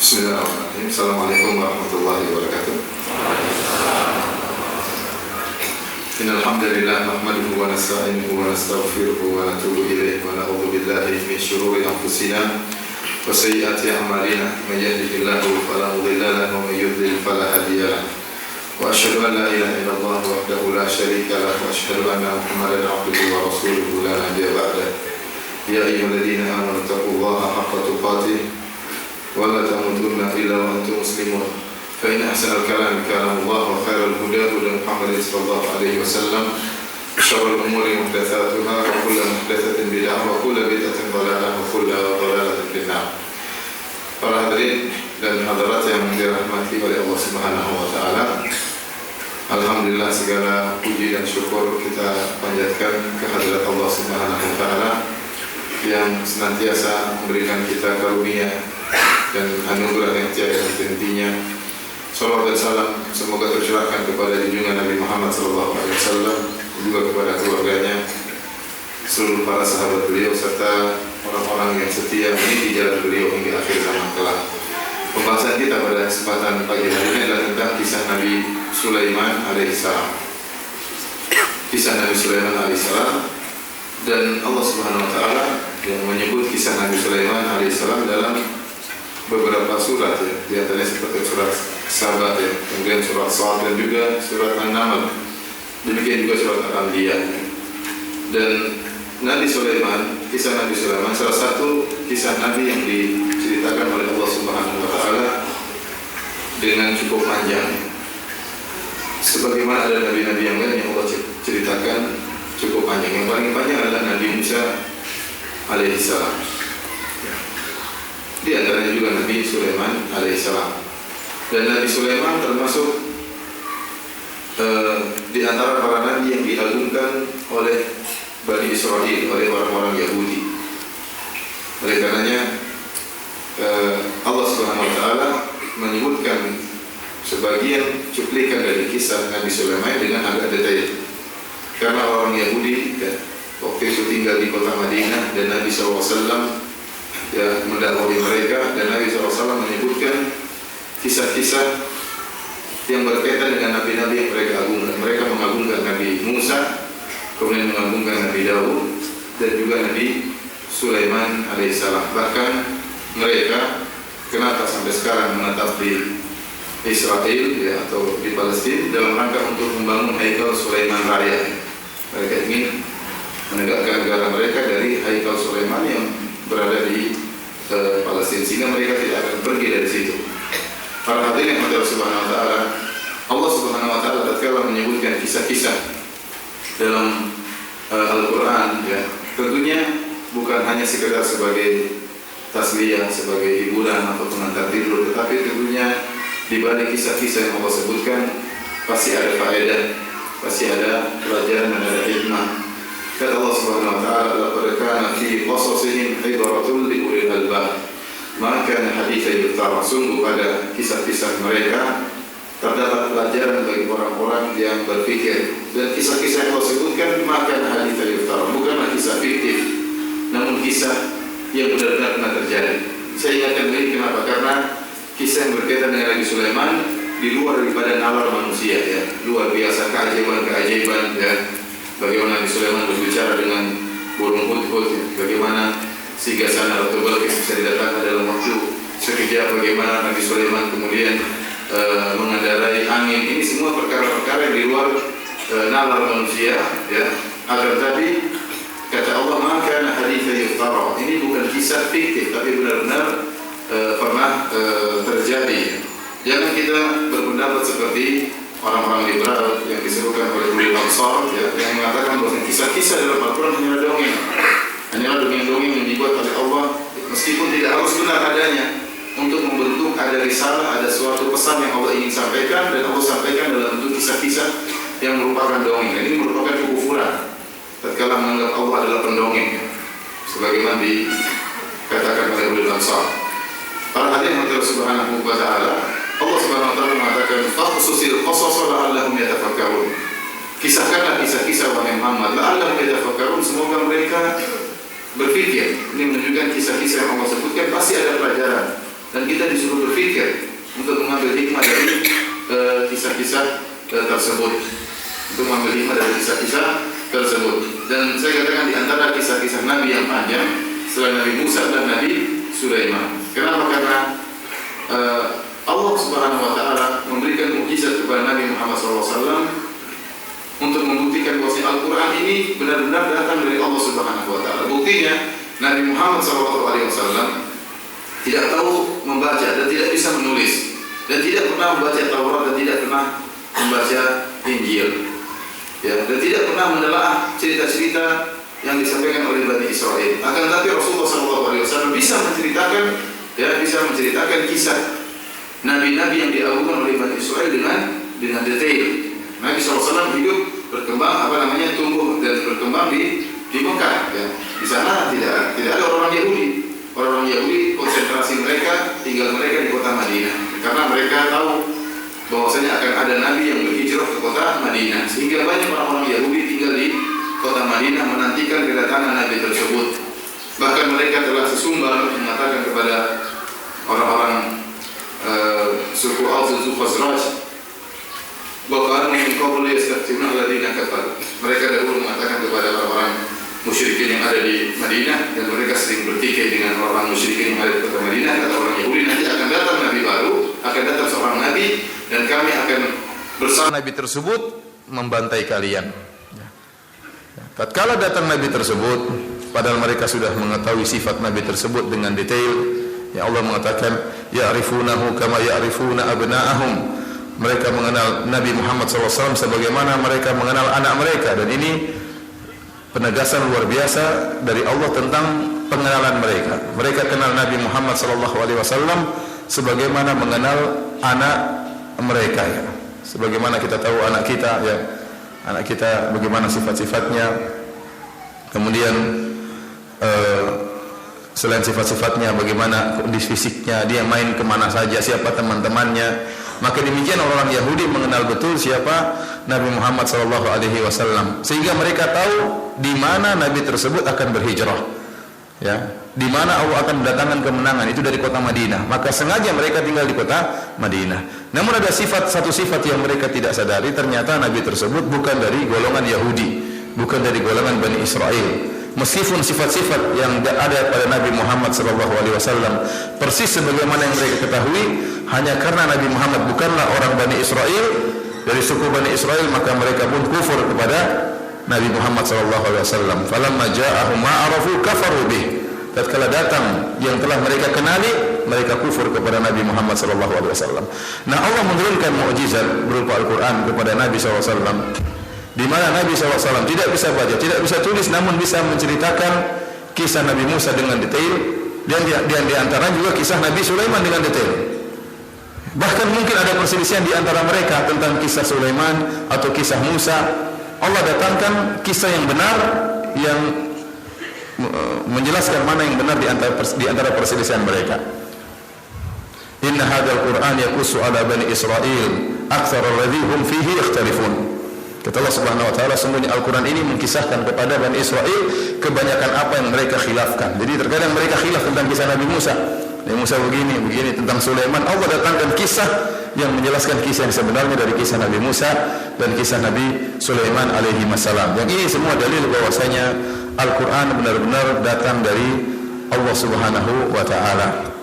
Bismillahirrahmanirrahim. Assalamualaikum warahmatullahi wabarakatuh. Innal hamdalillah nahmaduhu wa nasta'inuhu wa nastaghfiruhu wa natubu ilayhi wa na'udzu billahi min shururi anfusina wa sayyiati a'malina. May yahdihillahu fala mudilla lahu wa may yudlil fala hadiya lahu. Wa asyhadu an la ilaha illallah wahdahu la syarika lahu wa asyhadu anna Muhammadan 'abduhu wa rasuluhu la nabiyya ba'dahu. Ya ayyuhalladzina amanu taqullaha haqqa tuqatih wa la tamutunna illa wa antum muslimun. Fa inna ahsanal kalami kalamullah wa khairal huda huda Muhammadin sallallahu alaihi wasallam. Syarrul umuri muhdatsatuha wa kullu muhdatsatin bid'ah wa kullu bid'atin dhalalah wa kullu dhalalatin finnar. Para hadirin dan hadirat yang dirahmati oleh Allah Subhanahu wa taala. Alhamdulillah, segala puji dan syukur kita panjatkan kehadirat Allah Subhanahu wa taala yang senantiasa memberikan kita karunia dan anugerah yang tiada henti-hentinya. Salawat dan salam semoga tercurahkan kepada junjungan Nabi Muhammad SAW, juga kepada keluarganya, seluruh para sahabat beliau serta orang-orang yang setia meniti jalan beliau hingga akhir zaman kelak. Pembahasan kita pada kesempatan pagi hari ini adalah tentang kisah Nabi Sulaiman alaihissalam. Kisah Nabi Sulaiman alaihissalam, dan Allah Subhanahu wa taala yang menyebut kisah Nabi Sulaiman alaihissalam dalam beberapa surat, ya, di antaranya seperti surat Saba, ya, kemudian surat Shad dan juga surat An-Naml. Demikian juga surat Al-Anbiya. Dan Nabi Sulaiman, kisah Nabi Sulaiman salah satu kisah Nabi yang diceritakan oleh Allah Subhanahu wa taala dengan cukup panjang. Sebagaimana ada nabi-nabi yang lain yang Allah ceritakan cukup panjang. Yang paling panjang adalah Nabi Musa alaihissalam. Di antaranya juga Nabi Sulaiman alaihissalam. Dan Nabi Sulaiman termasuk di antara para nabi yang diagungkan oleh Bani Israel, oleh orang-orang Yahudi. Oleh karenanya Allah Subhanahu wa taala menyebutkan sebagian cuplikan dari kisah Nabi Sulaiman dengan agak detail. Karena orang Yahudi waktu itu tinggal di kota Madinah dan Nabi SAW mendakwai mereka, dan Nabi SAW menyebutkan kisah-kisah yang berkaitan dengan nabi-nabi yang mereka agungkan. Mereka mengagungkan Nabi Musa, kemudian mengagungkan Nabi Daud dan juga Nabi Sulaiman alaihissalam. Bahkan mereka kenapa sampai sekarang menetap di Israel, ya, atau di Palestina dalam rangka untuk membangun Haikal Sulaiman Raya. Mereka ingin menegakkan negara mereka dari Haikal Sulaiman yang berada di Palestina, sehingga mereka tidak akan pergi dari situ. Para hadirin yang Allah Subhanahu wa taala, Allah Subhanahu wa taala tatkala menyebutkan kisah-kisah dalam Al-Qur'an, ya, tentunya bukan hanya sekedar sebagai tasliyah, sebagai hiburan atau pengantar tidur, tetapi tentunya di balik kisah-kisah yang Allah sebutkan pasti ada faedah, pasti ada pelajaran dan ada hikmah. Kata Allah Subhanahu wa taala, "Laqad kana fi qasasihim ibratun li ulil albab." Maka hadits yuftara, sungguh pada kisah-kisah mereka terdapat pelajaran bagi orang-orang yang berpikir. Dan kisah-kisah yang Allah sebutkan maka hadits yuftara, bukanlah kisah fiktif, namun kisah yang benar-benar pernah terjadi. Saya ingatkan ini kenapa? Karena kisah yang berkaitan dengan Nabi Sulaiman di luar daripada nalar manusia, ya, luar biasa keajaiban, ya. Bagaimana Nabi Sulaiman berbicara dengan burung hudhud, ya. Bagaimana Sigasana Ratu Balqis bisa didatangkan dalam waktu sekejap, bagaimana Nabi Sulaiman kemudian mengendarai angin. Ini semua perkara-perkara yang di luar nalar manusia, ya. Agar tadi kata Allah, maka haditsa yuftara, ini bukan kisah fiktif tapi benar-benar pernah terjadi. Jangan kita berpendapat seperti orang-orang liberal yang disebutkan oleh ulil absar, ya, yang mengatakan bahwa kisah-kisah dalam Al-Quran hanyalah dongeng, hanyalah dongeng-dongeng yang dibuat oleh Allah, meskipun tidak harus benar adanya, untuk membentuk ada risalah, ada suatu pesan yang Allah ingin sampaikan, dan Allah sampaikan dalam bentuk kisah-kisah yang merupakan dongeng. Dan ini merupakan kekufuran tatkala menganggap Allah adalah pendongeng, ya, sebagaimana dikatakan oleh ulil absar. Para hadirin Allah Subhanahu wa taala, Allah Subhanahu wa taala mengatakan, "Faqsusil qasas la'allahum yatafakkarun." Kisahkanlah kisah-kisah wahai Muhammad, la'allahum yatafakkarun, semoga mereka berpikir. Ini menunjukkan kisah-kisah yang Allah sebutkan pasti ada pelajaran dan kita disuruh berpikir untuk mengambil hikmah dari kisah-kisah tersebut, untuk mengambil hikmah dari kisah-kisah tersebut. Dan saya katakan di antara kisah-kisah Nabi yang panjang selain Nabi Musa dan Nabi Sulaiman. Kenapa? Karena Allah Subhanahu wa taala memberikan mukjizat kepada Nabi Muhammad SAW untuk membuktikan bahwa Al-Qur'an ini benar-benar datang dari Allah Subhanahu wa taala. Buktinya Nabi Muhammad SAW tidak tahu membaca dan tidak bisa menulis, dan tidak pernah membaca Taurat dan tidak pernah membaca Injil, ya, dan tidak pernah menelaah cerita-cerita yang disampaikan oleh Bani Israel. Akan tetapi Rasulullah SAW bisa menceritakan kisah nabi-nabi yang diagunkan oleh Bani Israel dengan detail. Nabi SAW hidup berkembang tumbuh dan berkembang di Mekah. Ya. Di sana tidak ada orang Yahudi. Orang Yahudi konsentrasi mereka, tinggal mereka di kota Madinah, karena mereka tahu bahwasanya akan ada nabi yang berhijrah ke kota Madinah, sehingga banyak orang-orang Yahudi tinggal di kota Madinah menantikan kedatangan nabi tersebut. Bahkan mereka telah sesumbar mengatakan kepada orang-orang suku Aus dan suku Khazraj bahwa min qablu yastaftununa alladziina kafaru. Mereka dahulu mengatakan kepada orang-orang musyrikin yang ada di Madinah, dan mereka sering bertikai dengan orang musyrikin yang ada di kota Madinah. Kata orang Yahudi, nanti akan datang nabi baru, akan datang seorang nabi, dan kami akan bersama nabi tersebut membantai kalian. Tatkala datang nabi tersebut, padahal mereka sudah mengetahui sifat nabi tersebut dengan detail, ya Allah mengatakan ya'rifunahu kama ya'rifuna abna'ahum. Mereka mengenal Nabi Muhammad SAW sebagaimana mereka mengenal anak mereka, dan ini penegasan luar biasa dari Allah tentang pengenalan mereka. Mereka kenal Nabi Muhammad SAW sebagaimana mengenal anak mereka, ya. Sebagaimana kita tahu anak kita, ya, anak kita bagaimana sifat-sifatnya. Kemudian selain sifat-sifatnya, bagaimana kondisi fisiknya, dia main kemana saja, siapa teman-temannya. Maka demikian orang Yahudi mengenal betul siapa Nabi Muhammad SAW, sehingga mereka tahu di mana Nabi tersebut akan berhijrah, ya, di mana Allah akan mendatangkan kemenangan, itu dari kota Madinah. Maka sengaja mereka tinggal di kota Madinah. Namun ada satu sifat yang mereka tidak sadari, ternyata Nabi tersebut bukan dari golongan Yahudi, bukan dari golongan Bani Israel. Meskipun sifat-sifat yang ada pada Nabi Muhammad SAW persis sebagaimana yang mereka ketahui, hanya karena Nabi Muhammad bukanlah orang Bani Israel, dari suku Bani Israel, maka mereka pun kufur kepada Nabi Muhammad SAW. Falamma ja'ahum ma'arafu kafaru bih. Tatkala datang yang telah mereka kenali, mereka kufur kepada Nabi Muhammad SAW. Nah, Allah menurunkan mukjizat berupa Al-Quran kepada Nabi SAW, di mana Nabi SAW tidak bisa baca, tidak bisa tulis, namun bisa menceritakan kisah Nabi Musa dengan detail, dan di antara juga kisah Nabi Sulaiman dengan detail. Bahkan mungkin ada perselisihan di antara mereka tentang kisah Sulaiman atau kisah Musa. Allah datangkan kisah yang benar yang menjelaskan mana yang benar di antara perselisihan mereka. Inna hadzal Qur'an yaqussu ala bani Israil aktsara alladhi hum fihi yakhtalifun. Kata Allah Subhanahu wa taala, sungguhnya Al-Qur'an ini mengisahkan kepada Bani Israel kebanyakan apa yang mereka khilafkan. Jadi terkadang mereka khilaf tentang kisah Nabi Musa. Nabi Musa begini, tentang Sulaiman. Allah datangkan kisah yang menjelaskan kisah yang sebenarnya dari kisah Nabi Musa dan kisah Nabi Sulaiman alaihi wassalam. Yang ini semua dalil bahwasanya Al-Qur'an benar-benar datang dari Allah Subhanahu wa taala.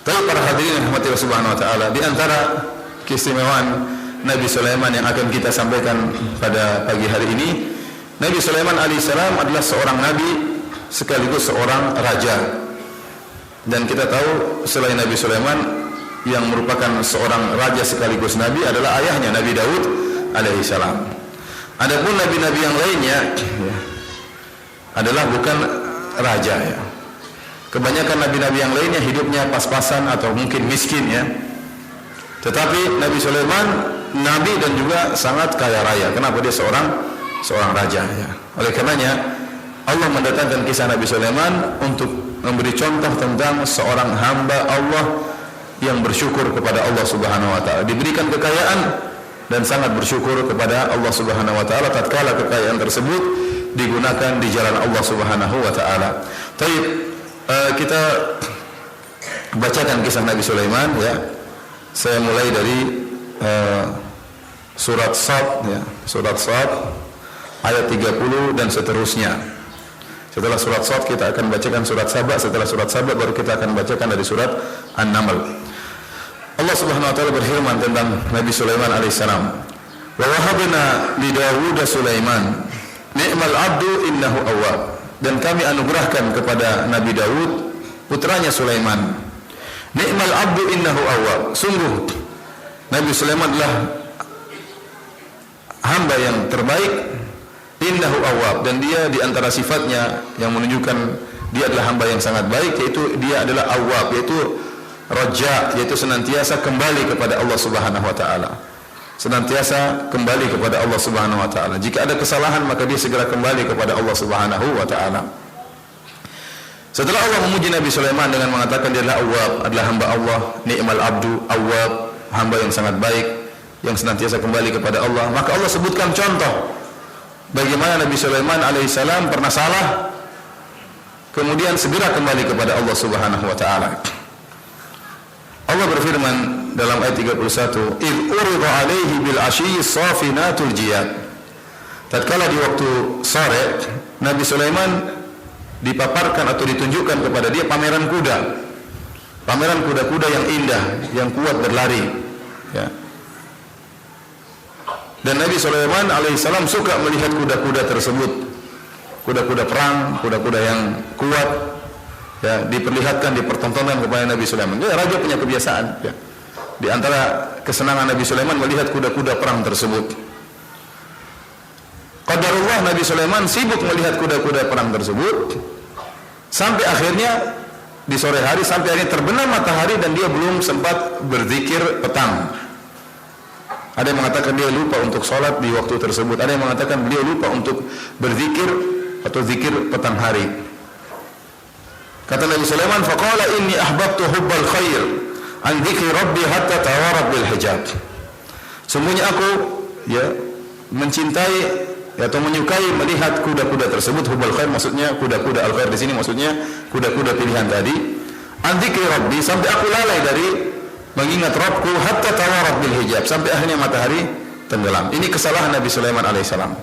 Tapi para hadirin yang dirahmati Allah Subhanahu wa taala, di antara keistimewaan Nabi Sulaiman yang akan kita sampaikan pada pagi hari ini, Nabi Sulaiman alaihissalam adalah seorang nabi sekaligus seorang raja. Dan kita tahu selain Nabi Sulaiman, yang merupakan seorang raja sekaligus nabi adalah ayahnya Nabi Daud alaihissalam. Adapun nabi-nabi yang lainnya adalah bukan raja, ya. Kebanyakan nabi-nabi yang lainnya hidupnya pas-pasan atau mungkin miskin, ya. Tetapi Nabi Sulaiman nabi dan juga sangat kaya raya. Kenapa? Dia seorang raja, ya. Oleh karenanya Allah mendatangkan kisah Nabi Sulaiman untuk memberi contoh tentang seorang hamba Allah yang bersyukur kepada Allah Subhanahu wa taala, diberikan kekayaan dan sangat bersyukur kepada Allah Subhanahu wa taala tatkala kekayaan tersebut digunakan di jalan Allah Subhanahu wa taala. Baik, kita bacakan kisah Nabi Sulaiman ya. Saya mulai dari surat Sad ya, surat Sad ayat 30 dan seterusnya. Setelah surat Sad kita akan bacakan surat Saba, setelah surat Saba baru kita akan bacakan dari surat An-Naml. Allah Subhanahu wa taala berfirman tentang Nabi Sulaiman alaihissalam. Wa wahabna li Dawud Sulaiman ni'mal 'abdu innahu awwab. Dan kami anugerahkan kepada Nabi Daud putranya Sulaiman. Ni'mal 'abdu innahu awwab. Sungguh Nabi Sulaiman adalah hamba yang terbaik, innahu awwab, dan dia di antara sifatnya yang menunjukkan dia adalah hamba yang sangat baik, yaitu dia adalah awwab, yaitu raja, yaitu senantiasa kembali kepada Allah Subhanahu wa taala. Senantiasa kembali kepada Allah Subhanahu wa taala. Jika ada kesalahan maka dia segera kembali kepada Allah Subhanahu wa taala. Setelah Allah memuji Nabi Sulaiman dengan mengatakan dia adalah awwab, adalah hamba Allah, ni'mal abdu awwab, hamba yang sangat baik, yang senantiasa kembali kepada Allah, maka Allah sebutkan contoh bagaimana Nabi Sulaiman alaihissalam pernah salah kemudian segera kembali kepada Allah Subhanahu wa taala. Allah berfirman dalam ayat 31, "Idh urida 'alaihi bil 'ashyi safinatul jiyad." Tatkala di waktu sore Nabi Sulaiman dipaparkan atau ditunjukkan kepada dia pameran kuda. Pameran kuda-kuda yang indah, yang kuat berlari, ya. Dan Nabi Sulaiman alaihissalam suka melihat kuda-kuda tersebut, kuda-kuda perang, kuda-kuda yang kuat, ya, diperlihatkan, dipertontonkan kepada Nabi Sulaiman. Dia raja punya kebiasaan, ya. Di antara kesenangan Nabi Sulaiman melihat kuda-kuda perang tersebut. Qadarullah Nabi Sulaiman sibuk melihat kuda-kuda perang tersebut sampai akhirnya di sore hari, sampai akhirnya terbenam matahari dan dia belum sempat berzikir petang. Ada yang mengatakan dia lupa untuk sholat di waktu tersebut. Ada yang mengatakan beliau lupa untuk berzikir atau zikir petang hari. Kata Nabi Sulaiman, "Faqala inni ahbabtu hubbal khair an dzikri rabbi hatta tawarat bil hijab." Sungguhnya aku ya mencintai atau menyukai melihat kuda-kuda tersebut. Hubbal khair maksudnya kuda-kuda, al khair di sini maksudnya kuda-kuda pilihan tadi. An dzikri rabbi, sampai aku lalai dari mengingat Rabbku, hatta tawarat bil hijab, sampai akhirnya matahari tenggelam. Ini kesalahan Nabi Sulaiman alaihissalam.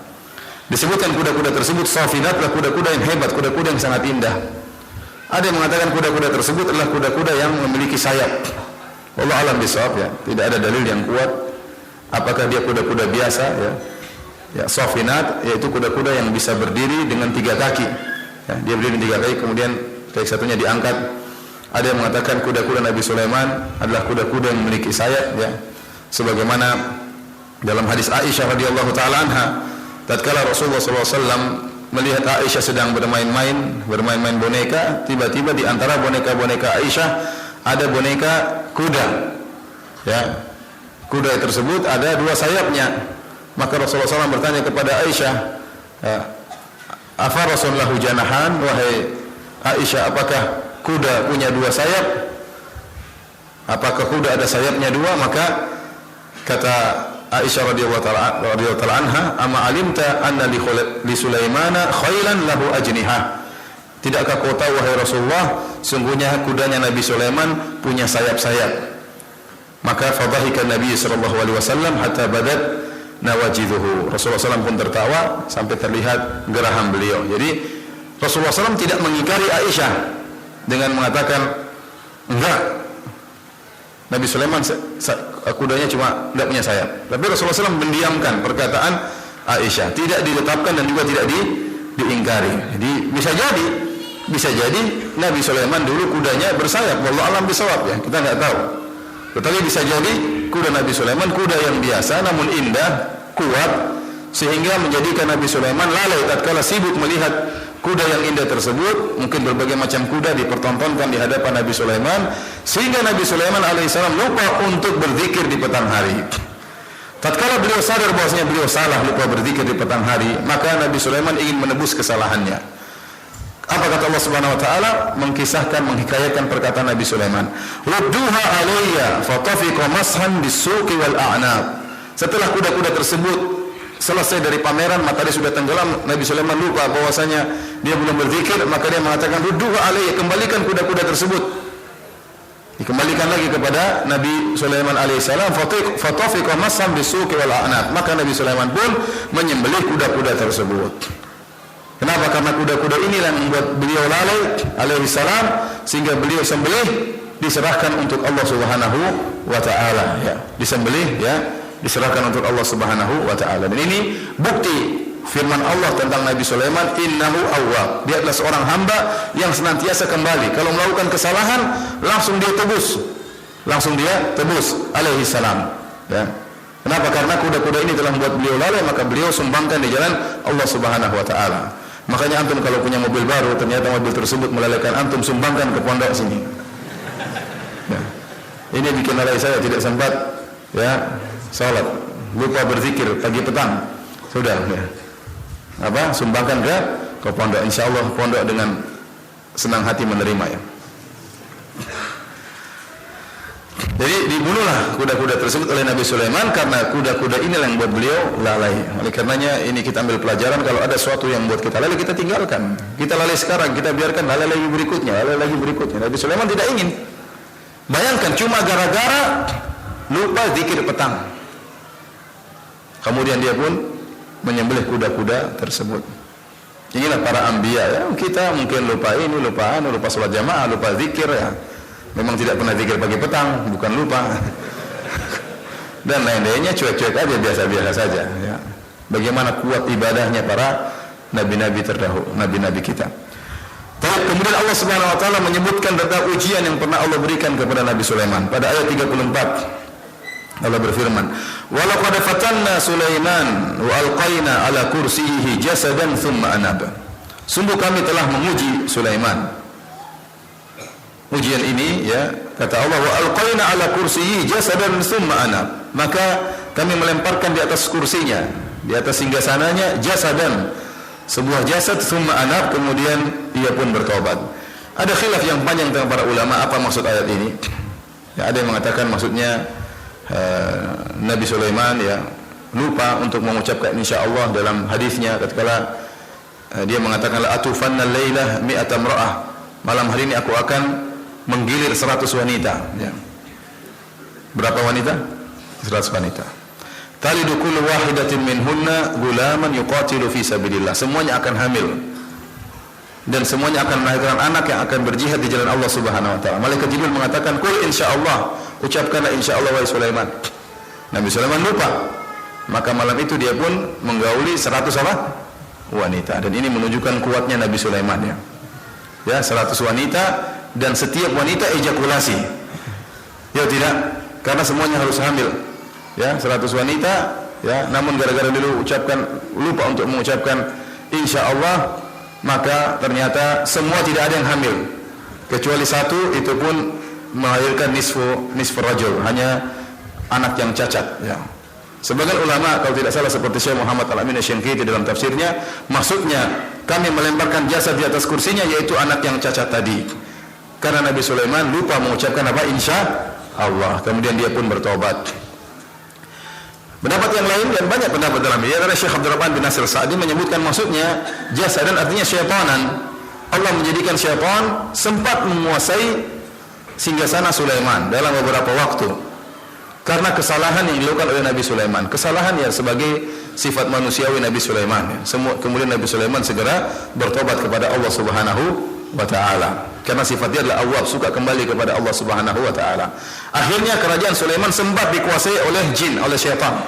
Disebutkan kuda-kuda tersebut safinat, adalah kuda-kuda yang hebat, kuda-kuda yang sangat indah. Ada yang mengatakan kuda-kuda tersebut adalah kuda-kuda yang memiliki sayap. Wallahu a'lam bishawab, ya. Tidak ada dalil yang kuat apakah dia kuda-kuda biasa, ya. Ya, safinat yaitu kuda-kuda yang bisa berdiri dengan 3 kaki. Ya, dia berdiri 3 kaki kemudian kaki satunya diangkat. Ada yang mengatakan kuda-kuda Nabi Sulaiman adalah kuda-kuda yang memiliki sayap, ya. Sebagaimana dalam hadis Aisyah radhiyallahu taala anha, tatkala Rasulullah SAW melihat Aisyah sedang bermain-main boneka, tiba-tiba di antara boneka-boneka Aisyah ada boneka kuda. Ya. Kuda tersebut ada 2 sayapnya. Maka Rasulullah SAW bertanya kepada Aisyah, "Afa Rasulullahu janahan?" Wahai Aisyah, apakah kuda punya 2 sayap? Apakah kuda ada sayapnya 2? Maka kata Aisyah radhiyallahu taala anha, "Ama alimta anna li Sulaimana khailan lahu ajniha?" Tidakkah kau tahu wahai Rasulullah, sungguhnya kudanya Nabi Sulaiman punya sayap-sayap? Maka fadhahika Nabi sallallahu alaihi wasallam hatta badat nawajiduhu. Rasulullah SAW pun tertawa sampai terlihat geraham beliau. Jadi Rasulullah SAW tidak mengingkari Aisyah dengan mengatakan enggak, Nabi Sulaiman kudanya cuma tidak punya sayap. Tapi Rasulullah SAW mendiamkan perkataan Aisyah, tidak ditetapkan dan juga tidak diingkari. Jadi bisa jadi Nabi Sulaiman dulu kudanya bersayap. Wallahu a'lam bishawab, ya, kita nggak tahu. Tetapi bisa jadi kuda Nabi Sulaiman kuda yang biasa namun indah, kuat, sehingga menjadikan Nabi Sulaiman lalai tatkala sibuk melihat kuda yang indah tersebut. Mungkin berbagai macam kuda dipertontonkan di hadapan Nabi Sulaiman, sehingga Nabi Sulaiman alaihissalam lupa untuk berzikir di petang hari. Tatkala beliau sadar bahwasanya beliau salah, lupa berzikir di petang hari, maka Nabi Sulaiman ingin menebus kesalahannya. Apa kata Allah Subhanahu wa taala? Mengisahkan, menghikayatkan perkataan Nabi Sulaiman. "Rudduha alayya fatafiqa mashan bisuqi wal a'nab." Setelah kuda-kuda tersebut selesai dari pameran, matahari sudah tenggelam, Nabi Sulaiman lupa bahwasanya dia belum berzikir, maka dia mengatakan, "Rudduha alayya," kembalikan kuda-kuda tersebut. Dikembalikan lagi kepada Nabi Sulaiman alaihissalam, fatafiqa masam bisuqi wal a'naq. Maka Nabi Sulaiman pun menyembelih kuda-kuda tersebut. Kenapa? Karena kuda-kuda inilah yang membuat beliau lalai alaihissalam, sehingga beliau sembelih diserahkan untuk Allah Subhanahu wa taala, ya. Disembelih, ya, diserahkan untuk Allah Subhanahu wa taala. Dan ini bukti firman Allah tentang Nabi Sulaiman, innahu awwab. Dia adalah seorang hamba yang senantiasa kembali. Kalau melakukan kesalahan, langsung dia tebus. Alaihi salam. Ya. Kenapa? Karena kuda-kuda ini telah membuat beliau lalai, maka beliau sumbangkan di jalan Allah Subhanahu wa taala. Makanya antum kalau punya mobil baru, ternyata mobil tersebut melalaikan antum, sumbangkan ke pondok sini. Ya. Ini bikin lalai saya, tidak sempat, ya, salat, lupa berzikir pagi petang. Sudah, ya. Sumbangkan ke pondok, insyaallah pondok dengan senang hati menerima, ya. Jadi dibunuhlah kuda-kuda tersebut oleh Nabi Sulaiman karena kuda-kuda inilah yang membuat beliau lalai. Oleh karenanya ini kita ambil pelajaran, kalau ada sesuatu yang membuat kita lalai, kita tinggalkan. Kita lalai sekarang, kita biarkan lalai lagi berikutnya. Nabi Sulaiman tidak ingin. Bayangkan cuma gara-gara lupa zikir petang. Kemudian dia pun menyembelih kuda-kuda tersebut. Inilah para anbiya, ya. Kita mungkin lupa ini, lupa salat jamaah, lupa zikir, ya. Memang tidak pernah zikir pagi petang, bukan lupa. Dan lain-lainnya cuek-cuek aja, biasa-biasa saja, ya. Bagaimana kuat ibadahnya para nabi-nabi terdahulu, nabi-nabi kita. Kemudian Allah Subhanahu wa taala menyebutkan tentang ujian yang pernah Allah berikan kepada Nabi Sulaiman pada ayat 34. Allah berfirman, "Wa laqad fatanna Sulaiman wa alqaina ala kursiyyihi jasadan thumma anab." Sungguh kami telah menguji Sulaiman. Ujian ini, ya, kata Allah, wa alqaina ala kursiyyihi jasadan thumma anab. Maka kami melemparkan di atas kursinya, di atas singgasananya, jasadan, sebuah jasad, thumma anab, kemudian ia pun bertobat. Ada khilaf yang panjang tentang para ulama apa maksud ayat ini. Ya, ada yang mengatakan maksudnya Nabi Sulaiman, ya, lupa untuk mengucapkan insyaallah dalam hadisnya ketika dia mengatakan la atufanna lailah mi'ata imra'ah. Malam hari ini aku akan menggilir 100 wanita, ya. Berapa wanita? 100 wanita. Talidu kullu wahidatin minhunna gulaman yuqatilu fi sabilillah. Semuanya akan hamil dan semuanya akan melahirkan anak yang akan berjihad di jalan Allah Subhanahu wa taala. Malaikat Jibril mengatakan, "Qul insyaallah." Ucapkanlah insyaallah wahai Sulaiman. Nabi Sulaiman lupa. Maka malam itu dia pun menggauli 100 apa? Wanita. Dan ini menunjukkan kuatnya Nabi Sulaiman, ya. Ya, 100 wanita dan setiap wanita ejakulasi. Ya tidak? Karena semuanya harus hamil. Ya, 100 wanita, ya, namun gara-gara dulu lupa untuk mengucapkan insyaallah, maka ternyata semua tidak ada yang hamil. Kecuali satu, itu pun melahirkan nisfu rajul, hanya anak yang cacat, ya. Sebagian ulama kalau tidak salah seperti Syekh Muhammad Al-Amin Asy-Syanqiti dalam tafsirnya, maksudnya kami melemparkan jasad di atas kursinya, yaitu anak yang cacat tadi. Karena Nabi Sulaiman lupa mengucapkan apa? Insyaallah. Kemudian dia pun bertobat. Pendapat yang lain dan banyak pendapat dalam ini, karena Syekh Abdurrahman bin Nasir Sa'di menyebutkan maksudnya jasadan artinya syaitanan. Allah menjadikan syaitan sempat menguasai singgasana Sulaiman dalam beberapa waktu karena kesalahan yang dilakukan oleh Nabi Sulaiman. Kesalahan ya sebagai sifat manusiawi Nabi Sulaiman, ya. Kemudian Nabi Sulaiman segera bertobat kepada Allah Subhanahu wa taala. Karena sifatnya adalah awwab, suka kembali kepada Allah Subhanahu wa taala. Akhirnya kerajaan Sulaiman sempat dikuasai oleh jin, oleh syaitan.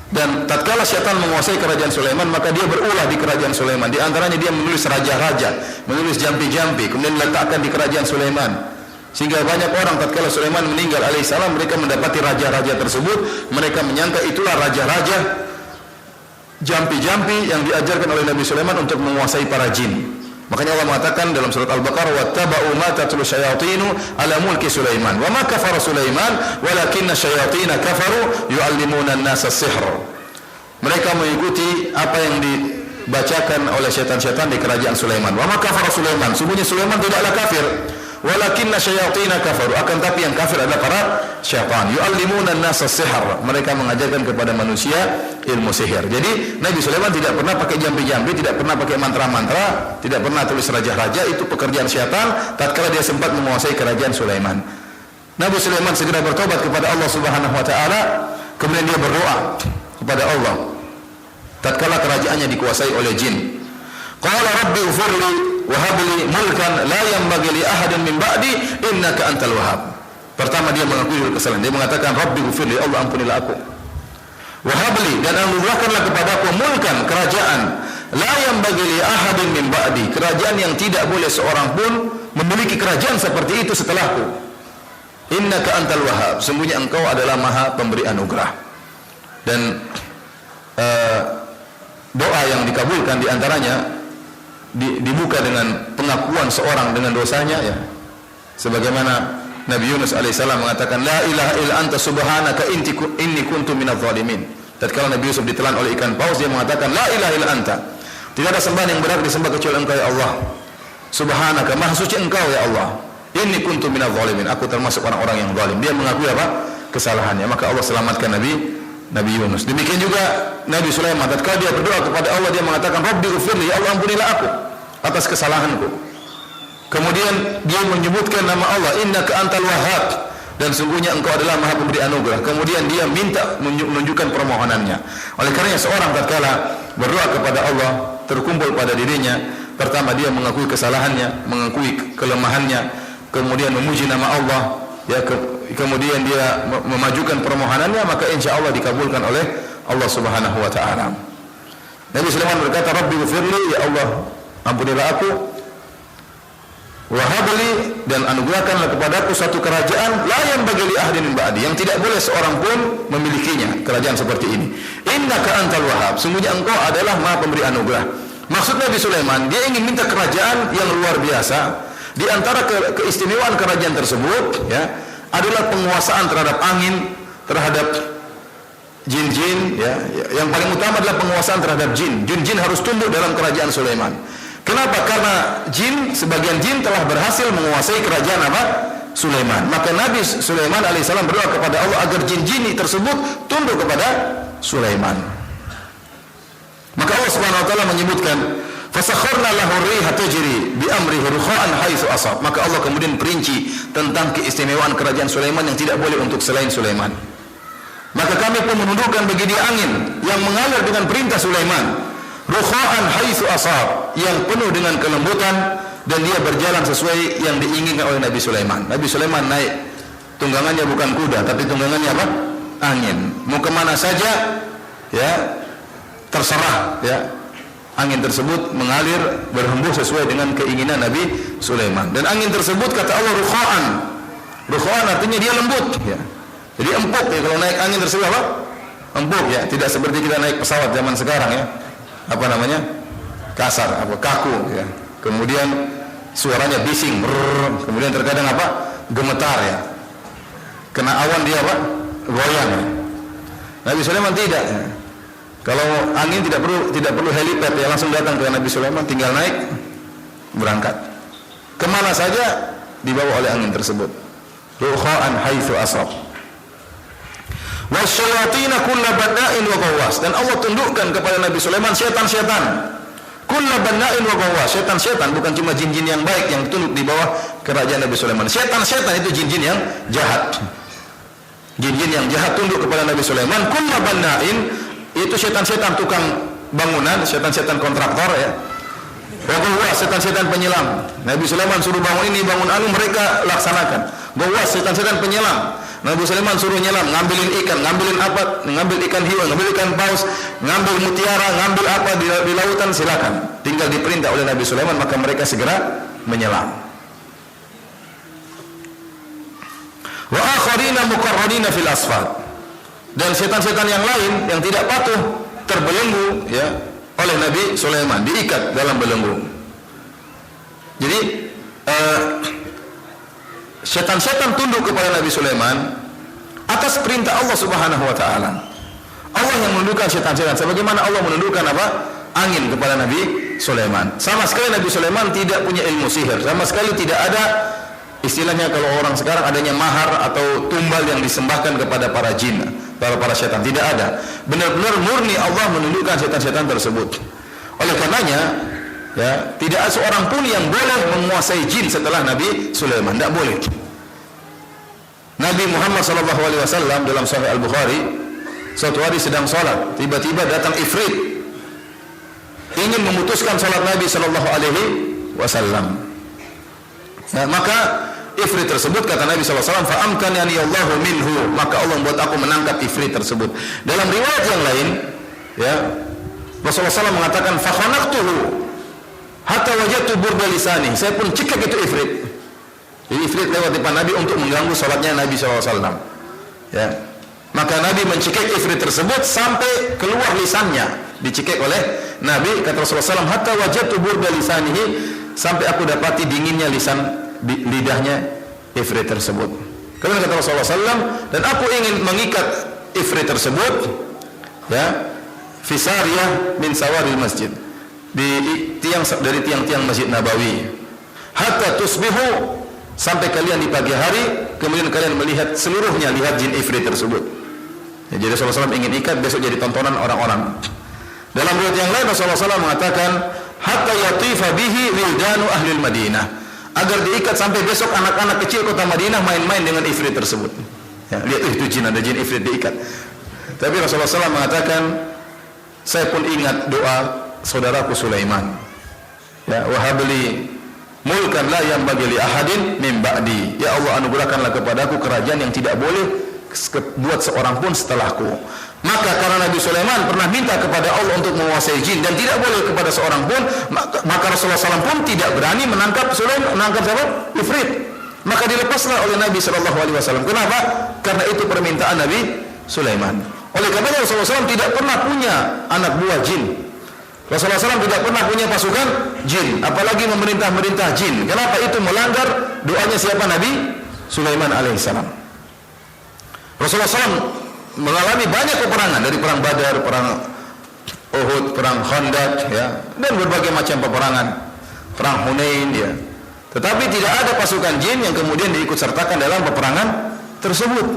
Dan tatkala syaitan menguasai kerajaan Sulaiman, maka dia berulah di kerajaan Sulaiman. Di antaranya dia menulis raja-raja, menulis jampi-jampi, kemudian diletakkan di kerajaan Sulaiman. Sehingga banyak orang tatkala Sulaiman meninggal alaihissalam, mereka mendapati raja-raja tersebut, mereka menyangka itulah raja-raja jampi-jampi yang diajarkan oleh Nabi Sulaiman untuk menguasai para jin. Makanya Allah mengatakan dalam surat Al-Baqarah, wattaba'u ma tatlu syayatinu ala mulki Sulaiman wa ma kafara Sulaiman walakinna syayatina kafaru yu'allimuna an-nasa as-sihr. Mereka mengikuti apa yang dibacakan oleh syaitan-syaitan di kerajaan Sulaiman. Wa ma kafara Sulaiman, sungguhnya Sulaiman tidaklah kafir, walakinna syayatina kafaru, akan tapi yang kafir adalah para syaitan. Yu'allimuna an-nasa sihr, mereka mengajarkan kepada manusia ilmu sihir. Jadi Nabi Sulaiman tidak pernah pakai jambi-jambi, tidak pernah pakai mantra-mantra, tidak pernah tulis raja-raja, itu pekerjaan syaitan tatkala dia sempat menguasai kerajaan Sulaiman. Nabi Sulaiman segera bertobat kepada Allah Subhanahu wa taala, kemudian dia berdoa kepada Allah tatkala kerajaannya dikuasai oleh jin. Qala rabbi ighfirli wa hab li mulkan la yanbaghi li ahadin min ba'di innaka antal wahhab. Pertama dia mengakui kesalahan. Dia mengatakan rabbi ighfirli, Allah ampunilah aku. Wa hab li, dan anugerahkanlah kepadaku mulkan, kerajaan la yanbaghi li ahadin min ba'di, kerajaan yang tidak boleh seorang pun memiliki kerajaan seperti itu setelahku. Innaka antal wahhab, sungguhnya engkau adalah maha pemberi anugerah. Dan doa yang dikabulkan diantaranya dibuka dengan pengakuan seorang dengan dosanya, ya. Sebagaimana Nabi Yunus alaihissalam mengatakan la ilaha illa anta subhanaka inni kuntu minadh dhalimin. Tatkala Nabi Yusuf ditelan oleh ikan paus, dia mengatakan la ilaha illa anta, tidak ada sembahan yang berhak disembah kecuali engkau ya Allah. Subhanaka, maha suci engkau ya Allah. Inni kuntu minadh dhalimin, aku termasuk orang-orang yang zalim. Dia mengakui apa? Kesalahannya. Maka Allah selamatkan Nabi Yunus. Demikian juga Nabi Sulaiman, tatkala dia berdoa kepada Allah, dia mengatakan rabbi ighfirli, ya Allah ampunilah aku atas kesalahanku. Kemudian dia menyebutkan nama Allah, innaka antal wahhab, dan sungguhnya engkau adalah maha pemberi anugerah. Kemudian dia minta menunjukkan permohonannya. Oleh karenanya seorang tatkala berdoa kepada Allah, terkumpul pada dirinya, pertama dia mengakui kesalahannya, mengakui kelemahannya, kemudian memuji nama Allah, ya, kemudian dia memajukan permohonannya, maka insya Allah dikabulkan oleh Allah Subhanahu wa taala. Nabi Sulaiman berkata, rabbi ighfirli, ya Allah ampunilah aku, wa habli, dan anugerahkanlah kepadaku suatu kerajaan la yanbaghi li ahadin min ba'di, yang tidak boleh seorang pun memilikinya, kerajaan seperti ini. Innaka antal wahhab, sungguhnya engkau adalah maha pemberi anugerah. Maksud Nabi Sulaiman, dia ingin minta kerajaan yang luar biasa. Di antara keistimewaan kerajaan tersebut, ya, adalah penguasaan terhadap angin, terhadap jin-jin, ya. Yang paling utama adalah penguasaan terhadap jin. Jin-jin harus tunduk dalam kerajaan Sulaiman. Kenapa? Karena sebagian jin telah berhasil menguasai kerajaan apa? Sulaiman. Maka Nabi Sulaiman alaihissalam berdoa kepada Allah agar jin-jin tersebut tunduk kepada Sulaiman. Maka Allah Subhanahu wa taala menyebutkan, fasakharna lahu riha tajri bi amrihi rukha'an haitsu asab. Maka Allah kemudian perinci tentang keistimewaan kerajaan Sulaiman yang tidak boleh untuk selain Sulaiman. Maka kami pun menundukkan bagi dia angin yang mengalir dengan perintah Sulaiman, rukha'an haitsu asab, yang penuh dengan kelembutan, dan dia berjalan sesuai yang diinginkan oleh Nabi Sulaiman. Nabi Sulaiman naik, tunggangannya bukan kuda, tapi tunggangannya apa? Angin. Mau kemana saja, ya, terserah, ya. Angin tersebut mengalir berhembus sesuai dengan keinginan Nabi Sulaiman. Dan angin tersebut kata Allah rukha'an. Rukha'an artinya dia lembut, ya. Jadi empuk, ya, kalau naik angin tersebut apa? Empuk, ya. Tidak seperti kita naik pesawat zaman sekarang, ya. Apa namanya? Kasar, apa? Kaku, ya. Kemudian suaranya bising, brrr. Kemudian terkadang apa? Gemetar, ya. Kena awan dia apa? Goyang, ya. Nabi Sulaiman tidak, ya. Kalau angin tidak perlu helipad, ya, langsung datang ke Nabi Sulaiman, tinggal naik, berangkat. Kemana saja dibawa oleh angin tersebut. Rukha'an haitsu asab. Wasyayatina kulla banna'in wa ghawwas, dan Allah tundukkan kepada Nabi Sulaiman setan-setan. Kulla banna'in wa ghawwas, setan-setan, bukan cuma jin-jin yang baik yang tunduk di bawah kerajaan Nabi Sulaiman. Setan-setan itu jin-jin yang jahat. Jin-jin yang jahat tunduk kepada Nabi Sulaiman. Kulla banna'in, itu setan-setan tukang bangunan, setan-setan kontraktor, ya. Wa ghawwas, setan-setan penyelam. Nabi Sulaiman suruh bangun ini, bangun anu, mereka laksanakan. Ghawwas, setan-setan penyelam. Nabi Sulaiman suruh nyelam, ngambilin ikan, ngambilin apa, ngambil ikan hiu, ngambil ikan paus, ngambil mutiara, ngambil apa di lautan, silakan. Tinggal diperintah oleh Nabi Sulaiman, maka mereka segera menyelam. Wa akharina muqarranina fil asfad, dan setan-setan yang lain yang tidak patuh terbelenggu, ya, oleh Nabi Sulaiman, diikat dalam belenggu. Jadi setan-setan tunduk kepada Nabi Sulaiman atas perintah Allah Subhanahu wa taala. Allah yang menundukkan setan-setan, sebagaimana Allah menundukkan apa? Angin kepada Nabi Sulaiman. Sama sekali Nabi Sulaiman tidak punya ilmu sihir, sama sekali tidak ada istilahnya kalau orang sekarang adanya mahar atau tumbal yang disembahkan kepada para jin, para setan. Tidak ada. Benar-benar murni Allah menundukkan setan-setan tersebut. Oleh karenanya, ya, tidak ada seorang pun yang boleh menguasai jin setelah Nabi Sulaiman. Tidak boleh. Nabi Muhammad SAW dalam Sahih Al-Bukhari, suatu hari sedang sholat, tiba-tiba datang ifrit ingin memutuskan sholat Nabi SAW. Ya, maka ifrit tersebut, kata Nabi SAW, fa'amkanani Allahu minhu, maka Allah membuat aku menangkap ifrit tersebut. Dalam riwayat yang lain, ya, Rasulullah SAW mengatakan fakhanaqtuhu hatta wajadtu burda lisani, saya pun cekik itu ifrit. Jadi ifrit lewat depan Nabi untuk mengganggu salatnya Nabi SAW. Ya, maka Nabi mencekik ifrit tersebut sampai keluar lisannya, dicekik oleh Nabi. Kata Rasulullah SAW, hatta wajadtu burda lisanihi, sampai aku dapati dinginnya lisan lidahnya ifrit tersebut. Kemudian kata Rasulullah SAW, dan aku ingin mengikat ifrit tersebut, ya, fisariyah min sawaril masjid, di tiang dari tiang-tiang Masjid Nabawi, hatta tusbihu, sampai kalian di pagi hari, kemudian kalian melihat seluruhnya, lihat jin ifrit tersebut. Ya, jadi Rasulullah SAW ingin ikat, besok jadi tontonan orang-orang. Dalam riwayat yang lain Rasulullah SAW mengatakan hatta yatifa bihi wildanu ahlil Madinah, agar diikat sampai besok anak-anak kecil kota Madinah main-main dengan ifrit tersebut. Ya, lihat itu jin, ada jin ifrit diikat. Tapi Rasulullah SAW mengatakan, saya pun ingat doa saudaraku Sulaiman. Ya, wahabli mulkan la yang bagi li ahadin min ba'di. Ya Allah, anugerahkanlah kepadaku kerajaan yang tidak boleh buat seorang pun setelahku. Maka karena Nabi Sulaiman pernah minta kepada Allah untuk menguasai jin dan tidak boleh kepada seorang pun, maka Rasulullah SAW pun tidak berani menangkap Sulaiman, menangkap siapa? Ifrit. Maka dilepaslah oleh Nabi SAW. Kenapa? Karena itu permintaan Nabi Sulaiman. Oleh karena Rasulullah SAW tidak pernah punya anak buah jin. Rasulullah SAW tidak pernah punya pasukan jin, apalagi memerintah jin. Kenapa? Itu melanggar doanya siapa? Nabi Sulaiman alaihissalam. Rasulullah SAW mengalami banyak peperangan, dari perang Badar, perang Uhud, perang Khandaq, ya, dan berbagai macam peperangan, perang Hunain, ya. Tetapi tidak ada pasukan jin yang kemudian diikut sertakan dalam peperangan tersebut.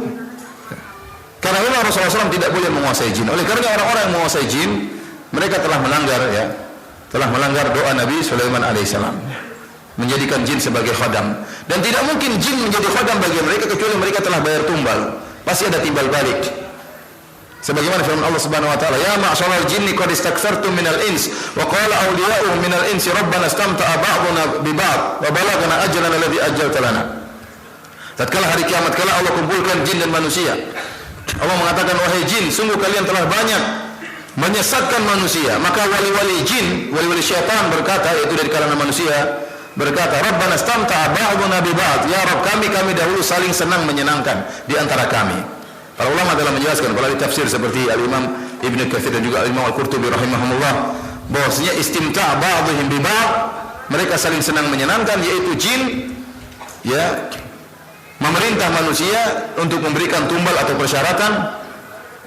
Karena memang Rasulullah SAW tidak boleh menguasai jin. Oleh karena orang-orang yang menguasai jin, mereka telah melanggar, ya, telah melanggar doa Nabi Sulaiman alaihissalam, menjadikan jin sebagai khadam. Dan tidak mungkin jin menjadi khadam bagi mereka kecuali mereka telah bayar tumbal. Pasti ada timbal balik. Sebagaimana firman Allah Subhanahu wa taala, "Ya ma'syaral jinni qad istakthartum minal ins wa qala awliya'uhum minal insi rabbana istamta'a ba'duna bi ba'd wa balaghana ajalana alladhi ajjalta lana." Tatkala hari kiamat kala Allah kumpulkan jin dan manusia, Allah mengatakan, wahai jin, sungguh kalian telah banyak menyesatkan manusia. Maka wali-wali jin, wali-wali syaitan berkata, yaitu dari kalangan manusia, berkata, Rabbana istamta'a ba'duna bi ba'd, ya Rabb, kami dahulu saling senang menyenangkan di antara kami. Para ulama dalam menjelaskan, melalui tafsir seperti Al-Imam Ibn Katsir dan juga Al-Imam Al-Qurtubi rahimahumullah, bahwasanya istimta' ba'dhum bi ba'd, mereka saling senang menyenangkan, yaitu jin, ya, memerintah manusia untuk memberikan tumbal atau persyaratan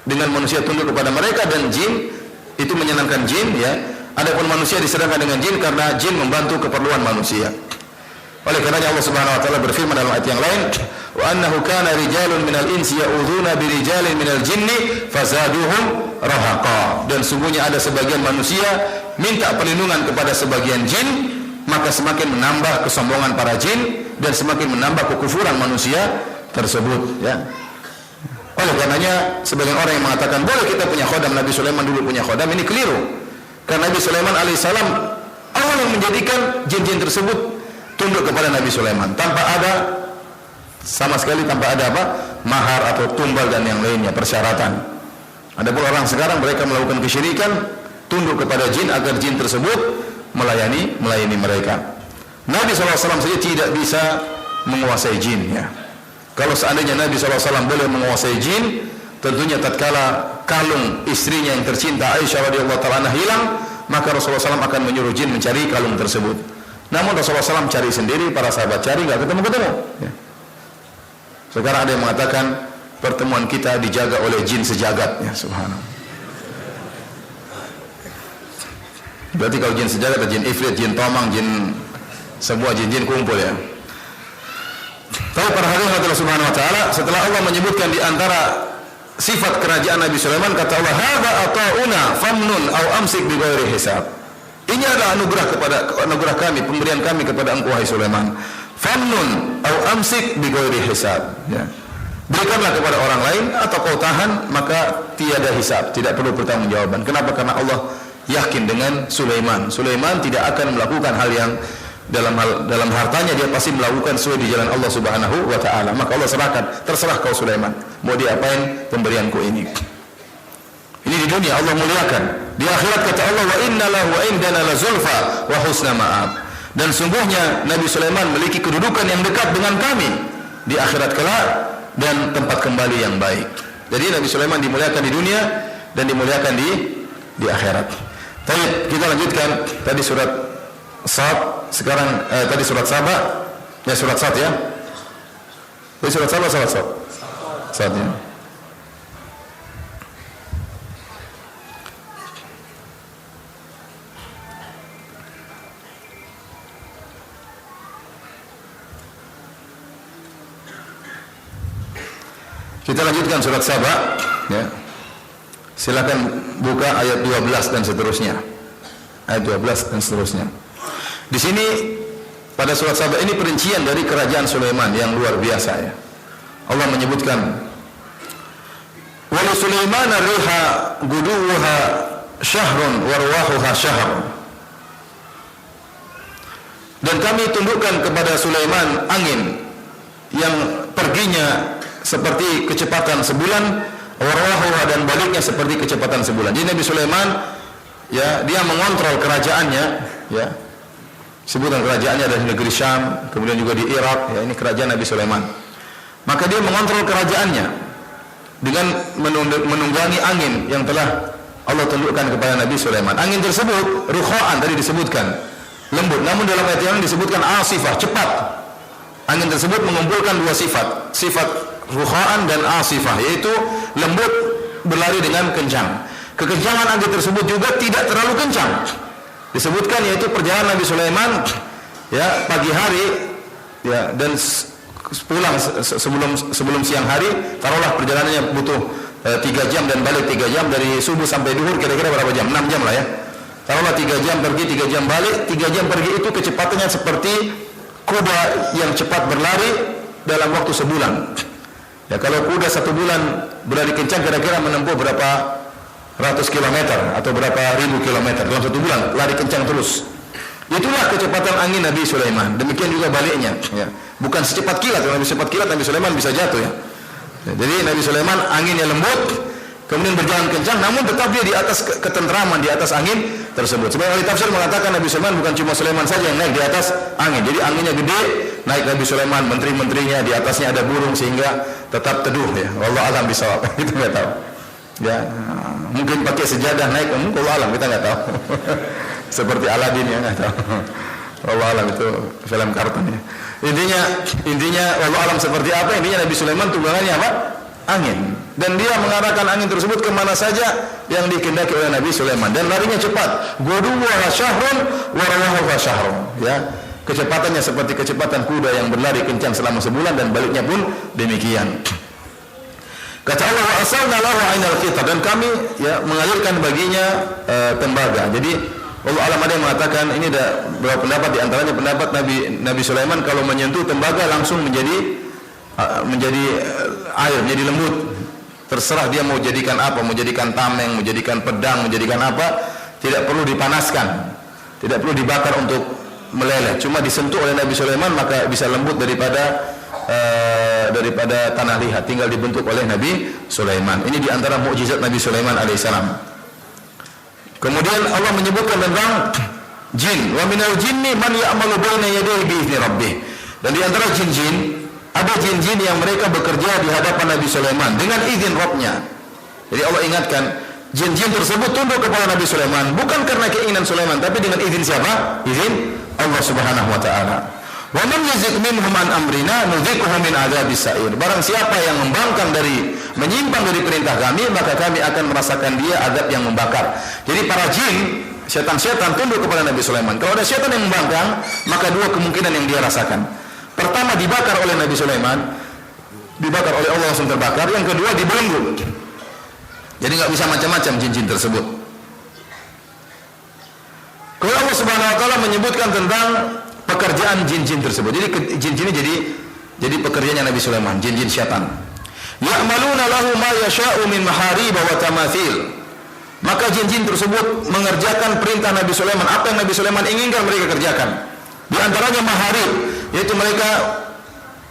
dengan manusia tunduk kepada mereka, dan jin itu menyenangkan jin, ya. Adapun manusia diserahkan dengan jin karena jin membantu keperluan manusia. Oleh karenanya Allah Subhanahu wa taala berfirman dalam ayat yang lain, wa annahu kana rijalun minal insi ya'udzuuna bi rijalin minal jinni fazaduhum rahaqa. Dan sungguhnya ada sebagian manusia minta perlindungan kepada sebagian jin, maka semakin menambah kesombongan para jin dan semakin menambah kekufuran manusia tersebut, ya. Oleh karenanya sebagian orang yang mengatakan boleh kita punya khodam, Nabi Sulaiman dulu punya khodam, ini keliru. Karena Nabi Sulaiman alaihissalam Allah yang menjadikan jin-jin tersebut tunduk kepada Nabi Sulaiman tanpa ada sama sekali, tanpa ada apa? Mahar atau tumbal dan yang lainnya, persyaratan. Adapun orang sekarang mereka melakukan kesyirikan, tunduk kepada jin agar jin tersebut melayani mereka. Nabi SAW saja tidak bisa menguasai jin, ya. Kalau seandainya Nabi SAW boleh menguasai jin, tentunya tatkala kalung istrinya yang tercinta Aisyah radhiyallahu ta'ala hilang, maka Rasulullah SAW akan menyuruh jin mencari kalung tersebut. Namun Rasulullah SAW cari sendiri, para sahabat cari, nggak ketemu-ketemu, ya. Sekarang ada yang mengatakan pertemuan kita dijaga oleh jin sejagat, ya, subhanallah. Berarti kalau jin sejagat ada jin ifrit, jin tomang, jin semua jin-jin kumpul, ya. Tahu para hadirin Allah Subhanahu wa taala, setelah Allah menyebutkan di antara sifat kerajaan Nabi Sulaiman, kata Allah, "Hadza ata'una famnun aw amsik bi ghairi hisab." Ini adalah anugerah kami, pemberian kami kepada engkau wahai Sulaiman. Famnun aw amsik bi ghairi hisab. Ya. Berikanlah kepada orang lain atau kau tahan, maka tiada hisab, tidak perlu pertanggungjawaban. Kenapa? Karena Allah yakin dengan Sulaiman. Sulaiman tidak akan melakukan hal yang dalam hartanya dia pasti melakukan sesuai di jalan Allah Subhanahu wa taala. Maka Allah serahkan, terserah kau Sulaiman, mau diapain pemberianku ini. Ini di dunia Allah muliakan. Di akhirat kata Allah, wa inna lahu wa indana la zulfa wa husna ma'ab. Dan sungguhnya Nabi Sulaiman memiliki kedudukan yang dekat dengan kami di akhirat kelak dan tempat kembali yang baik. Jadi Nabi Sulaiman dimuliakan di dunia dan dimuliakan di akhirat. Baik, kita lanjutkan tadi surat Sad, sekarang tadi surat Saba, ya surat Sad ya. Tadi surat Saba, surat Sad. Sad ya. Kita lanjutkan surat Saba ya. Silakan buka ayat 12 dan seterusnya. Ayat 12 dan seterusnya. Di sini pada surat Saba ini perincian dari kerajaan Sulaiman yang luar biasa ya. Allah menyebutkan, "Wa li Sulaiman riha guduha syahrun wa ruwahuha syahr." Dan kami tundukkan kepada Sulaiman angin yang perginya seperti kecepatan sebulan, wa ruwahuha, dan baliknya seperti kecepatan sebulan. Jadi Nabi Sulaiman ya, dia mengontrol kerajaannya ya. Sebutan kerajaannya ada di negeri Syam, kemudian juga di Irak, ya, ini kerajaan Nabi Sulaiman. Maka dia mengontrol kerajaannya dengan menunggangi angin yang telah Allah tundukkan kepada Nabi Sulaiman. Angin tersebut rukha'an, tadi disebutkan lembut, namun dalam ayat yang disebutkan asifah, cepat. Angin tersebut mengumpulkan dua sifat, sifat rukha'an dan asifah, yaitu lembut berlari dengan kencang. Kekencangan angin tersebut juga tidak terlalu kencang. Disebutkan yaitu perjalanan Nabi Sulaiman ya pagi hari ya, dan pulang sebelum siang hari, taruhlah perjalanannya butuh 3 jam dan balik 3 jam, dari subuh sampai duhur kira-kira berapa jam? 6 jam lah ya. Taruhlah 3 jam pergi, 3 jam balik. 3 jam pergi itu kecepatannya seperti kuda yang cepat berlari dalam waktu sebulan. Ya, kalau kuda 1 bulan berlari kencang kira-kira menempuh berapa ratus kilometer atau berapa ribu kilometer dalam 1 bulan, lari kencang terus. Itulah kecepatan angin Nabi Sulaiman. Demikian juga baliknya ya. Bukan secepat kilat. Kalau Nabi cepat kilat, Nabi Sulaiman bisa jatuh ya. Jadi Nabi Sulaiman anginnya lembut, kemudian berjalan kencang, namun tetap dia di atas ketentraman, di atas angin tersebut. Sebagian ahli tafsir mengatakan Nabi Sulaiman bukan cuma Sulaiman saja yang naik di atas angin. Jadi anginnya gede, naik Nabi Sulaiman, menteri-menterinya, di atasnya ada burung sehingga tetap teduh ya. Wallahu a'lam bishawab. Kita nggak tahu. Ya, mungkin pakai sejadah naik, wallahu a'lam, kita nggak tahu. Seperti Aladin ya, nggak tahu. Wallahu a'lam, itu film kartun ya. Intinya wallahu a'lam seperti apa. Intinya Nabi Sulaiman tunggangannya apa? Angin. Dan dia mengarahkan angin tersebut kemana saja yang dikehendaki oleh Nabi Sulaiman, dan larinya cepat. Guduha syahrun wa rawahuha syahrun. Ya, kecepatannya seperti kecepatan kuda yang berlari kencang selama sebulan, dan baliknya pun demikian. Kata Allah, wa asalna lahu 'ainal qitar, dan kami ya mengalirkan baginya tembaga. Jadi Allah alam ada yang mengatakan, ini ada beberapa pendapat, di antaranya pendapat Nabi Sulaiman kalau menyentuh tembaga langsung menjadi air, menjadi lembut. Terserah dia mau jadikan apa, mau jadikan tameng, mau jadikan pedang, mau jadikan apa, tidak perlu dipanaskan, tidak perlu dibakar untuk meleleh. Cuma disentuh oleh Nabi Sulaiman maka bisa lembut daripada tanah liat, tinggal dibentuk oleh Nabi Sulaiman. Ini diantara mukjizat Nabi Sulaiman alaihissalam. Kemudian Allah menyebutkan tentang jin, wa minal jinni man ya'malu baina yadayhi bi idzni rabbih. Dan di antara jin-jin, ada jin-jin yang mereka bekerja di hadapan Nabi Sulaiman dengan izin Rabb-nya. Jadi Allah ingatkan, jin-jin tersebut tunduk kepada Nabi Sulaiman bukan karena keinginan Sulaiman, tapi dengan izin siapa? Izin Allah Subhanahu wa taala. Wa man yazik minhum an amrina nudhiquhu min adzabis sa'ir. Barang siapa yang menyimpang dari perintah kami, maka kami akan merasakan dia azab yang membakar. Jadi para jin, setan-setan tunduk kepada Nabi Sulaiman. Kalau ada setan yang membangkang, maka dua kemungkinan yang dia rasakan. Pertama dibakar oleh Nabi Sulaiman, dibakar oleh Allah langsung terbakar. Yang kedua dibelenggu. Jadi nggak bisa macam-macam jin-jin tersebut. Kalau Allah Subhanahu wa taala menyebutkan tentang pekerjaan jin-jin tersebut. Jadi jin-jin ini jadi pekerjaannya Nabi Sulaiman, jin-jin syaitan. Ya'maluna lahu ma yasha'u min maharib wa tamathil. Maka jin-jin tersebut mengerjakan perintah Nabi Sulaiman. Apa yang Nabi Sulaiman inginkan mereka kerjakan. Di antaranya maharib, yaitu mereka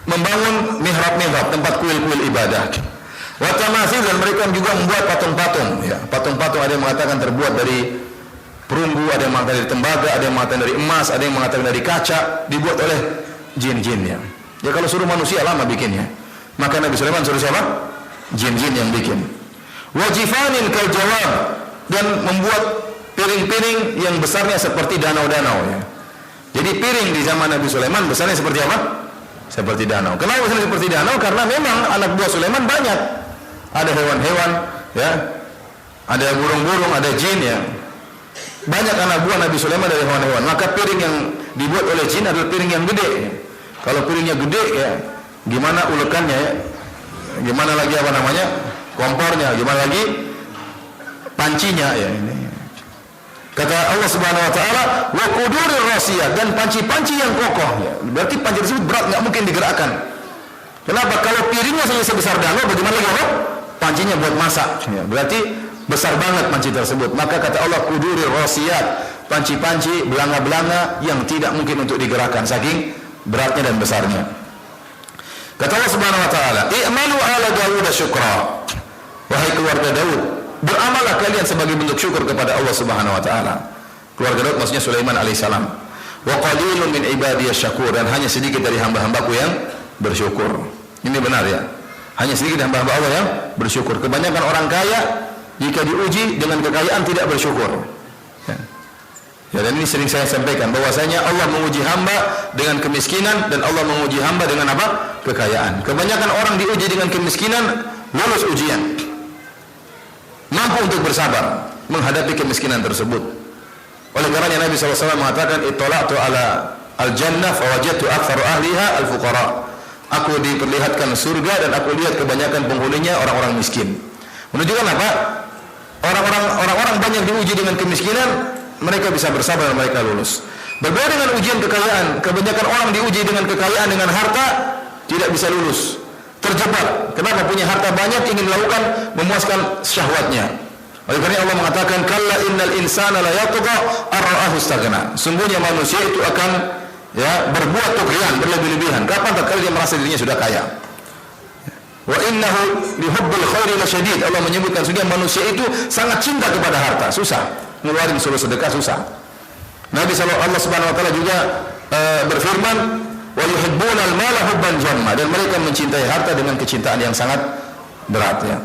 membangun mihrab-mihrab, tempat kuil-kuil ibadah. Wa tamathil, dan mereka juga membuat patung-patung. Ya, patung-patung ada yang mengatakan terbuat dari perunggu, ada yang mengatakan dari tembaga, ada yang mengatakan dari emas, ada yang mengatakan dari kaca, dibuat oleh jin-jinnya. Ya kalau suruh manusia lama bikinnya. Maka Nabi Sulaiman suruh siapa? Jin-jin yang bikin. Wajifanin kal jawab, dan membuat piring-piring yang besarnya seperti danau-danau ya. Jadi piring di zaman Nabi Sulaiman besarnya seperti apa? Seperti danau. Kenapa besarnya seperti danau? Karena memang anak buah Sulaiman banyak. Ada hewan-hewan ya. Ada burung-burung, ada jin ya. Banyak anak buah Nabi Sulaiman dari hewan-hewan. Maka piring yang dibuat oleh jin adalah piring yang gede ya. Kalau piringnya gede ya, gimana ulekannya ya? Gimana lagi apa namanya? Kompornya, gimana lagi pancinya ya ini. Kata Allah Subhanahu wa taala, wa qudurir rasiyah, dan panci-panci yang kokoh ya. Berarti panci tersebut berat, enggak mungkin digerakkan. Kenapa? Kalau piringnya saja sebesar danau, bagaimana lagi apa? Pancinya buat masak ya. Berarti besar banget panci tersebut. Maka kata Allah, qudurir rasiyat, panci-panci belanga-belanga yang tidak mungkin untuk digerakkan saking beratnya dan besarnya. Kata Allah Subhanahu wa taala, "I'malu ala Daud syukra." Wahai keluarga Daud, beramallah kalian sebagai bentuk syukur kepada Allah Subhanahu wa taala. Keluarga Daud maksudnya Sulaiman alaihissalam. Wa qalilun min ibadiyasy syakur, dan hanya sedikit dari hamba-hambaku yang bersyukur. Ini benar ya. Hanya sedikit hamba-hamba Allah yang bersyukur. Kebanyakan orang kaya jika diuji dengan kekayaan tidak bersyukur. Ya, dan ini sering saya sampaikan bahwasanya Allah menguji hamba dengan kemiskinan dan Allah menguji hamba dengan apa? Kekayaan. Kebanyakan orang diuji dengan kemiskinan, lulus ujian, mampu untuk bersabar menghadapi kemiskinan tersebut. Oleh karenanya Nabi SAW mengatakan, "Ittala'tu ala al-jannah fawajadtu aktsara ahliha al-fuqara." Aku diperlihatkan surga dan aku lihat kebanyakan penghuninya orang-orang miskin. Menunjukkan apa? Orang-orang banyak diuji dengan kemiskinan, mereka bisa bersabar dan mereka lulus. Berbeda dengan ujian kekayaan, kebanyakan orang diuji dengan kekayaan, dengan harta, tidak bisa lulus, terjebak. Kenapa? Punya harta banyak, ingin melakukan, memuaskan syahwatnya. Oleh karena Allah mengatakan, "Kalla innal insana la yatgha ar-ra'ahu istaghna." Sungguhnya manusia itu akan ya berbuat tughyan, berlebih-lebihan. Kapan tatkala dia merasa dirinya sudah kaya. Wa innahu li hubbil khairi lasyadid. Allah menyebutkan sungguh manusia itu sangat cinta kepada harta, susah. Ngeluarin suruh sedekah susah. Nabi Allah Subhanahu wa taala juga berfirman, "Wa yuhibbuna al-mala hubban jamma." Dan mereka mencintai harta dengan kecintaan yang sangat berat ya.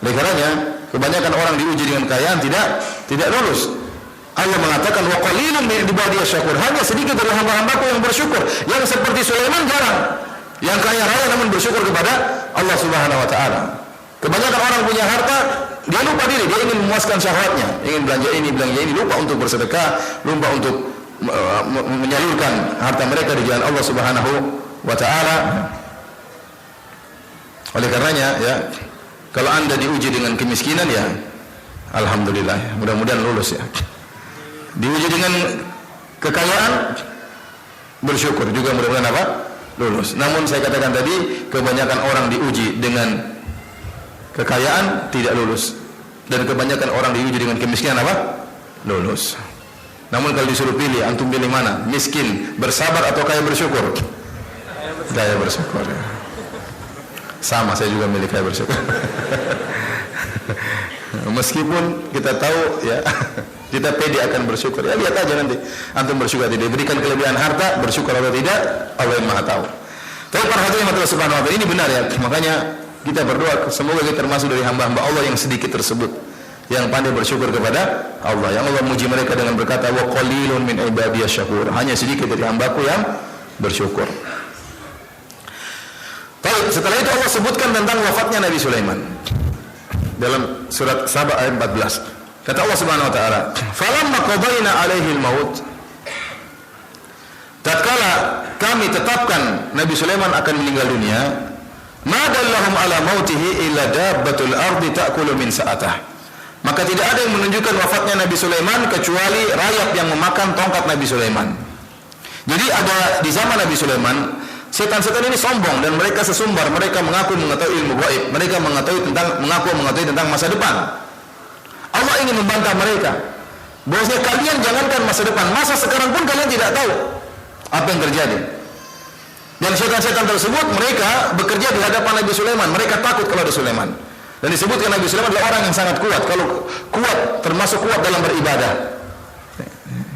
Oleh karenanya, kebanyakan orang diuji dengan kekayaan tidak lulus. Allah mengatakan, "Wa qalilun min ibadiyasy syakur." Hanya sedikit dari hamba-hambaku yang bersyukur. Yang seperti Sulaiman jarang. Yang kaya raya namun bersyukur kepada Allah Subhanahu wa taala. Kebanyakan orang punya harta, dia lupa diri, dia ingin memuaskan syahwatnya, ingin belanja ini, lupa untuk bersedekah, lupa untuk menyalurkan harta mereka di jalan Allah Subhanahu wa taala. Oleh karenanya ya, kalau Anda diuji dengan kemiskinan ya alhamdulillah, mudah-mudahan lulus ya. Diuji dengan kekayaan, bersyukur juga mudah-mudahan apa? Lulus. Namun saya katakan tadi, kebanyakan orang diuji dengan kekayaan tidak lulus, dan kebanyakan orang diuji dengan kemiskinan apa? Lulus. Namun kalau disuruh pilih, antum pilih mana? Miskin bersabar atau kaya bersyukur? Kaya bersyukur ya. Sama, saya juga milih kaya bersyukur. Meskipun kita tahu ya, kita pede akan bersyukur. Ya lihat aja nanti, antum bersyukur tidak diberikan kelebihan harta, bersyukur atau tidak, Allah yang Maha tahu. Tapi para hadirin Allah Subhanahu wa taala, ini benar ya. Makanya kita berdoa semoga kita termasuk dari hamba-hamba Allah yang sedikit tersebut, yang pandai bersyukur kepada Allah. Yang Allah muji mereka dengan berkata, "Wa qalilun min ibadiyasy syakur." Hanya sedikit dari hambaku yang bersyukur. Baik, setelah itu Allah sebutkan tentang wafatnya Nabi Sulaiman dalam surat Saba ayat 14. Kata Allah Subhanahu wa taala, "Falamma qadayna 'alaihi al-maut." Tatkala kami kami tetapkan Nabi Sulaiman akan meninggal dunia, ma dallahum ala mautihi illa dabbatul ardi ta'kulu min sa'atah. Maka tidak ada yang menunjukkan wafatnya Nabi Sulaiman kecuali rayap yang memakan tongkat Nabi Sulaiman. Jadi ada di zaman Nabi Sulaiman, setan-setan ini sombong dan mereka sesumbar, mereka mengaku mengetahui ilmu gaib, mereka mengaku mengetahui tentang masa depan. Allah ingin membantah mereka. Bahwasanya kalian jangankan masa depan, masa sekarang pun kalian tidak tahu apa yang terjadi. Dan setan-setan tersebut mereka bekerja di hadapan Nabi Sulaiman. Mereka takut kalau ada Sulaiman. Dan disebutkan Nabi Sulaiman adalah orang yang sangat kuat. Kalau kuat, termasuk kuat dalam beribadah.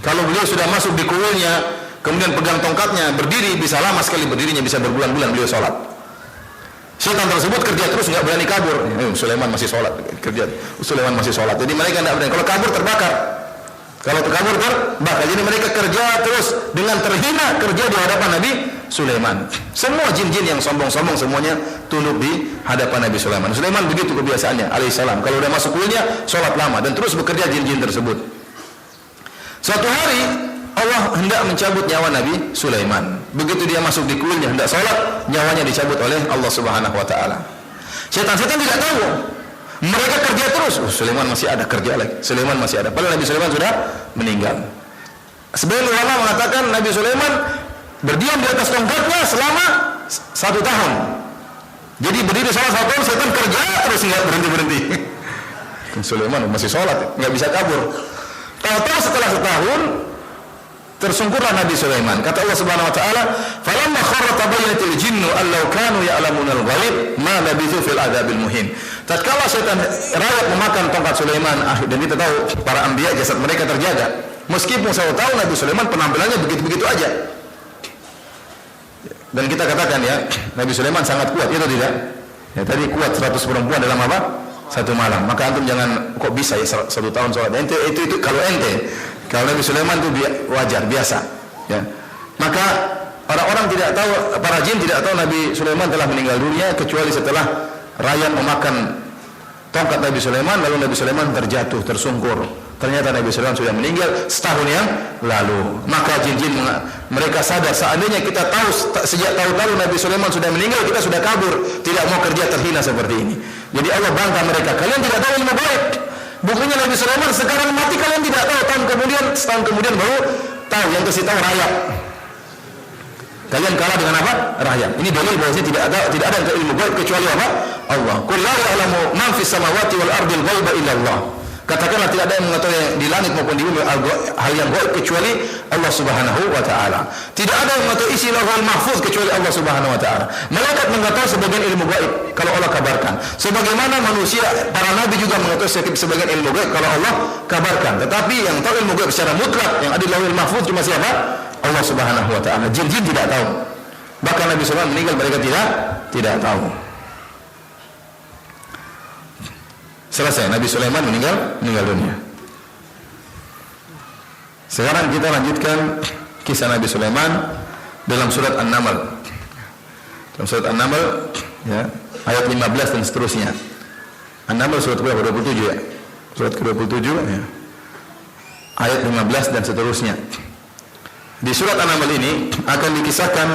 Kalau beliau sudah masuk di kuilnya, kemudian pegang tongkatnya, berdiri, bisa lama sekali berdirinya, bisa berbulan-bulan beliau sholat. Setan tersebut kerja terus, nggak berani kabur. Sulaiman masih sholat, kerja. Sulaiman masih sholat. Jadi mereka nggak berani. Kalau kabur terbakar. Kalau kabur terbakar. Jadi mereka kerja terus dengan terhina, kerja di hadapan Nabi Sulaiman. Semua jin-jin yang sombong-sombong semuanya tunduk di hadapan Nabi Sulaiman. Sulaiman begitu kebiasaannya, alaihissalam. Kalau udah masuk kuilnya, sholat lama dan terus bekerja jin-jin tersebut. Suatu hari Allah hendak mencabut nyawa Nabi Sulaiman. Begitu dia masuk di kuilnya hendak sholat, nyawanya dicabut oleh Allah Subhanahu Wa Taala. Setan-setan tidak tahu. Mereka kerja terus. Sulaiman masih ada, kerja lagi. Sulaiman masih ada. Padahal Nabi Sulaiman sudah meninggal. Sebagian ulama mengatakan Nabi Sulaiman berdiam di atas tongkatnya selama 1 tahun. Jadi berdiri selama 1 tahun, setan kerja terus nggak berhenti-berhenti. Sulaiman masih sholat, nggak bisa kabur. Tahu-tahu setelah setahun tersungkurlah Nabi Sulaiman. Kata Allah Subhanahu Wa Taala, "Falamma kharra tabayyatil jinnu allau kanu ya'lamuna al-ghaib ma labithu fil adabil muhin." Tatkala setan rayap memakan tongkat Sulaiman, dan kita tahu para anbiya jasad mereka terjaga. Meskipun saya tahu Nabi Sulaiman penampilannya begitu-begitu aja. Dan kita katakan ya, Nabi Sulaiman sangat kuat, itu tidak? Ya tadi kuat 100 perempuan dalam apa? 1 malam. Maka antum jangan kok bisa ya 1 tahun sholat. Itu kalau ente. Kalau Nabi Sulaiman itu wajar, biasa. Ya. Maka orang-orang tidak tahu, para jin tidak tahu Nabi Sulaiman telah meninggal dunia kecuali setelah rayap memakan tongkat Nabi Sulaiman, lalu Nabi Sulaiman terjatuh, tersungkur. Ternyata Nabi Sulaiman sudah meninggal setahun yang lalu. Maka jin-jin mereka sadar, seandainya kita tahu sejak tahun lalu Nabi Sulaiman sudah meninggal, kita sudah kabur, tidak mau kerja terhina seperti ini. Jadi Allah bantah mereka, kalian tidak tahu ilmu gaib. Buktinya Nabi Sulaiman sekarang mati, kalian tidak tahu. Setahun kemudian baru tahu, yang kasih tahu rayap. Kalian kalah dengan apa? Rayap. Ini dalil bahwasanya tidak ada yang ilmu gaib kecuali apa? Allah. Qul la ya'lamu man fis samawati wal ardi al-ghaiba illa Allah. Katakanlah tidak ada yang mengetahui di langit maupun di bumi hal yang gaib kecuali Allah Subhanahu Wa Taala. Tidak ada yang mengetahui isi Lauhul Mahfuz kecuali Allah Subhanahu Wa Taala. Malaikat mengetahui sebagian ilmu gaib kalau Allah kabarkan. Sebagaimana manusia, para nabi juga mengetahui sebagian ilmu gaib kalau Allah kabarkan. Tetapi yang tahu ilmu gaib secara mutlak yang ada di Lauhul Mahfuz cuma siapa? Allah Subhanahu Wa Taala. Jin-jin tidak tahu. Bahkan Nabi Sulaiman meninggal mereka tidak tahu. Selesai, Nabi Sulaiman meninggal dunia. Sekarang kita lanjutkan kisah Nabi Sulaiman dalam surat An-Naml. Dalam surat An-Naml ya, ayat 15 dan seterusnya. An-Naml surat ke-27 ya. Surat ke-27 ya. Ayat 15 dan seterusnya. Di surat An-Naml ini akan dikisahkan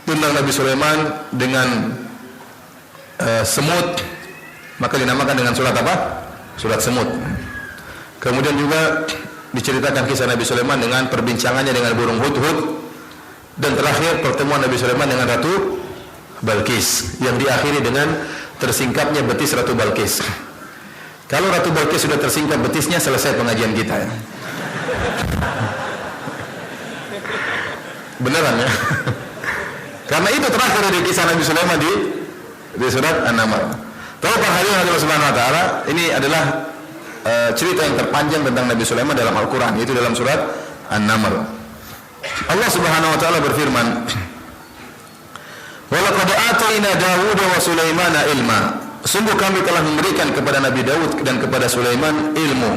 tentang Nabi Sulaiman dengan semut, maka dinamakan dengan surat apa? Surat semut. Kemudian juga diceritakan kisah Nabi Sulaiman dengan perbincangannya dengan burung hudhud, dan terakhir pertemuan Nabi Sulaiman dengan Ratu Balqis yang diakhiri dengan tersingkapnya betis Ratu Balqis. Kalau Ratu Balqis sudah tersingkap betisnya, selesai pengajian kita ya. Beneran ya. Karena itu terakhir dari kisah Nabi Sulaiman di surat An-Naml. Tahu para hadirin Allah Subhanahu Wa Taala, ini adalah cerita yang terpanjang tentang Nabi Sulaiman dalam Al-Quran, yaitu dalam surat An-Naml. Allah Subhanahu Wa Taala berfirman, "Walaqad atayna Dawuda wa Sulaimana ilma." Sungguh kami telah memberikan kepada Nabi Daud dan kepada Sulaiman ilmu.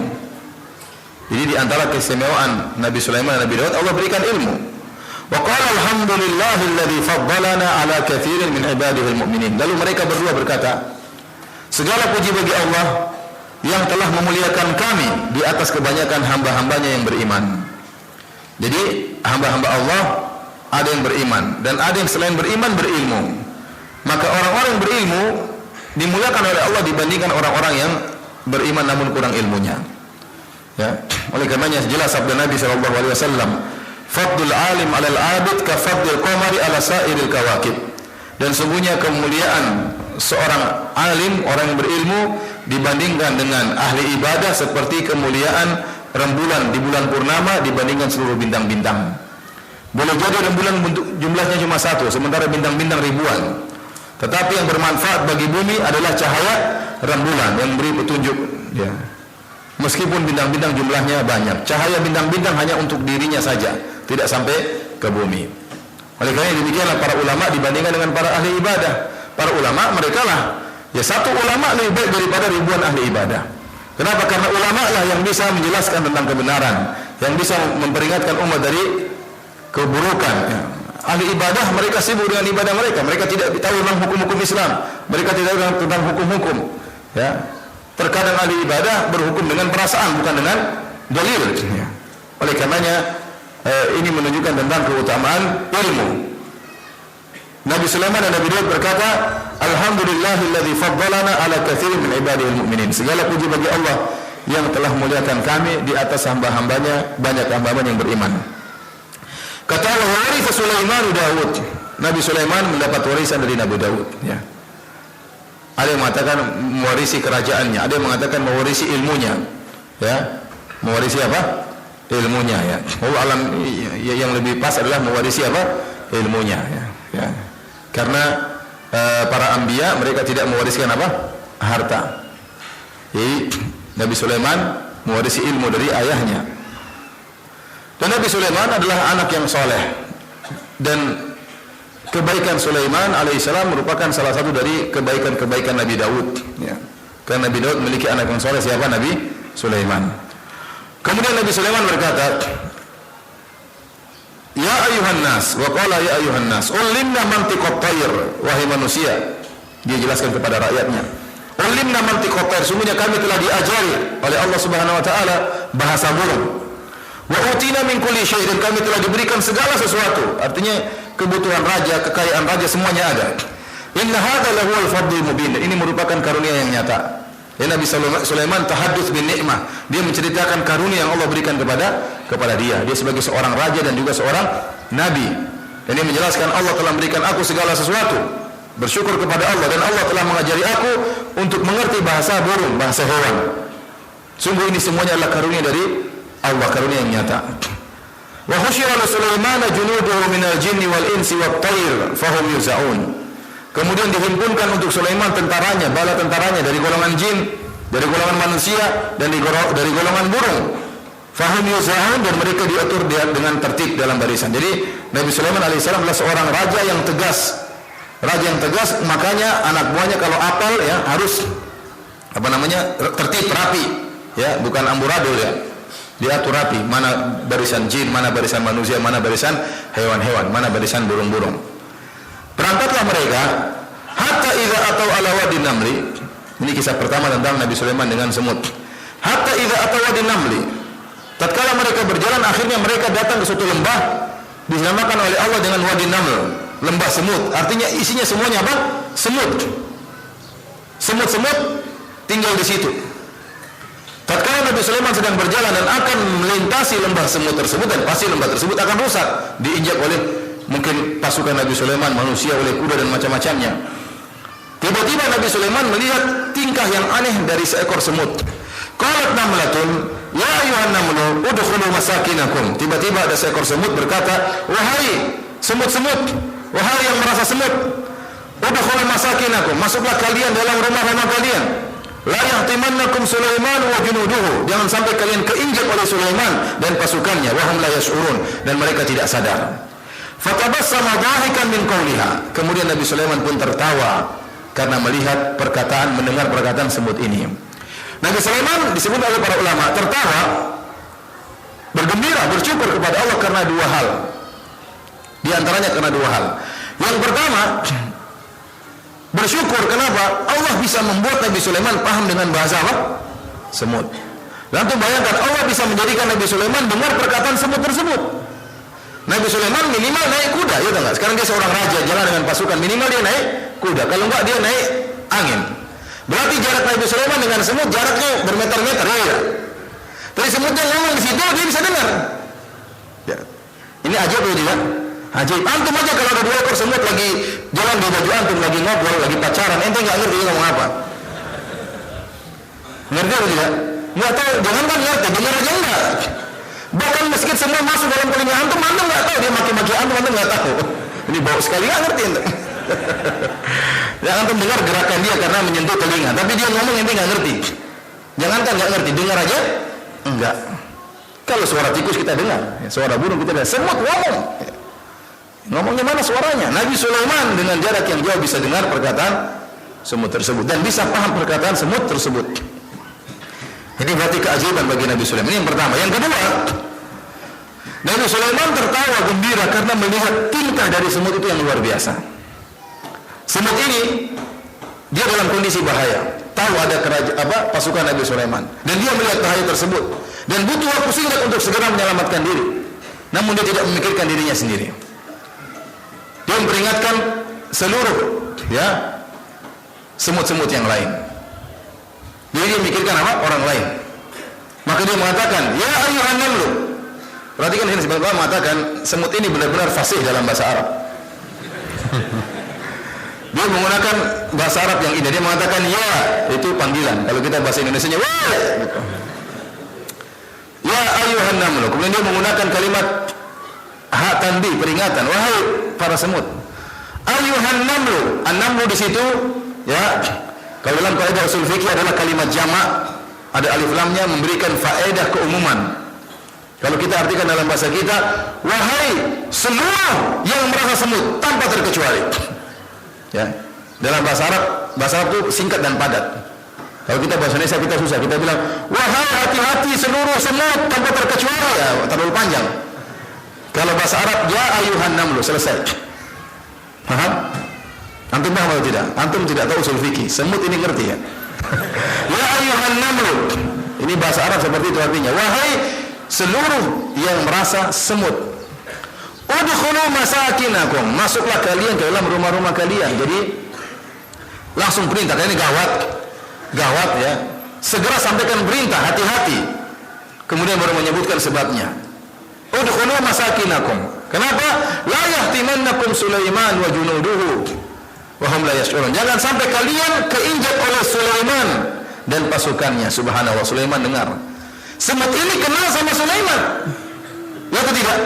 Jadi di antara keistimewaan Nabi Sulaiman dan Nabi Daud, Allah berikan ilmu. Wa qala alhamdulillahilladzi faddalana ala katsirin min ibadihi almu'minin. Lalu mereka berdua berkata, segala puji bagi Allah yang telah memuliakan kami di atas kebanyakan hamba-hambanya yang beriman. Jadi hamba-hamba Allah ada yang beriman, dan ada yang selain beriman berilmu. Maka orang-orang berilmu dimuliakan oleh Allah dibandingkan orang-orang yang beriman namun kurang ilmunya. Ya, oleh karenanya jelas sabda Nabi sallallahu alaihi wasallam, "Fadlul alim 'alal 'abid ka fadlil qamari 'ala sa'iril kawakib." Dan sungguhnya kemuliaan seorang alim, orang yang berilmu dibandingkan dengan ahli ibadah seperti kemuliaan rembulan di bulan purnama dibandingkan seluruh bintang-bintang. Boleh jadi rembulan jumlahnya cuma satu, sementara bintang-bintang ribuan. Tetapi yang bermanfaat bagi bumi adalah cahaya rembulan yang beri petunjuk. Ya. Meskipun bintang-bintang jumlahnya banyak, cahaya bintang-bintang hanya untuk dirinya saja, tidak sampai ke bumi. Oleh karena demikianlah para ulama dibandingkan dengan para ahli ibadah. Para ulama mereka lah, ya satu ulama lebih baik daripada ribuan ahli ibadah. Kenapa? Karena ulama lah yang bisa menjelaskan tentang kebenaran, yang bisa memperingatkan umat dari keburukan. Ya. Ahli ibadah mereka sibuk dengan ibadah mereka. Mereka tidak tahu tentang hukum-hukum Islam. Mereka tidak tahu tentang hukum-hukum. Ya. Terkadang ahli ibadah berhukum dengan perasaan bukan dengan dalil. Ya. Oleh karenanya ini menunjukkan tentang keutamaan ilmu. Nabi Sulaiman dan Nabi Daud berkata, "Alhamdulillahilladzi faddalana ala katsirin min ibadihil mu'minin." Segala puji bagi Allah yang telah memuliakan kami di atas hamba-hambanya, banyak hamba-hambanya yang beriman. Kata Allah, "Waritha Sulaiman Daud." Nabi Sulaiman mendapat warisan dari Nabi Daud. Ya. Ada yang mengatakan mewarisi kerajaannya, ada yang mengatakan mewarisi ilmunya. Ya. Mewarisi apa? Ilmunya. Ya. Allah alam yang lebih pas adalah mewarisi apa? Ilmunya. Ya. Ya. Karena para anbiya mereka tidak mewariskan apa? Harta. Jadi Nabi Sulaiman mewarisi ilmu dari ayahnya. Dan Nabi Sulaiman adalah anak yang soleh. Dan kebaikan Sulaiman alaihissalam merupakan salah satu dari kebaikan-kebaikan Nabi Daud. Ya. Karena Nabi Daud memiliki anak yang soleh, siapa? Nabi Sulaiman. Kemudian Nabi Sulaiman berkata, "Ya ayuhan nas," wa qala ya ayuhan nas, "Ulimna mantiqat tayr," wahai manusia. Dia jelaskan kepada rakyatnya, "Ulimna mantiqat tayr," sungguhnya kami telah diajari oleh Allah Subhanahu wa taala bahasa burung. "Wa utina min kulli syai'," dan kami telah diberikan segala sesuatu. Artinya kebutuhan raja, kekayaan raja semuanya ada. "Inna hadza lahuwal fadlul mubin." Ini merupakan karunia yang nyata. Ya, Nabi Sulaiman tahadduts bin nikmah. Dia menceritakan karunia yang Allah berikan kepada dia. Dia sebagai seorang raja dan juga seorang nabi. Dan dia menjelaskan, Allah telah memberikan aku segala sesuatu. Bersyukur kepada Allah, dan Allah telah mengajari aku untuk mengerti bahasa burung, bahasa hewan. Sungguh ini semuanya adalah karunia dari Allah, karunia yang nyata. Wa husyira li Sulaiman junuduhu minal jinni wal insi wat tayr fahum yuzaun. Kemudian dihimpunkan untuk Sulaiman tentaranya, bala tentaranya dari golongan jin, dari golongan manusia, dan dari golongan burung. Fahum yuzaun, dan mereka diatur dengan tertib dalam barisan. Jadi Nabi Sulaiman alaihissalam adalah seorang raja yang tegas. Raja yang tegas, makanya anak buahnya kalau apal ya harus tertib, rapi, ya, bukan amburadul ya. Diatur rapi, mana barisan jin, mana barisan manusia, mana barisan hewan-hewan, mana barisan burung-burung. Berangkatlah mereka hatta idza atau ala wadi namli. Ini kisah pertama tentang Nabi Sulaiman dengan semut. Hatta idza atau wadi namli. Tatkala mereka berjalan, akhirnya mereka datang ke suatu lembah dinamakan oleh Allah dengan wadi naml, lembah semut. Artinya isinya semuanya apa? Semut. Semut-semut tinggal di situ. Tatkala Nabi Sulaiman sedang berjalan dan akan melintasi lembah semut tersebut, dan pasti lembah tersebut akan rusak, diinjak oleh mungkin pasukan Nabi Sulaiman, manusia, oleh kuda dan macam-macamnya. Tiba-tiba Nabi Sulaiman melihat tingkah yang aneh dari seekor semut. Qalat namlatun, ya ayuhan namlu, udkhulu masakinakum. Tiba-tiba ada seekor semut berkata, wahai semut-semut, wahai yang merasa semut, udkhulu masakinakum, masuklah kalian dalam rumah-rumah kalian. La yahtimannakum Sulaiman wa junuduhu. Jangan sampai kalian keinjak oleh Sulaiman dan pasukannya. Wahum la yash'urun, dan mereka tidak sadar. Fatabassama dhahikan min qawliha. Kemudian Nabi Sulaiman pun tertawa karena melihat mendengar perkataan semut ini. Nabi Sulaiman disebut oleh para ulama tertawa, bergembira, bersyukur kepada Allah karena dua hal. Di antaranya karena dua hal. Yang pertama, bersyukur kenapa? Allah bisa membuat Nabi Sulaiman paham dengan bahasa apa? Semut. Lalu bayangkan Allah bisa menjadikan Nabi Sulaiman dengar perkataan semut tersebut. Nabi Sulaiman minimal naik kuda, ya enggak? Sekarang dia seorang raja, jalan dengan pasukan, minimal dia naik kuda. Kalau enggak dia naik angin. Berarti jarak Nabi Sulaiman dengan semut jaraknya bermeter-meter, ya. Tapi semutnya ngomong di situ dia bisa dengar. Ya. Ini ajaib atau tidak? Ajaib. Antum aja kalau ada 2 ekor semut lagi jalan di baju antum, lagi ngobrol, lagi pacaran, ente enggak ngerti dia ngomong apa. Ngerti atau tidak? Enggak tahu, jangankan ngerti, dengar aja enggak. Bahkan meski semua masuk dalam telinga antum enggak tahu dia maki-maki antum enggak tahu. Ini bau sekali enggak ngerti antum. Jangan antum dengar gerakan dia karena menyentuh telinga, tapi dia ngomong ente enggak ngerti. Jangankan enggak ngerti, dengar aja enggak. Kalau suara tikus kita dengar, suara burung kita dengar, semut ngomong. Ngomongnya mana suaranya? Nabi Sulaiman dengan jarak yang jauh bisa dengar perkataan semut tersebut dan bisa paham perkataan semut tersebut. Ini berarti keajaiban bagi Nabi Sulaiman. Ini yang pertama. Yang kedua, Nabi Sulaiman tertawa gembira karena melihat tingkah dari semut itu yang luar biasa. Semut ini dia dalam kondisi bahaya. Tahu ada pasukan Nabi Sulaiman dan dia melihat bahaya tersebut dan butuh waktu singkat untuk segera menyelamatkan diri. Namun dia tidak memikirkan dirinya sendiri. Dia memperingatkan seluruh semut-semut yang lain. Jadi dia memikirkan apa? Orang lain. Maka dia mengatakan, ya ayuhan namlu. Perhatikan ini sebenarnya mengatakan semut ini benar-benar fasih dalam bahasa Arab. Dia menggunakan bahasa Arab yang indah. Dia mengatakan ya, itu panggilan. Kalau kita bahasa Indonesianya wah. Ya ayuhan namlu. Kemudian dia menggunakan kalimat ha tanbih, peringatan. Wahai para semut. Ayuhan namlu. An-namlu di situ ya. Kalau dalam kaidah usul fikih adalah kalimat jamak, ada alif lamnya memberikan faedah keumuman. Kalau kita artikan dalam bahasa kita, wahai seluruh yang merasa semut tanpa terkecuali. Ya. Dalam bahasa Arab itu singkat dan padat. Kalau kita bahasa Indonesia kita susah, kita bilang wahai hati-hati seluruh semut tanpa terkecuali, ya terlalu panjang. Kalau bahasa Arab ya ayuhan namlu, selesai. Paham? Antum paham atau tidak? Antum tidak tahu usul fikih. Semut ini ngerti ya? Ya ayuhan namlu. Ini bahasa Arab seperti itu artinya. Wahai seluruh yang merasa semut. Udkhulu masakinakum. Masuklah kalian ke dalam rumah-rumah kalian. Jadi langsung perintah. Ini gawat. Gawat ya. Segera sampaikan perintah, hati-hati. Kemudian baru menyebutkan sebabnya. Udkhulu masakinakum. Kenapa? La yahtimannakum Sulaiman wa junuduhu. Wahum la yash'urun. Jangan sampai kalian keinjak oleh Sulaiman dan pasukannya. Subhanallah, Sulaiman dengar. Semut ini kenal sama Sulaiman. Ya atau tidak?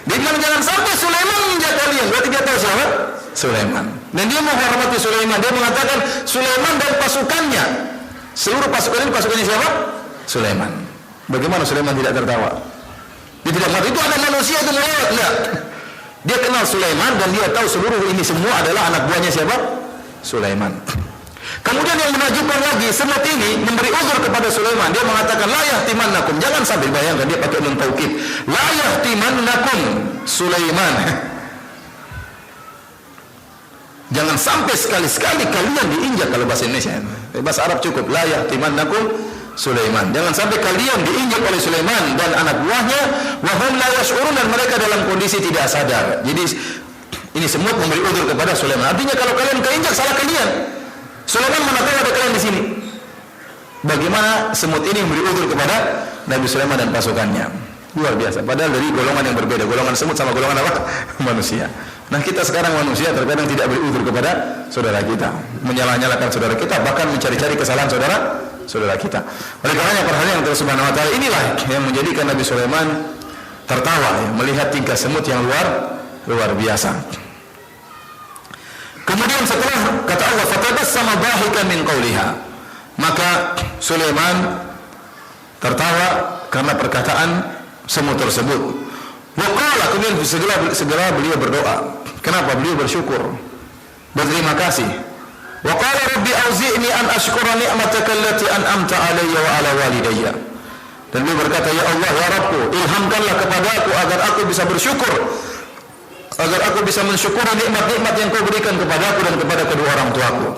Dia bilang jangan sampai Sulaiman menginjak kalian. Berarti dia tahu siapa? Sulaiman. Dan dia menghormati Sulaiman. Dia mengatakan Sulaiman dan pasukannya. Seluruh pasukan ini pasukannya siapa? Sulaiman. Bagaimana Sulaiman tidak tertawa? Dia tidak mengatakan itu ada manusia itu melewat. Enggak. Dia kenal Sulaiman dan dia tahu seluruh ini semua adalah anak buahnya siapa? Sulaiman. Kemudian yang menakjubkan lagi, semut ini memberi uzur kepada Sulaiman. Dia mengatakan la yahtimannakum. Jangan sampai bayangkan dia pakai nun taukid. La yahtimannakum Sulaiman. Jangan sampai sekali-sekali kalian diinjak. Kalau bahasa Indonesia. Bahasa Arab cukup la yahtimannakum Sulaiman. Jangan sampai kalian diinjak oleh Sulaiman dan anak buahnya wa hum la yash'urun, dan mereka dalam kondisi tidak sadar. Jadi ini semut memberi uzur kepada Sulaiman. Artinya kalau kalian keinjak salah kalian. Sulaiman mana tahu ada kalian di sini. Bagaimana semut ini memberi uzur kepada Nabi Sulaiman dan pasukannya. Luar biasa. Padahal dari golongan yang berbeda. Golongan semut sama golongan apa? Manusia. Nah kita sekarang manusia terkadang tidak beri uzur kepada saudara kita. Menyalah-nyalakan saudara kita. Bahkan mencari-cari kesalahan saudara kita. Oleh karenanya perhatian Allah Subhanahu wa taala inilah yang menjadikan Nabi Sulaiman tertawa ya, melihat tingkah semut yang luar biasa. Kemudian setelah kata Allah fatabassama dhahikan min qawliha, maka Sulaiman tertawa karena perkataan semut tersebut. Wa qala, kemudian segera beliau berdoa. Kenapa? Beliau bersyukur, berterima kasih. Wa qala rabbi auzi'ni an ashkura ni'mataka allati an'amta alayya wa ala walidayya. Dan beliau berkata, ya Allah, ya Rabbku, ilhamkanlah kepadaku agar aku bisa bersyukur, agar aku bisa mensyukuri nikmat-nikmat yang Kau berikan kepadaku dan kepada kedua orang tuaku.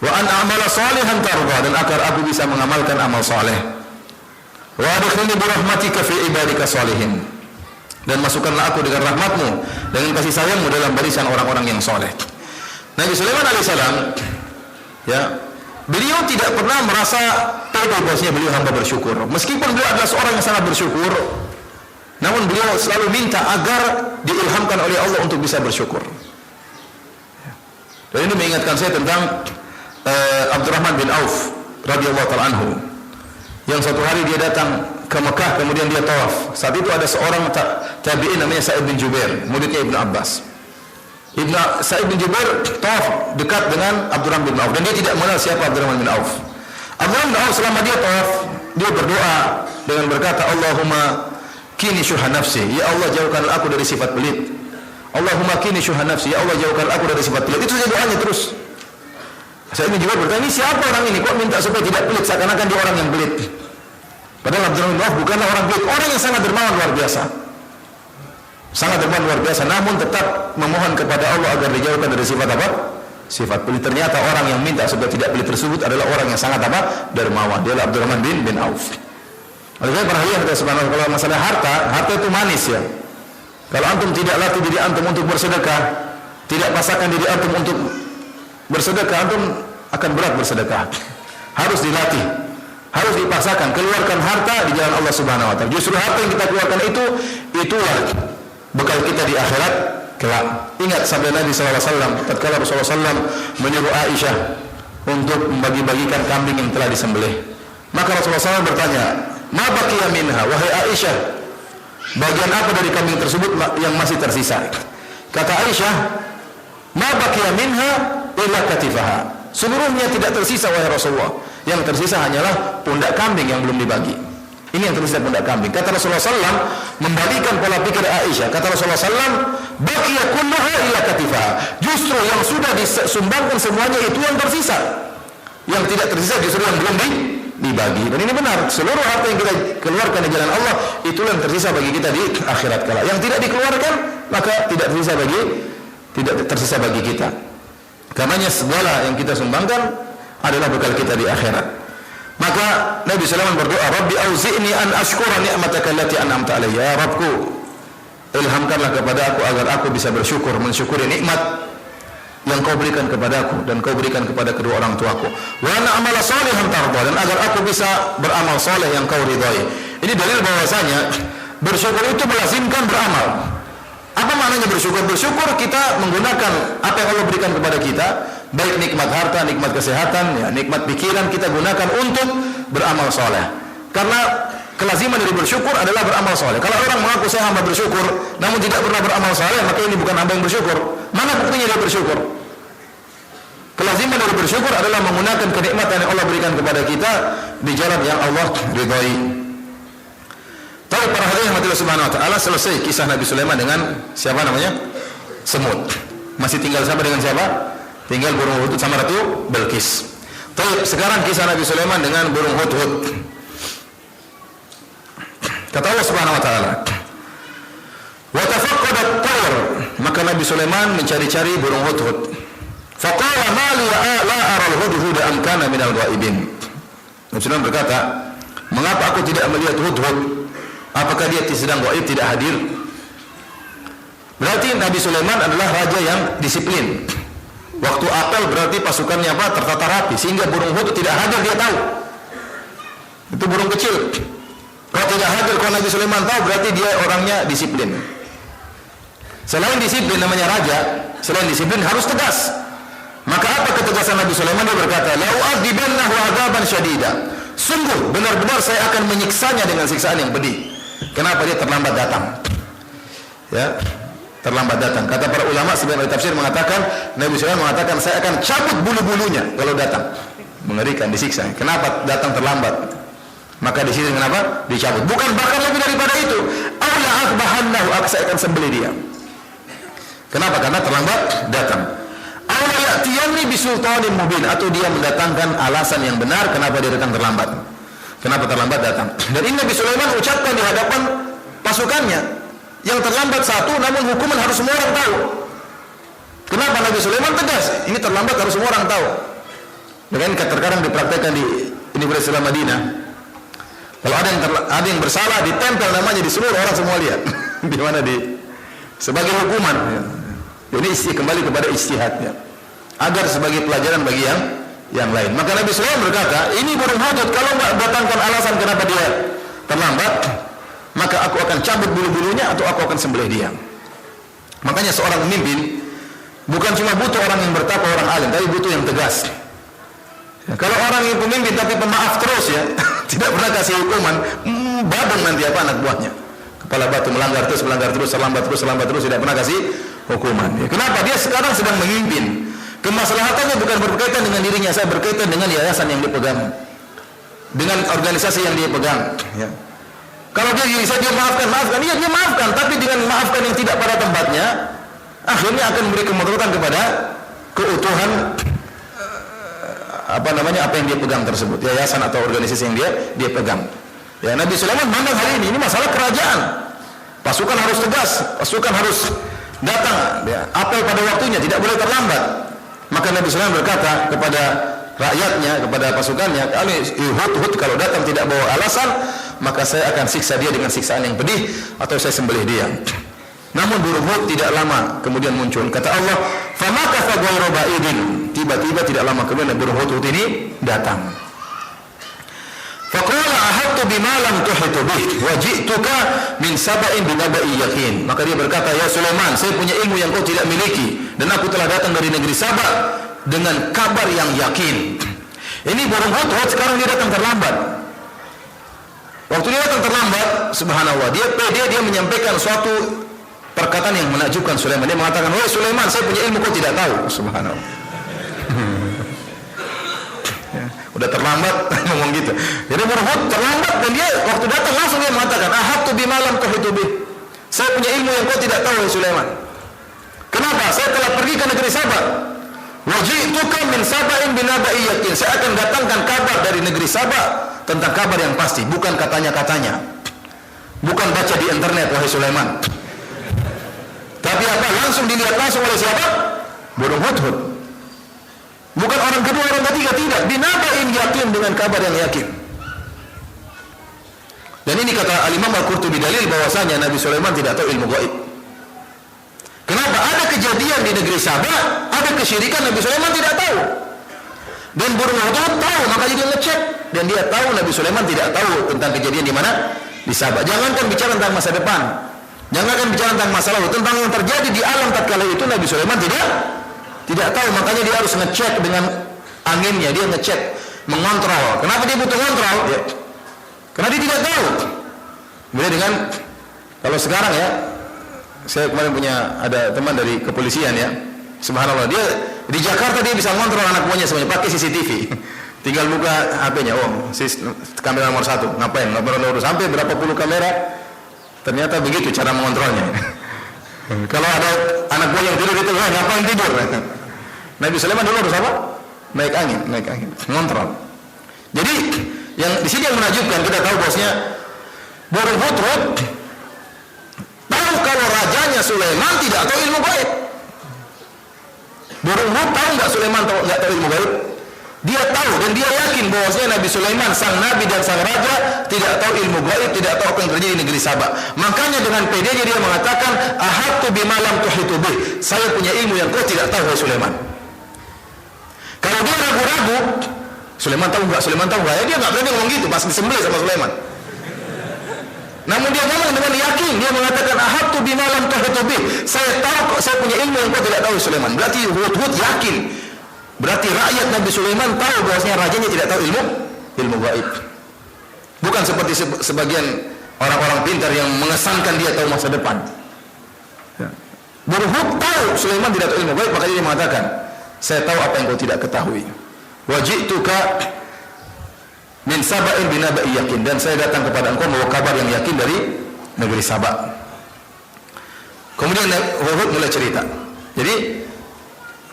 Wa an a'mala salihan tarda, dan agar aku bisa mengamalkan amal saleh. Wa adkhilni bi rahmatika fi ibadika salihin. dan masukkanlah aku dengan rahmatmu dengan kasih sayangmu dalam barisan orang-orang yang soleh. Nabi Sulaiman alaihissalam, ya, beliau tidak pernah merasa pede bahwasanya beliau hamba bersyukur. Meskipun beliau adalah seorang yang sangat bersyukur, namun beliau selalu minta agar diilhamkan oleh Allah untuk bisa bersyukur. Dan ini mengingatkan saya tentang Abdurrahman bin Auf radhiyallahu ta'ala anhu, yang suatu hari dia datang ke Mekah, kemudian dia tawaf. Saat itu ada seorang tabi'in namanya Sa'id bin Jubair, muridnya Ibnu Abbas. Sa'id bin Jubair tawaf dekat dengan Abdurrahman bin Auf, dan dia tidak mengenal siapa Abdurrahman bin Auf. Abdurrahman bin Auf selama dia tawaf, dia berdoa dengan berkata, Allahumma kini syuha nafsi, ya Allah jauhkan aku dari sifat pelit. Allahumma kini syuha nafsi, ya Allah jauhkan aku dari sifat pelit. Itu saja doanya terus. Sa'id bin Jubair bertanya, ini siapa orang ini kok minta supaya tidak pelit, seakan-akan dia orang yang pelit. Padahal Abdurrahman bin Auf bukanlah orang pelit, orang yang sangat dermawan luar biasa. Sangat dermawan luar biasa, namun tetap memohon kepada Allah agar dijauhkan dari sifat apa? Sifat pelit. Ternyata orang yang minta supaya tidak pelit tersebut adalah orang yang sangat apa? Dermawan. Dia adalah Abdurrahman bin Auf. Oleh karena perhatian kita subhanallah, kalau masalah harta itu manis ya. Kalau antum tidak latih diri antum untuk bersedekah, tidak pasangkan diri antum untuk bersedekah, antum akan berat bersedekah. Harus dilatih, harus dipaksakan, keluarkan harta di jalan Allah Subhanahu wa taala. Justru harta yang kita keluarkan itulah bekal kita di akhirat kelak. Ingat sabda Nabi sallallahu alaihi wasallam tatkala Rasulullah sallallahu menyuruh Aisyah untuk membagi-bagikan kambing yang telah disembelih. Maka Rasulullah SAW bertanya, "Ma baqiya minha?" Wahai Aisyah, bagian apa dari kambing tersebut yang masih tersisa? Kata Aisyah, "Ma baqiya minha illa katifaha." Seluruhnya tidak tersisa wahai Rasulullah. Yang tersisa hanyalah pundak kambing yang belum dibagi. Ini yang tersisa, pundak kambing. Kata Rasulullah SAW, membalikan pola pikir Aisyah. Kata Rasulullah SAW, baqiya kulluha illa katifaha. Justru yang sudah disumbangkan semuanya itu yang tersisa. Yang tidak tersisa justru yang belum dibagi. Dan ini benar. Seluruh harta yang kita keluarkan di jalan Allah, itulah yang tersisa bagi kita di akhirat kala. Yang tidak dikeluarkan, maka tidak tersisa bagi kita. Karenanya segala yang kita sumbangkan adalah bekal kita di akhirat. Maka Nabi Sulaiman berdoa, Rabbi auzi'ni an ashkura ni'mataka allati an'amta alayya. Ya Rabbku, ilhamkanlah kepada aku agar aku bisa bersyukur, mensyukuri nikmat yang kau berikan kepadaku dan kau berikan kepada kedua orang tuaku. Wa na'amala salihan tarda, dan agar aku bisa beramal saleh yang kau ridhai. Ini dalil bahwasanya bersyukur itu melazimkan beramal. Apa maknanya bersyukur? Bersyukur kita menggunakan apa yang Allah berikan kepada kita, baik nikmat harta, nikmat kesehatan, ya, nikmat pikiran, kita gunakan untuk beramal soleh. Karena kelaziman dari bersyukur adalah beramal soleh. Kalau orang mengaku saya hamba bersyukur, namun tidak pernah beramal soleh, maka ini bukan hamba yang bersyukur. Mana buktinya dia bersyukur? Kelaziman dari bersyukur adalah menggunakan kenikmatan yang Allah berikan kepada kita di jalan yang Allah ridhai. Tahu para hadirin yang Allah Subhanahu wa taala, selesai kisah Nabi Sulaiman dengan siapa namanya? Semut. Masih tinggal sama dengan siapa? Tinggal burung hudhud sama Ratu Bilqis. Tahu sekarang kisah Nabi Sulaiman dengan burung hudhud. Kata Allah Subhanahu wa taala, "Wa tafaqqada at-tayr." Maka Nabi Sulaiman mencari-cari burung hudhud. Faqala ma li la ara al-hudhud am kana min al-ghaibin. Nabi Sulaiman berkata, "Mengapa aku tidak melihat hudhud? Apakah dia sedang gaib, tidak hadir?" Berarti Nabi Sulaiman adalah raja yang disiplin. Waktu apel berarti pasukannya apa? Tertata rapi, sehingga burung hudhud tidak hadir dia tahu. Itu burung kecil. Kalau tidak hadir, kalau Nabi Sulaiman tahu, berarti dia orangnya disiplin. Selain disiplin namanya raja, selain disiplin harus tegas. Maka apa ketegasan Nabi Sulaiman? Dia berkata, "La u'adzibannahu 'adzaban syadida." Sungguh benar-benar saya akan menyiksanya dengan siksaan yang pedih. Kenapa dia terlambat datang? Ya, terlambat datang. Kata para ulama sebagian ahli tafsir mengatakan, Nabi Sulaiman mengatakan, saya akan cabut bulu-bulunya kalau datang. Mengerikan, disiksa. Kenapa datang terlambat? Maka di sini kenapa? Dicabut. Bukan, bahkan lebih daripada itu. Aula akbahannahu, saya akan sembelih dia. Kenapa? Karena terlambat datang. Aula ya'tiyani bisultanin mubin, atau dia mendatangkan alasan yang benar kenapa dia datang terlambat. Kenapa terlambat datang? Dan ini Nabi Sulaiman ucapkan di hadapan pasukannya. Yang terlambat satu, namun hukuman harus semua orang tahu. Kenapa Nabi Sulaiman tegas? Ini terlambat harus semua orang tahu. Dengan terkadang dipraktekkan di Universitas Madinah. Kalau ada yang bersalah, ditempel namanya di seluruh orang semua lihat. Di mana sebagai hukuman. Ya. Ini kembali kepada ijtihadnya. Agar sebagai pelajaran bagi yang lain. Maka Nabi SAW berkata, ini burung hudud, kalau nggak datangkan alasan kenapa dia terlambat, maka aku akan cabut bulu-bulunya atau aku akan sembelih dia. Makanya seorang pemimpin bukan cuma butuh orang yang bertakwa, orang alim, tapi butuh yang tegas. Ya, kalau orang yang pemimpin tapi pemaaf terus ya, tidak pernah kasih hukuman, badung nanti apa anak buahnya. Kepala batu melanggar terus, terlambat terus, tidak pernah kasih hukuman. Ya, kenapa? Dia sekarang sedang memimpin. Kemaslahatannya bukan berkaitan dengan dirinya, saya berkaitan dengan yayasan yang dipegang, dengan organisasi yang dia pegang. Ya. Kalau dia bisa dia maafkan, iya dia maafkan, tapi dengan maafkan yang tidak pada tempatnya, akhirnya akan memberi kemudaratan kepada keutuhan apa yang dia pegang tersebut, yayasan atau organisasi yang dia pegang. Ya, Nabi Sulaiman memandang hal ini masalah kerajaan. Pasukan harus tegas, pasukan harus datang, ya, apel pada waktunya, tidak boleh terlambat. Maka Nabi Sulaiman berkata kepada rakyatnya, kepada pasukannya, Hud kalau datang tidak bawa alasan, maka saya akan siksa dia dengan siksaan yang pedih atau saya sembelih dia. Namun burung Hud tidak lama kemudian muncul. Kata Allah, "Famakatha ghairu ba'idin." Tiba-tiba tidak lama kemudian burung Hud ini datang. Faqala ahattu bima lam tuhitu bih wa ji'tuka min saba'in binaba'in yaqin. Maka dia berkata, "Ya Sulaiman, saya punya ilmu yang kau tidak miliki dan aku telah datang dari negeri Saba dengan kabar yang yakin." Ini burung Hud sekarang dia datang terlambat. Waktu dia datang terlambat, subhanallah, dia menyampaikan suatu perkataan yang menakjubkan Sulaiman. Dia mengatakan, "Wahai Sulaiman, saya punya ilmu kau tidak tahu." Subhanallah. Ya, udah terlambat ngomong gitu. Jadi burung Hud terlambat dan dia waktu datang langsung dia mengatakan, "Ahattu bima lam tuhitu bih." Saya punya ilmu yang kau tidak tahu, wahai Sulaiman. Kenapa? Saya telah pergi ke negeri Saba. Wa ji'tuka min saba'in binaba'i yaqin. Saya akan datangkan kabar dari negeri Saba tentang kabar yang pasti, bukan katanya-katanya. Bukan baca di internet, wahai Sulaiman. Tapi apa? Langsung dilihat langsung oleh siapa? Burung Hud. Bukan orang kedua, orang ketiga, tidak. Binaba'in yakin, dengan kabar yang yakin. Dan ini kata Al-Imam Al-Qurtubi dalil bahwasanya Nabi Sulaiman tidak tahu ilmu gaib. Kenapa? Ada kejadian di negeri Saba, ada kesyirikan, Nabi Sulaiman tidak tahu. Dan burung Hud tahu, makanya dia ngecek dan dia tahu Nabi Sulaiman tidak tahu tentang kejadian di mana? Di Saba. Jangankan bicara tentang masa depan, jangankan bicara tentang masa lalu, tentang yang terjadi di alam tatkala itu Nabi Sulaiman tidak tahu. Makanya dia harus ngecek dengan anginnya, dia ngecek, mengontrol. Kenapa dia butuh kontrol? Ya, karena dia tidak tahu. Beda dengan kalau sekarang ya, saya kemarin punya ada teman dari kepolisian ya, subhanallah, dia di Jakarta dia bisa mengontrol anak buahnya semuanya pakai CCTV. Tinggal buka HP-nya, kamera nomor 1, ngapain? Nomor sampai berapa puluh kamera. Ternyata begitu cara mengontrolnya. Kalau ada anak buah yang tidur itu, ngapain tidur? Nabi Sulaiman dulu harus apa? Naik angin, mengontrol. Jadi yang di sini yang menakjubkan, kita tahu bosnya burung Hud tahu kalau rajanya Sulaiman tidak tahu ilmu gaib. Burung Hud tahu nggak Sulaiman nggak tahu ilmu gaib? Dia tahu dan dia yakin bahwasanya Nabi Sulaiman sang nabi dan sang raja tidak tahu ilmu gaib, tidak tahu apa yang terjadi di negeri Saba. Makanya dengan pedenya dia mengatakan, "Ahattu bima lam tuhitu bih." Saya punya ilmu yang kau tidak tahu, wahai Sulaiman. Kalau dia ragu-ragu, Sulaiman tahu nggak? Sulaiman tahu nggak? Ya dia nggak berani ngomong gitu, pas disembelih sama Sulaiman. Namun dia ngomong dengan yakin, dia mengatakan, "Ahattu bima lam tuhitu bih." Saya tahu, saya punya ilmu yang kau tidak tahu, Sulaiman. Berarti Hud yakin. Berarti rakyat Nabi Sulaiman tahu bahwasanya rajanya tidak tahu ilmu gaib. Bukan seperti sebagian orang-orang pintar yang mengesankan dia tahu masa depan. Ya. Burung Hud tahu Sulaiman tidak tahu ilmu gaib, maka dia mengatakan, "Saya tahu apa yang kau tidak ketahui." Wa ji'tuka min saba'in binaba'i yakin, dan saya datang kepada engkau membawa kabar yang yakin dari negeri Saba. Kemudian Hud mulai cerita. Jadi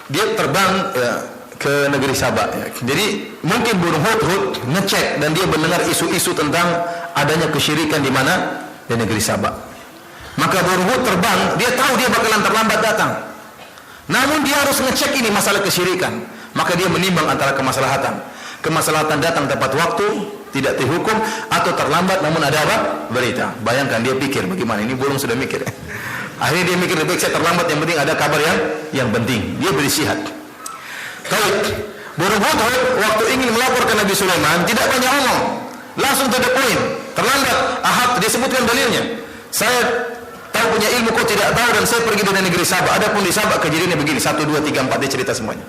dia terbang ya, ke negeri Saba. Ya. Jadi mungkin burung Hud ngecek dan dia mendengar isu-isu tentang adanya kesyirikan di mana? Di negeri Saba. Maka burung Hud terbang, dia tahu dia bakalan terlambat datang. Namun dia harus ngecek ini masalah kesyirikan. Maka dia menimbang antara kemaslahatan datang tepat waktu tidak dihukum, atau terlambat namun ada apa? Berita. Bayangkan dia pikir bagaimana, ini burung sudah mikir. Akhirnya dia mikir, lebih baik saya terlambat, yang penting ada kabar yang penting. Dia beristihad. Baik, burung hudhud waktu ingin melaporkan Nabi Sulaiman tidak banyak ngomong, langsung to the point. Terlambat, ahad, dia sebutkan dalilnya. Saya tahu punya ilmu kau tidak tahu, dan saya pergi dari negeri Sabah. Adapun di Sabah kejadiannya begini, 1, 2, 3, 4, dia cerita semuanya.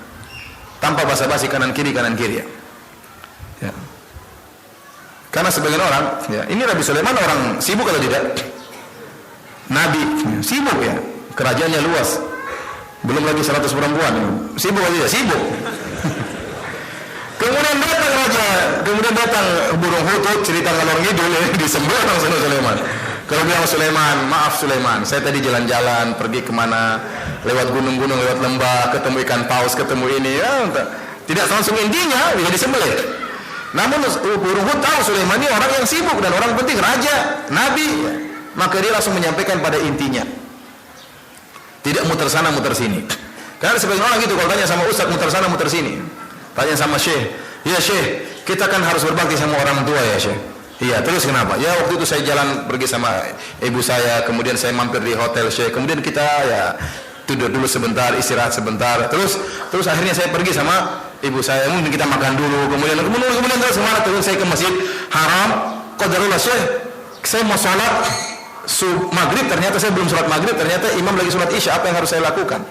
Tanpa basa-basi, kanan kiri ya. Ya. Karena sebagian orang, ya, ini Nabi Sulaiman orang sibuk atau tidak? Nabi sibuk ya, kerajaannya luas, belum lagi 100 perempuan, sibuk atau tidak? Sibuk. Kemudian datang raja, kemudian datang burung hudhud cerita ngalor ngidul, disembelih langsung Sulaiman. Kalau bilang Sulaiman, maaf Sulaiman, saya tadi jalan-jalan, pergi kemana, lewat gunung-gunung, lewat lembah, ketemu ikan paus, ketemu ini, ya, tidak langsung intinya, dia disembelih. Namun burung hudhud tahu Sulaiman ini orang yang sibuk dan orang penting, raja, nabi, maka dia langsung menyampaikan pada intinya. Tidak muter sana, muter sini. Karena sebagian orang gitu, kalau tanya sama ustaz, muter sana, muter sini. Tanya sama syekh, ya syekh, kita kan harus berbakti sama orang tua ya syekh. Iya, terus kenapa? Ya waktu itu saya jalan pergi sama ibu saya, kemudian saya mampir di hotel syekh, kemudian kita ya tidur dulu sebentar, istirahat sebentar, terus akhirnya saya pergi sama ibu saya, mungkin kita makan dulu, kemudian terus kemana? Terus saya ke Masjid Haram. Qadarullah syekh, saya mau sholat maghrib, ternyata saya belum sholat maghrib, ternyata imam lagi sholat isya, apa yang harus saya lakukan?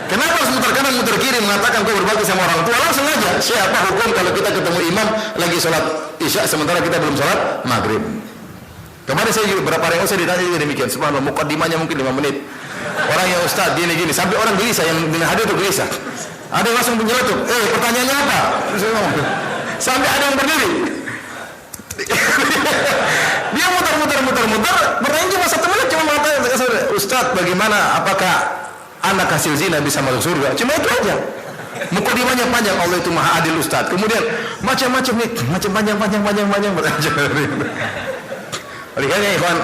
Kenapa harus muter kanan muter kiri mengatakan kau berbakti sama orang tua? Langsung aja, siapa hukum kalau kita ketemu imam lagi sholat isya sementara kita belum sholat maghrib? Kemarin saya juga beberapa hari saya ditanya juga demikian. Subhanallah, mukaddimahnya mungkin 5 menit. Orang yang ustaz gini sampai orang gelisah, yang dengan hadir itu gelisah. Ada yang langsung menyeletuk, pertanyaannya apa? Sampai ada yang berdiri. Dia muter, bertanya cuma 1 menit, cuma mengatakan, Ustaz, bagaimana, apakah anak hasil zina bisa masuk surga? Cuma itu aja. Mukadimahnya panjang, Allah itu maha adil Ustaz. Kemudian macam-macam nih, macam panjang Olehnya ikhwan,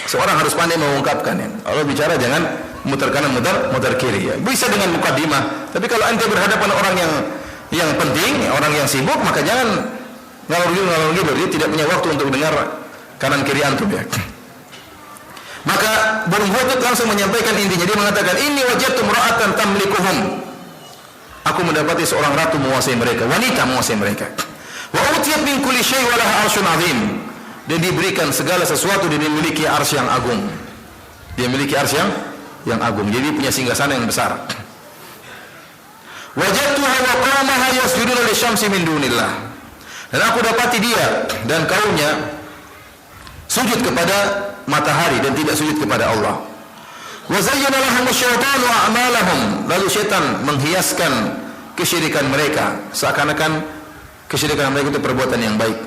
seorang harus pandai mengungkapkan ya. Allah bicara jangan muter kanan, muter kiri ya. Bisa dengan mukadimah, tapi kalau ente berhadapan orang yang penting, orang yang sibuk, maka jangan ngalor ngidul, dia tidak punya waktu untuk dengar kanan kiri antum ya. Maka burung hudhud langsung menyampaikan intinya, dia mengatakan, ini wajadtu imra'atan tamlikuhum, aku mendapati seorang ratu menguasai mereka, wanita menguasai mereka. Wa utiyat min kulli syai' wa laha 'arsyun 'azim, dan diberikan segala sesuatu, dan dimiliki arsy yang agung. Dia memiliki arsy yang agung, jadi punya singgasana yang besar. Wajadtuha wa qaumaha yasjuduna lisyamsi min dunillah, dan aku dapati dia dan kaumnya sujud kepada matahari dan tidak sujud kepada Allah. Wa zayyana lahum asy-syaitanu a'malahum, lalu syaitan menghiaskan kesyirikan mereka seakan-akan kesyirikan mereka itu perbuatan yang baik.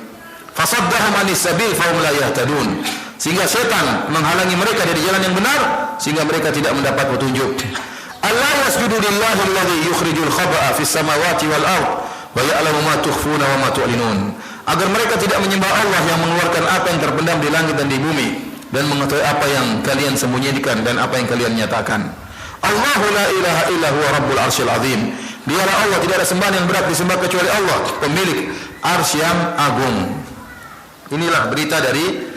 Fasaddahum 'anis sabil fahum la yahtadun, sehingga syaitan menghalangi mereka dari jalan yang benar sehingga mereka tidak mendapat petunjuk. Allah yasjudu lillahi alladhi yukhrijul khaba'a fis samawati wal ard wa ya'lamu ma tukhfuna wa ma tu'linun, agar mereka tidak menyembah Allah yang mengeluarkan apa yang terpendam di langit dan di bumi, dan mengetahui apa yang kalian sembunyikan dan apa yang kalian nyatakan. Allahu la ilaha illa huwa rabbul arsyil azim, dialah Allah, tidak ada sembahan yang berhak disembah kecuali Allah, pemilik arsy yang agung. Inilah berita dari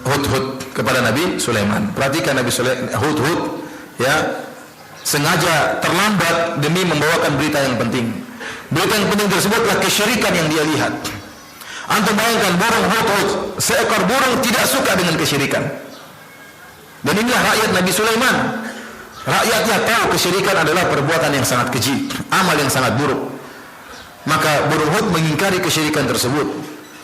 Hudhud kepada Nabi Sulaiman. Perhatikan Nabi Hudhud ya, sengaja terlambat demi membawakan berita yang penting. Berita yang penting tersebutlah kesyirikan yang dia lihat. Antum bayangkan burung hudhud, seekor burung tidak suka dengan kesyirikan. Dan inilah rakyat Nabi Sulaiman. Rakyatnya tahu kesyirikan adalah perbuatan yang sangat keji, amal yang sangat buruk. Maka burung hudhud mengingkari kesyirikan tersebut,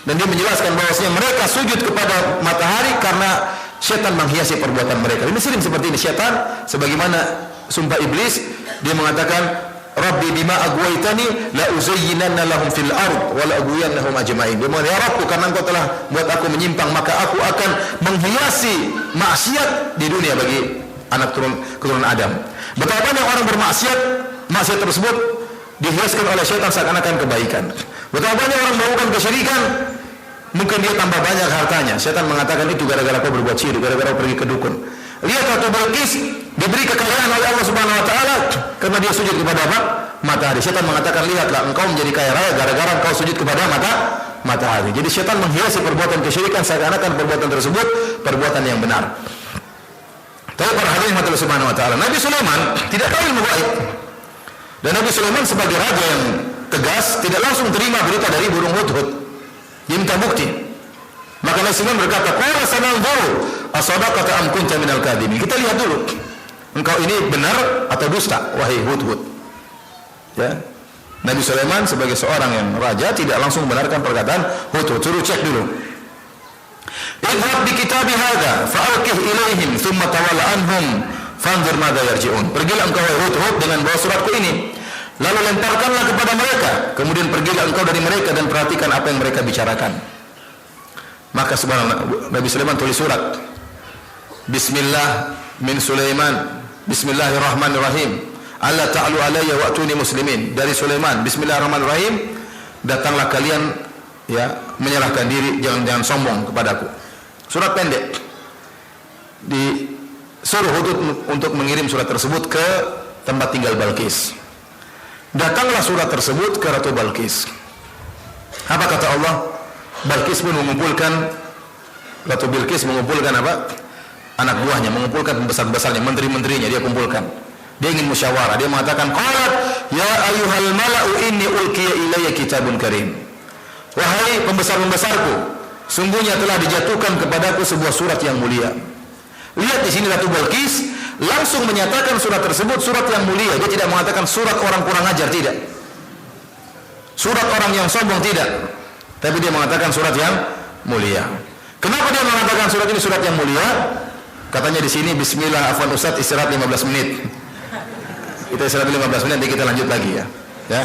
dan dia menjelaskan bahwasanya mereka sujud kepada matahari karena syaitan menghiasi perbuatan mereka. Ini sering seperti ini, syaitan sebagaimana sumpah iblis, dia mengatakan, Rabbi bima agwaitani la uzayyinanna lahum fil ard wa la aghwiyannahum ajma'in. Dia mengatakan, ya Rabbku, karena engkau telah buat aku menyimpang, maka aku akan menghiasi maksiat di dunia bagi anak keturunan Adam. Betapa banyak orang bermaksiat, maksiat tersebut dihiaskan oleh syaitan seakan-akan kebaikan. Betapa banyak orang melakukan kesyirikan, mungkin dia tambah banyak hartanya. Syaitan mengatakan itu gara-gara kau berbuat syirik, gara-gara kau pergi ke dukun. Lihat Ratu Balqis diberi kekayaan oleh Allah Subhanahu wa taala karena dia sujud kepada apa? matahari. Syaitan mengatakan, lihatlah engkau menjadi kaya raya gara-gara engkau sujud kepada matahari. Jadi syaitan menghiasi perbuatan kesyirikan seakan-akan perbuatan tersebut perbuatan yang benar. Tapi para hadirin Allah Subhanahu wa taala, Nabi Sulaiman tidak tahu ilmu gaib. Dan Nabi Sulaiman sebagai raja yang tegas tidak langsung terima berita dari burung hudhud. Dia minta bukti. Maka Nabi Sulaiman berkata, "Qala sananzuru asadaqata am kunta minal kadhibin." Kita lihat dulu. Engkau ini benar atau dusta, wahai hudhud. Ya. Nabi Sulaiman sebagai seorang yang raja tidak langsung membenarkan perkataan hudhud. Suruh cek dulu. Idhab bi kitabi hadha fa'alqih ilaihim thumma tawalla anhum fanzur madza yarji'un. Pergilah engkau wahai hudhud dengan bawa suratku ini, lalu lemparkanlah kepada mereka, kemudian pergilah engkau dari mereka dan perhatikan apa yang mereka bicarakan. Maka subhanallah, Nabi Sulaiman tulis surat, Bismillah min Sulaiman, Bismillahirrahmanirrahim, alla ta'lu alayya wa'tuni muslimin. Dari Sulaiman, Bismillahirrahmanirrahim, datanglah kalian ya menyerahkan diri, jangan sombong kepadaku. Surat pendek. Disuruh Hudhud untuk mengirim surat tersebut ke tempat tinggal Balqis. Datanglah surat tersebut ke Ratu Balqis. Apa kata Allah? Balqis pun mengumpulkan, Ratu Bilqis mengumpulkan apa? Anak buahnya, mengumpulkan pembesar-besarnya, menteri-menterinya dia kumpulkan. Dia ingin musyawarah. Dia mengatakan, "Qalat ya ayyuhal mala'u inni ulqiya ilayya kitabun karim." Wahai pembesar-pembesarku, sungguhnya telah dijatuhkan kepadaku sebuah surat yang mulia. Lihat di sini Ratu Balqis langsung menyatakan surat tersebut surat yang mulia. Dia tidak mengatakan surat orang kurang ajar, tidak. Surat orang yang sombong, tidak. Tapi dia mengatakan surat yang mulia. Kenapa dia mengatakan surat ini surat yang mulia? Katanya di sini, Bismillah, afwan Ustaz, istirahat 15 menit. Kita istirahat 15 menit, nanti kita lanjut lagi ya. Ya.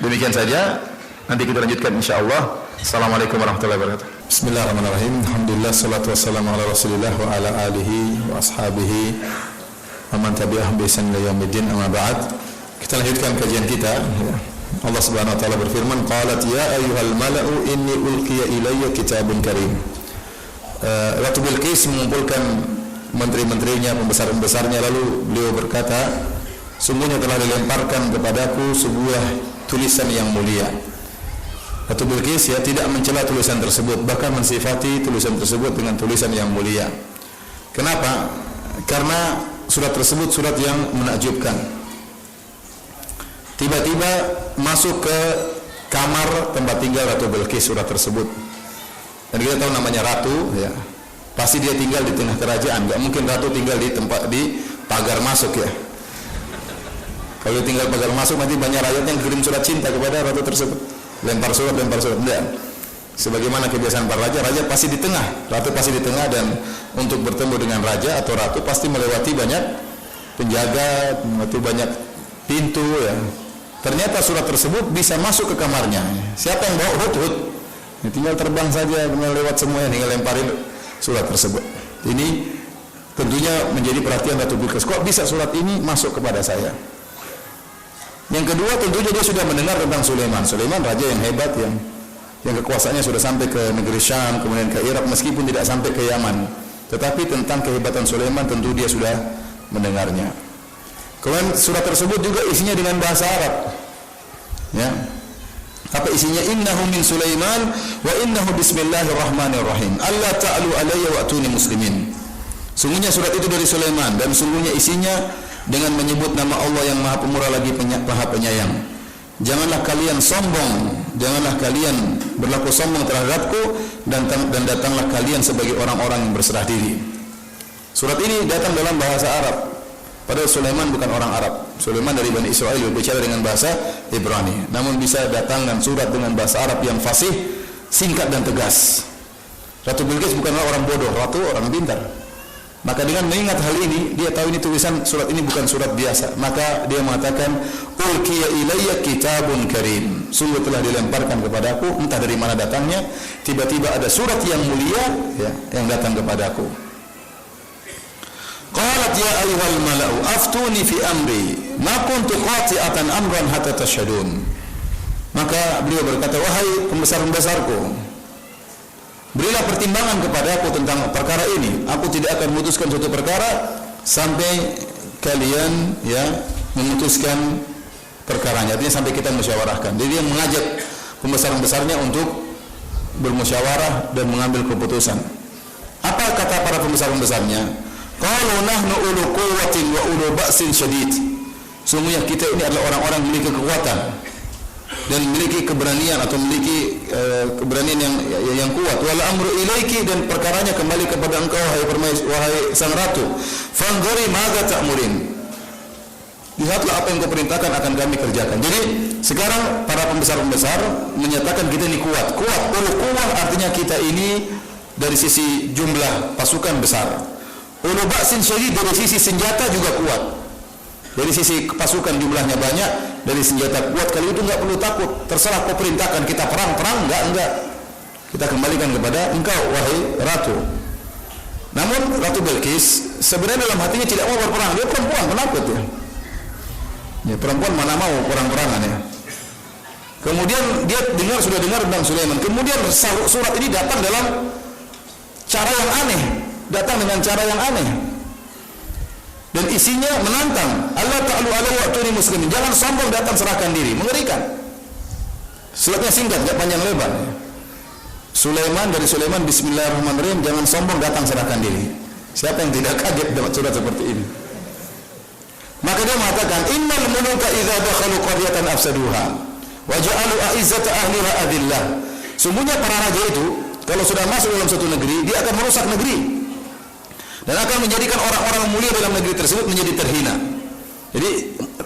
Demikian saja. Nanti kita lanjutkan insyaallah. Assalamualaikum warahmatullahi wabarakatuh. Bismillahirrahmanirrahim. Alhamdulillah, salatu wassalamu ala Rasulillah wa ala alihi wa ashabihi wa man tabi'ahum bi ihsan ila yaumil amma ba'd. Kita lanjutkan kajian kita. Allah Subhanahu wa taala berfirman, "Qalat ya ayyuhal mala'u inni ulqiya ilayya kitabun karim." Ratu Bilqis mengumpulkan menteri-menterinya, pembesar-pembesarnya, lalu beliau berkata, "Sungguhnya telah dilemparkan kepadaku sebuah tulisan yang mulia." Ratu Bilqis ya tidak mencela tulisan tersebut, bahkan mensifati tulisan tersebut dengan tulisan yang mulia. Kenapa? Karena surat tersebut surat yang menakjubkan. Tiba-tiba masuk ke kamar tempat tinggal Ratu Bilqis surat tersebut. Dan kita tahu namanya ratu ya. Pasti dia tinggal di tengah kerajaan, enggak mungkin ratu tinggal di tempat di pagar masuk ya. Kalau tinggal pagar masuk nanti banyak rakyat yang kirim surat cinta kepada ratu tersebut. Lempar surat enggak. Sebagaimana kebiasaan para raja, raja pasti di tengah, ratu pasti di tengah, dan untuk bertemu dengan raja atau ratu pasti melewati banyak penjaga, melewati banyak pintu ya. Ternyata surat tersebut bisa masuk ke kamarnya. Siapa yang bawa? Hudhud. Ya, tinggal terbang saja, lewat semuanya, tinggal lemparin surat tersebut. Ini tentunya menjadi perhatian Ratu Bilqis. Kok bisa surat ini masuk kepada saya? Yang kedua, tentunya dia sudah mendengar tentang Sulaiman. Sulaiman raja yang hebat, yang kekuasaannya sudah sampai ke negeri Syam, kemudian ke Irak, meskipun tidak sampai ke Yaman. Tetapi tentang kehebatan Sulaiman tentu dia sudah mendengarnya. Kemudian surat tersebut juga isinya dengan bahasa Arab. Ya. Apa isinya? Innahu min Sulaiman wa innahu bismillahirrahmanirrahim. Alla ta'lu alayya wa'tuni muslimin. Sungguhnya surat itu dari Sulaiman dan sungguhnya isinya dengan menyebut nama Allah yang Maha Pemurah lagi Maha Penyayang. Janganlah kalian sombong, janganlah kalian berlaku sombong terhadapku, dan datanglah kalian sebagai orang-orang yang berserah diri. Surat ini datang dalam bahasa Arab. Padahal Sulaiman bukan orang Arab. Sulaiman dari Bani Israel, berbicara dengan bahasa Ibrani. Namun bisa datangkan surat dengan bahasa Arab yang fasih, singkat dan tegas. Ratu Bilqis bukanlah orang bodoh, ratu orang pintar. Maka dengan mengingat hal ini, dia tahu ini tulisan surat ini bukan surat biasa. Maka dia mengatakan, "Ulqiya ilayya kitabun karim." Sungguh telah dilemparkan kepadaku, entah dari mana datangnya, tiba-tiba ada surat yang mulia ya, yang datang kepadaku. Qalat ya ayyuhal mala'u aftuni fi amri ma kuntu qati'atan amran hatta tashhadun. Maka beliau berkata, "Wahai pembesar-pembesarku, berilah pertimbangan kepadaku tentang perkara ini. Aku tidak akan memutuskan suatu perkara sampai kalian ya memutuskan perkaranya, artinya sampai kita musyawarahkan. Jadi dia mengajak pembesar-pembesarnya untuk bermusyawarah dan mengambil keputusan. Apa kata para pembesar-pembesarnya? Qalu nahnu ulu quwwatin wa ulu ba'sin syadid. Sungguhnya kita ini adalah orang-orang memiliki kekuatan dan memiliki keberanian atau memiliki keberanian yang kuat. Wal amru ilaiki, dan perkaranya kembali kepada engkau wahai sang ratu. Fanzuri madza ta'murin. Lihatlah apa yang kau perintahkan akan kami kerjakan. Jadi sekarang para pembesar-pembesar menyatakan kita ini kuat. Ulu quwwah artinya kita ini dari sisi jumlah pasukan besar. Ulu ba'sin syadid, dari sisi senjata juga kuat. Dari sisi pasukan jumlahnya banyak, dari senjata kuat. Kali itu enggak perlu takut. Terserah kau perintahkan kita perang enggak. Kita kembalikan kepada engkau wahai ratu. Namun Ratu Bilqis sebenarnya dalam hatinya tidak mau berperang. Dia perempuan, penakut ya. Ya, perempuan mana mau perang-perangan ya. Kemudian dia sudah dengar tentang Sulaiman. Kemudian surat ini datang dalam cara yang aneh, datang dengan cara yang aneh. Dan isinya menantang. Allah ta'ala wa'tuni muslimin. Jangan sombong, datang serahkan diri. Mengerikan. Suratnya singkat, enggak panjang lebar. Sulaiman, dari Sulaiman, bismillahirrahmanirrahim, jangan sombong, datang serahkan diri. Siapa yang tidak kaget dapat surat seperti ini? Maka dia mengatakan, innal muluka idza dakhalu qaryatan afsaduha wa ja'alu a'izzata ahliha adillah. Sungguhnya para raja itu kalau sudah masuk dalam suatu negeri, dia akan merusak negeri dan akan menjadikan orang-orang mulia dalam negeri tersebut menjadi terhina. Jadi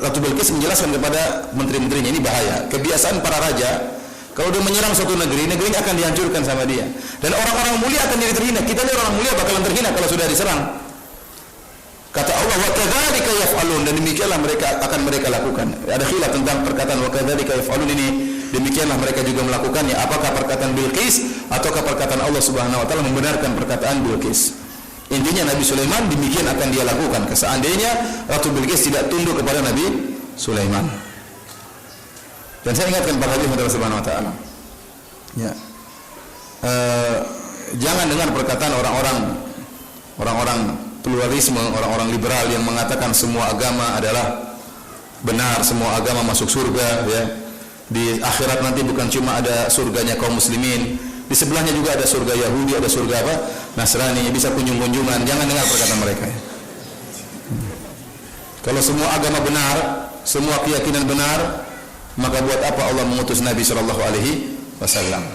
Ratu Bilqis menjelaskan kepada menteri-menterinya, ini bahaya. Kebiasaan para raja, kalau dia menyerang suatu negeri, negerinya akan dihancurkan sama dia. Dan orang-orang mulia akan jadi terhina. Kita lihat orang mulia bakalan terhina kalau sudah diserang. Kata Allah, wa kadzalika yaf'alun, dan demikianlah mereka lakukan. Ada khilaf tentang perkataan wa kadzalika yaf'alun ini, demikianlah mereka juga melakukannya. Apakah perkataan Bilqis ataukah perkataan Allah Subhanahu wa taala membenarkan perkataan Bilqis? Intinya Nabi Sulaiman demikian akan dia lakukan. Seandainya Ratu Bilqis tidak tunduk kepada Nabi Sulaiman. Dan saya ingatkan para hadirin Allah Subhanahu wa taala. Ya. Jangan dengar perkataan orang-orang pluralisme, orang-orang liberal yang mengatakan semua agama adalah benar, semua agama masuk surga ya. Di akhirat nanti bukan cuma ada surganya kaum muslimin, di sebelahnya juga ada surga Yahudi, ada surga apa? Nasrani, bisa kunjung-kunjungan. Jangan dengar perkataan mereka ya. Kalau semua agama benar, semua keyakinan benar, maka buat apa Allah mengutus Nabi sallallahu alaihi wasallam?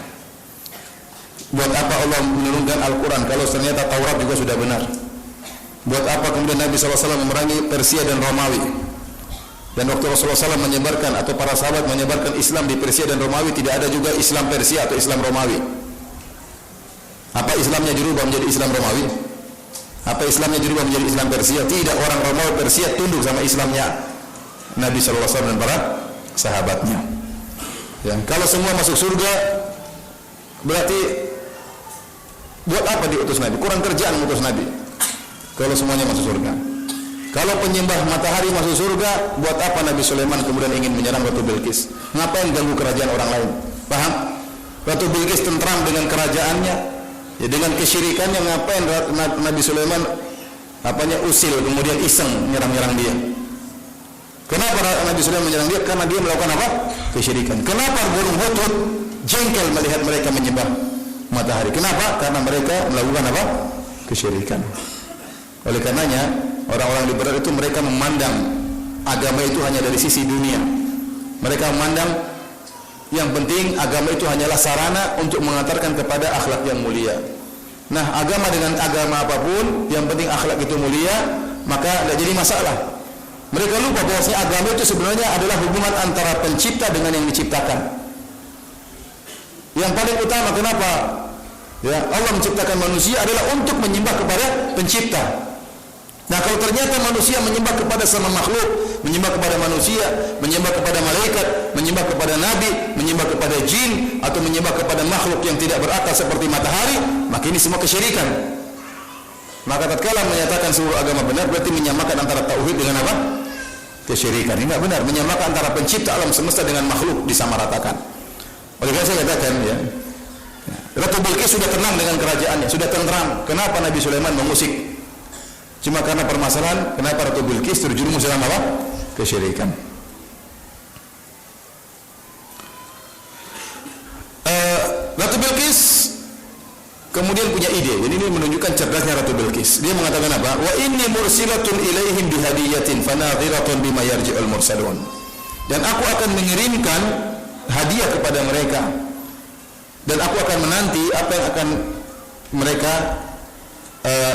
Buat apa Allah menurunkan Al-Quran kalau ternyata Taurat juga sudah benar? Buat apa kemudian Nabi SAW memerangi Persia dan Romawi? Dan waktu Rasulullah SAW menyebarkan atau para sahabat menyebarkan Islam di Persia dan Romawi, tidak ada juga Islam Persia atau Islam Romawi. Apa Islamnya dirubah menjadi Islam Romawi? Apa Islamnya dirubah menjadi Islam Persia? Tidak, orang Romawi Persia tunduk sama Islamnya Nabi SAW dan para sahabatnya. Ya, kalau semua masuk surga, berarti buat apa diutus Nabi? Kurang kerjaan mengutus Nabi. Kalau semuanya masuk surga. Kalau penyembah matahari masuk surga, buat apa Nabi Sulaiman kemudian ingin menyerang Ratu Bilqis? Ngapain ganggu kerajaan orang lain? Paham? Ratu Bilqis tentram dengan kerajaannya, ya dengan kesyirikannya, ngapain Nabi Sulaiman usil kemudian iseng menyerang dia? Kenapa Nabi Sulaiman menyerang dia? Karena dia melakukan apa? Kesyirikan. Kenapa burung hudhud jengkel melihat mereka menyembah matahari? Kenapa? Karena mereka melakukan apa? Kesyirikan. Oleh karenanya orang-orang liberal itu mereka memandang agama itu hanya dari sisi dunia. Mereka memandang yang penting agama itu hanyalah sarana untuk mengantarkan kepada akhlak yang mulia. Nah, agama dengan agama apapun, yang penting akhlak itu mulia, maka tidak jadi masalah. Mereka lupa bahwasanya agama itu sebenarnya adalah hubungan antara pencipta dengan yang diciptakan. Yang paling utama kenapa? Ya, Allah menciptakan manusia adalah untuk menyembah kepada pencipta. Nah, kalau ternyata manusia menyembah kepada sama makhluk, menyembah kepada manusia, menyembah kepada malaikat, menyembah kepada nabi, menyembah kepada jin, atau menyembah kepada makhluk yang tidak berakal seperti matahari, maka ini semua kesyirikan. Maka tatkala menyatakan seluruh agama benar, berarti menyamakan antara tauhid dengan apa? Kesyirikan. Ini tidak benar. Menyamakan antara pencipta alam semesta dengan makhluk disamaratakan. Oleh karena saya katakan ya, Ratu Bilqis sudah tenang dengan kerajaannya, sudah tentram. Kenapa Nabi Sulaiman mengusik? Cuma karena permasalahan kenapa Ratu Bilqis terjerumus dalam apa? kesyirikan. Ratu Bilqis kemudian punya ide. Jadi ini menunjukkan cerdasnya Ratu Bilqis. Dia mengatakan apa? Wa inni mursilatun ilaihim bihadiyatin fanadhiratun bima yarji'ul mursalun. Dan aku akan mengirimkan hadiah kepada mereka. Dan aku akan menanti apa yang akan mereka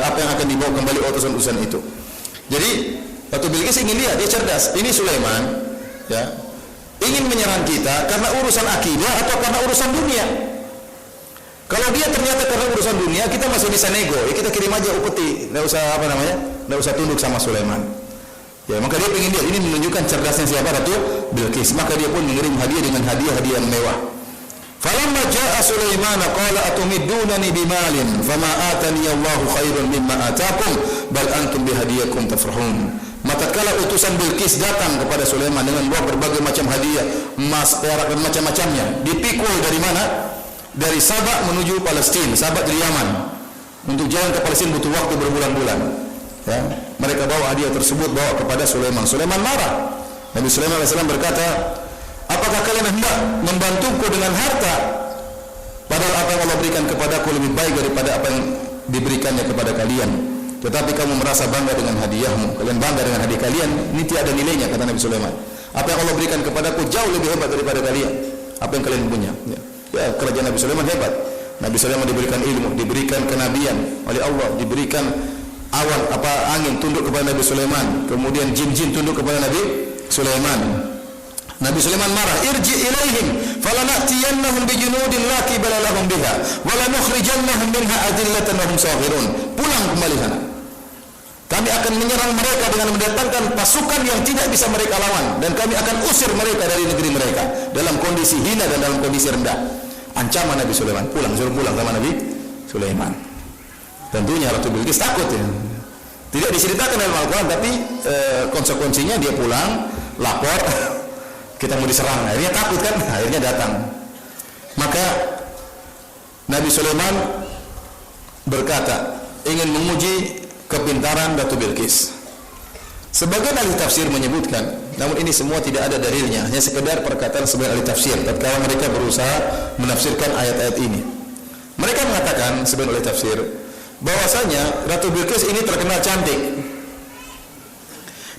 apa yang akan dibawa kembali utusan-utusan itu. Jadi Ratu Bilqis ingin lihat, dia cerdas. Ini Sulaiman, ya, ingin menyerang kita karena urusan akidah atau karena urusan dunia. Kalau dia ternyata karena urusan dunia, kita masih bisa nego. Ya, kita kirim aja upeti, nggak usah nggak usah tunduk sama Sulaiman. Ya, maka dia ingin lihat. Ini menunjukkan cerdasnya siapa? Ratu Bilqis. Maka dia pun mengirim hadiah dengan hadiah yang mewah. Falamma jaa Sulaiman qala atumiddunani bimalin fama atani Allahu khairan mimma atakum bal antum bihadiyakum tafrahun. Tatkala utusan Bilqis datang kepada Sulaiman dengan bawa berbagai macam hadiah, emas, perak dan macam-macamnya, dipikul dari mana? Dari Sabak menuju Palestina, Sabak dari Yaman. Untuk jalan ke Palestina butuh waktu berbulan-bulan. Ya, mereka bawa hadiah tersebut bawa kepada Sulaiman. Sulaiman marah. Nabi Sulaiman AS berkata, apakah kalian hendak membantuku dengan harta? Padahal apa yang Allah berikan kepadaku lebih baik daripada apa yang diberikannya kepada kalian. Tetapi kamu merasa bangga dengan hadiahmu. Kalian bangga dengan hadiah kalian, ini tiada nilainya, kata Nabi Sulaiman. Apa yang Allah berikan kepadaku jauh lebih hebat daripada kalian. Apa yang kalian punya. Ya, kerajaan Nabi Sulaiman hebat. Nabi Sulaiman diberikan ilmu, diberikan kenabian oleh Allah, diberikan awan angin tunduk kepada Nabi Sulaiman. Kemudian jin-jin tunduk kepada Nabi Sulaiman. Nabi Sulaiman marah, irji ilaihim falanatiyannahum bijunudin la qibala lahum biha wa lanukhrijannahum minha adillatan wa hum saghirun. Pulang kembali sana. Kami akan menyerang mereka dengan mendatangkan pasukan yang tidak bisa mereka lawan, dan kami akan usir mereka dari negeri mereka dalam kondisi hina dan dalam kondisi rendah. Ancaman Nabi Sulaiman, suruh pulang sama Nabi Sulaiman. Tentunya Ratu Bilqis takut ya. Tidak diceritakan dalam Al-Quran, tapi konsekuensinya dia pulang, lapor, kita mau diserang. Akhirnya takut kan, akhirnya datang. Maka Nabi Sulaiman berkata, ingin menguji kepintaran Ratu Bilqis. Sebagian ahli tafsir menyebutkan, namun ini semua tidak ada dalilnya, hanya sekedar perkataan sebagian ahli tafsir tatkala mereka berusaha menafsirkan ayat-ayat ini. Mereka mengatakan, sebagian ahli tafsir, bahwasanya Ratu Bilqis ini terkenal cantik.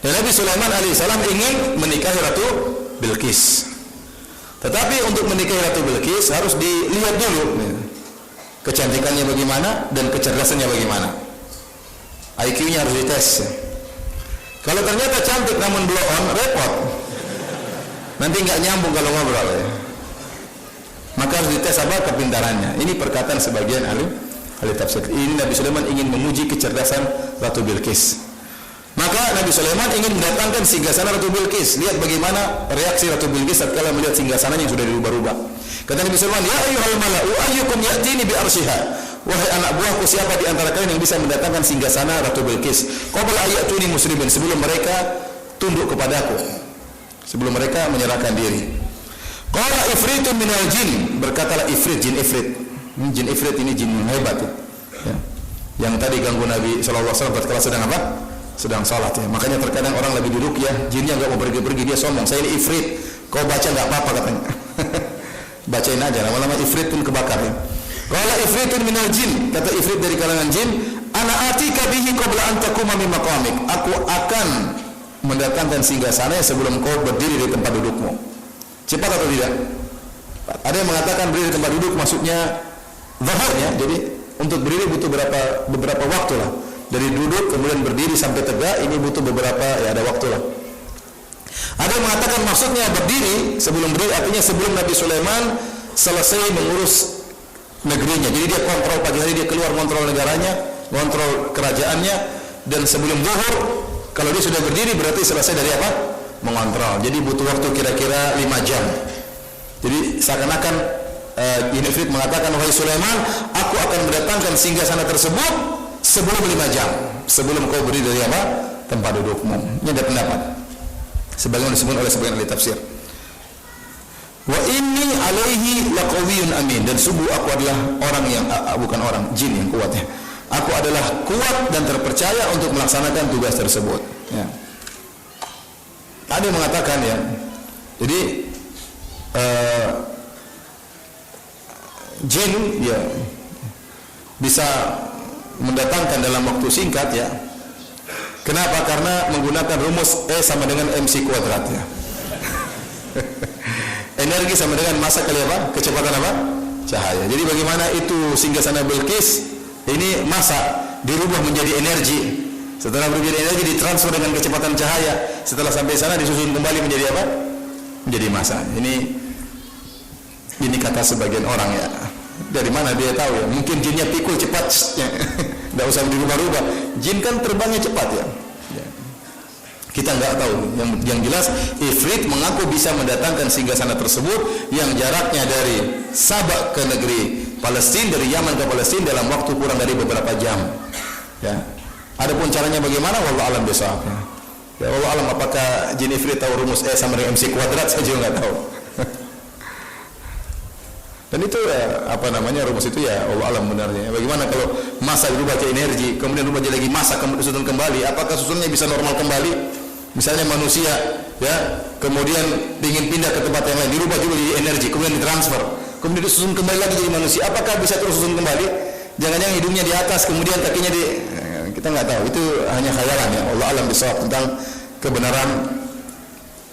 Dan Nabi Sulaiman alaihissalam ingin menikahi Ratu Bilqis. Tetapi untuk menikahi Ratu Bilqis harus dilihat dulu kecantikannya bagaimana dan kecerdasannya bagaimana. IQ-nya harus dites. Kalau ternyata cantik namun blow on, repot. Nanti nggak nyambung kalau ngobrol ya. Maka harus dites kepintarannya. Ini perkataan sebagian ahli tafsir. Ini Nabi Sulaiman ingin menguji kecerdasan Ratu Bilqis. Maka Nabi Sulaiman ingin mendatangkan singgasana Ratu Bilqis. Lihat bagaimana reaksi Ratu Bilqis tatkala melihat singgasananya yang sudah dirubah-rubah. Kata Nabi Sulaiman, ya ayyuhal mala'u ayyukum ya'tini bi arsyiha. Wahai anak buahku, siapa di antara kalian yang bisa mendatangkan singgasana Ratu Bilqis? Qabla ayatuni muslimin, sebelum mereka tunduk kepadaku, sebelum mereka menyerahkan diri. Qala ifritun minal jin, berkatalah ifrit, jin ifrit. Jin ifrit ini jin yang hebat ya. Yang tadi ganggu Nabi sallallahu alaihi wasallam tatkala sedang apa? Sedang salat ya. Makanya terkadang orang lagi duduk ya, jinnya enggak mau pergi-pergi, dia sombong, saya ini ifrit. Kau baca enggak apa-apa katanya. Bacain aja, lama-lama ifrit pun kebakar ya. Qala ifritun minal jin, kata ifrit dari kalangan jin, ana atika bihi qabla an taquma min maqamik. Aku akan mendatangkan singgasana sebelum kau berdiri di tempat dudukmu. Cepat atau tidak? Ada yang mengatakan berdiri di tempat duduk maksudnya zuhurnya. Jadi untuk berdiri butuh beberapa waktu lah. Dari duduk kemudian berdiri sampai tegak ini butuh beberapa ada waktu lah. Ada yang mengatakan maksudnya berdiri sebelum berdiri artinya sebelum Nabi Sulaiman selesai mengurus negerinya. Jadi dia kontrol pagi hari, dia keluar kontrol negaranya, kontrol kerajaannya, dan sebelum zuhur kalau dia sudah berdiri berarti selesai dari apa? Mengontrol. Jadi butuh waktu kira-kira 5 jam. Jadi seakan-akan Ifrit mengatakan, wahai Sulaiman, aku akan mendatangkan singgasana tersebut sebelum 5 jam, sebelum kau berdiri dari apa? Tempat dudukmu. Ini ada pendapat sebagaimana disebut oleh sebagian ahli tafsir. Wa inni alaihi laqawiyyun amin, dan sungguh aku adalah orang yang bukan orang, jin yang kuat ya. Aku adalah kuat dan terpercaya untuk melaksanakan tugas tersebut ya. Ada yang mengatakan ya, jadi jin ya bisa mendatangkan dalam waktu singkat ya. Kenapa? Karena menggunakan rumus E sama dengan MC kuadrat ya. Energi sama dengan massa kali apa? Kecepatan apa? Cahaya. Jadi bagaimana itu singgasana Bilqis ini massa dirubah menjadi energi. Setelah berubah menjadi energi ditransfer dengan kecepatan cahaya. Setelah sampai sana disusun kembali menjadi apa? Menjadi massa. Ini kata sebagian orang ya. Dari mana dia tahu ya? Mungkin jinnya pikul cepat. Tidak usah dirubah-rubah. Jin kan terbangnya cepat ya. Kita nggak tahu. Yang jelas Ifrit mengaku bisa mendatangkan singgasana tersebut yang jaraknya dari Sabah ke negeri Palestina, dari Yaman ke Palestina dalam waktu kurang dari beberapa jam. Ya. Adapun caranya bagaimana? Wallahu alam bisawab. Ya wallahu alam, apakah jin Ifrit tahu rumus E sama dengan MC kuadrat, saya juga nggak tahu. Dan itu rumus itu ya Allah alam benarnya. Bagaimana kalau massa berubah ke energi, kemudian berubah lagi massa susun kembali, apakah susunnya bisa normal kembali? Misalnya manusia ya, kemudian ingin pindah ke tempat yang lain, dirubah juga jadi energi, kemudian ditransfer, kemudian disusun kembali lagi jadi manusia, apakah bisa terus susun kembali? Jangan-jangan hidungnya di atas, kemudian kakinya kita nggak tahu, itu hanya khayalan ya. Allah alam bisawab tentang kebenaran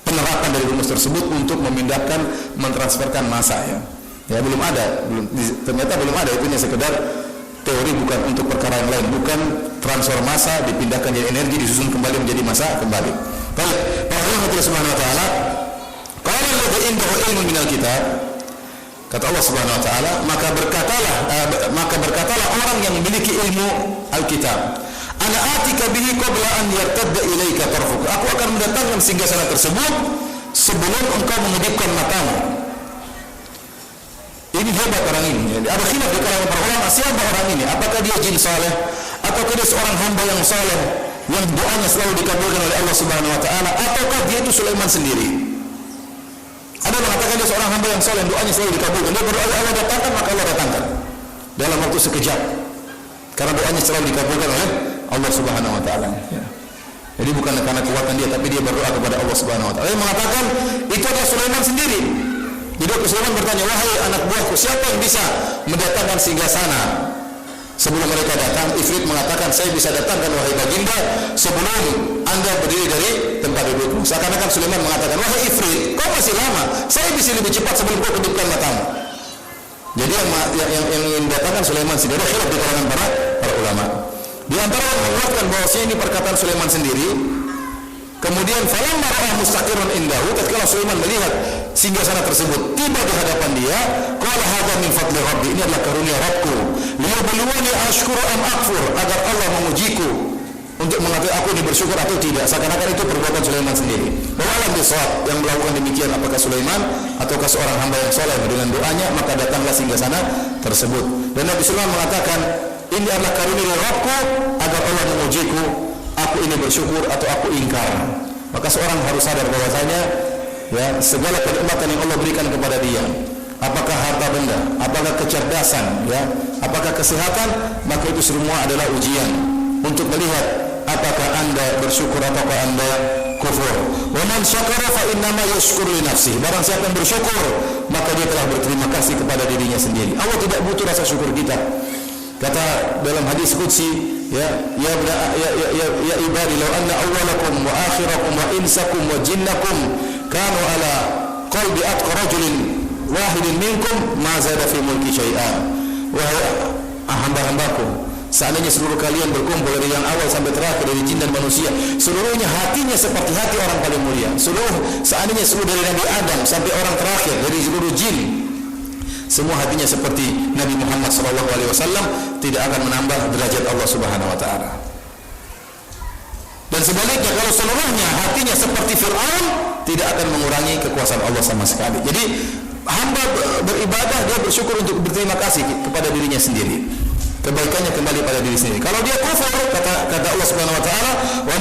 penerapan dari rumus tersebut untuk memindahkan, mentransferkan massa ya. Ya ternyata belum ada, itu hanya sekedar teori, bukan untuk perkara yang lain, bukan transfer massa dipindahkan jadi energi disusun kembali menjadi massa kembali. Baik, Allah Subhanahu wa taala, qala alladzi indahu ilmun minal kitab, kata Allah Subhanahu wa taala, maka berkatalah orang yang memiliki ilmu Alkitab, ana atika bihi qabla an yartadda ilaika tarfuk, aku akan mendatangkan singgasana tersebut sebelum engkau mengedipkan matamu. Ini hebat orang ini. Ada khilaf di kalangan para ulama, siapa orang ini? Apakah dia jin saleh ataukah dia seorang hamba yang saleh yang doanya selalu dikabulkan oleh Allah Subhanahu wa taala, ataukah dia itu Sulaiman sendiri? Ada yang mengatakan dia seorang hamba yang saleh, doanya selalu dikabulkan. Dia berdoa Allah datangkan, maka Allah datangkan dalam waktu sekejap. Karena doanya selalu dikabulkan oleh Allah Subhanahu wa taala. Ya. Jadi bukan karena kekuatan dia, tapi dia berdoa kepada Allah Subhanahu wa taala. Dia mengatakan itu adalah Sulaiman sendiri. Jadi Sulaiman bertanya, wahai anak buahku, siapa yang bisa mendatangkan singgasana sebelum mereka datang? Ifrit mengatakan, saya bisa datangkan wahai baginda sebelum anda berdiri dari tempat dudukmu. Seakan-akan Sulaiman mengatakan, wahai Ifrit, kau masih lama, saya bisa lebih cepat sebelum kau kedupkan matamu. Jadi yang ingin datangkan Sulaiman sendiri, khilaf di kalangan para ulama. Di antara yang menguatkan bahwasanya ini perkataan Sulaiman sendiri. Kemudian falamma ra'a mustaqirran indahu, tatkala Sulaiman melihat singgasana tersebut tiba di hadapan dia, qala hadza min fadli rabbi, ini adalah karunia Rabbku, liyabluwani ashkuru am akfur, agar Allah mengujiku untuk mengetahui aku ini bersyukur atau tidak. Seakan-akan itu perbuatan Sulaiman sendiri. Bahwa alam bisawab yang melakukan demikian, apakah Sulaiman ataukah seorang hamba yang soleh dengan doanya, maka datanglah singgasana tersebut. Dan Nabi Sulaiman mengatakan, ini adalah karunia Rabbku agar Allah mengujiku, aku ini bersyukur atau aku ingkar. Maka seorang harus sadar bahwasanya ya, segala kenikmatan yang Allah berikan kepada dia, apakah harta benda, apakah kecerdasan, ya, apakah kesehatan, maka itu semua adalah ujian untuk melihat apakah anda bersyukur ataukah anda kufur. Wa man syakara fa innama yashkuru li nafsihi. Barang siapa yang bersyukur, maka dia telah berterima kasih kepada dirinya sendiri. Allah tidak butuh rasa syukur kita. Kata dalam hadis qudsi, ya ibadi law anna awwalakum wa akhirakum wa insakum wa jinnakum kanu ala qalbi atqa rajulin wahidin minkum ma zada fi mulki syai'an. Wahai hamba-hambaku, seandainya seluruh kalian berkumpul dari yang awal sampai terakhir, dari jin dan manusia, seluruhnya hatinya seperti hati orang paling mulia. Seandainya seluruh dari Nabi Adam sampai orang terakhir dari seluruh jin, semua hatinya seperti Nabi Muhammad SAW, tidak akan menambah derajat Allah Subhanahu wa taala. Dan sebaliknya, kalau seluruhnya hatinya seperti Fir'aun, tidak akan mengurangi kekuasaan Allah sama sekali. Jadi hamba beribadah, dia bersyukur untuk berterima kasih kepada dirinya sendiri. Kebaikannya kembali pada diri sendiri. Kalau dia kufur, kata Allah Subhanahu wa taala, "Wa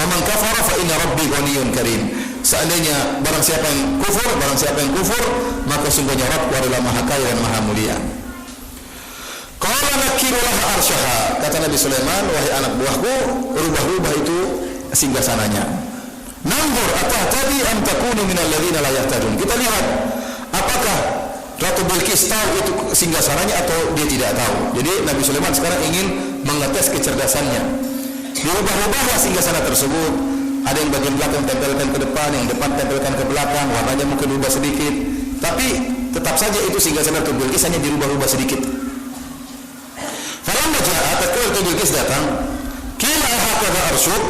man kafara fa inna rabbi ghaniyyun karim." Seandainya barang siapa yang kufur, maka sungguhnya Rabbku adalah Maha Kaya dan Maha Mulia. Qala nakiru laha arsyaha, kata Nabi Sulaiman, wahai anak buahku, rubah-rubah itu singgasananya. Nanzur atahtadi am takunu minal ladzina la yahtadun. Kita lihat apakah Ratu Bilqis tahu itu singgasananya atau dia tidak tahu. Jadi Nabi Sulaiman sekarang ingin mengetes kecerdasannya. Dirubah-rubahlah singgasana tersebut. Ada yang bagian belakang tempelkan ke depan, yang depan tempelkan ke belakang, warnanya mungkin berubah sedikit. Tapi tetap saja itu singgasana Ratu Bilqis hanya dirubah-rubah sedikit. Falamma ja'a tatkala Ratu Bilqis datang, qila hakadha arsyuk,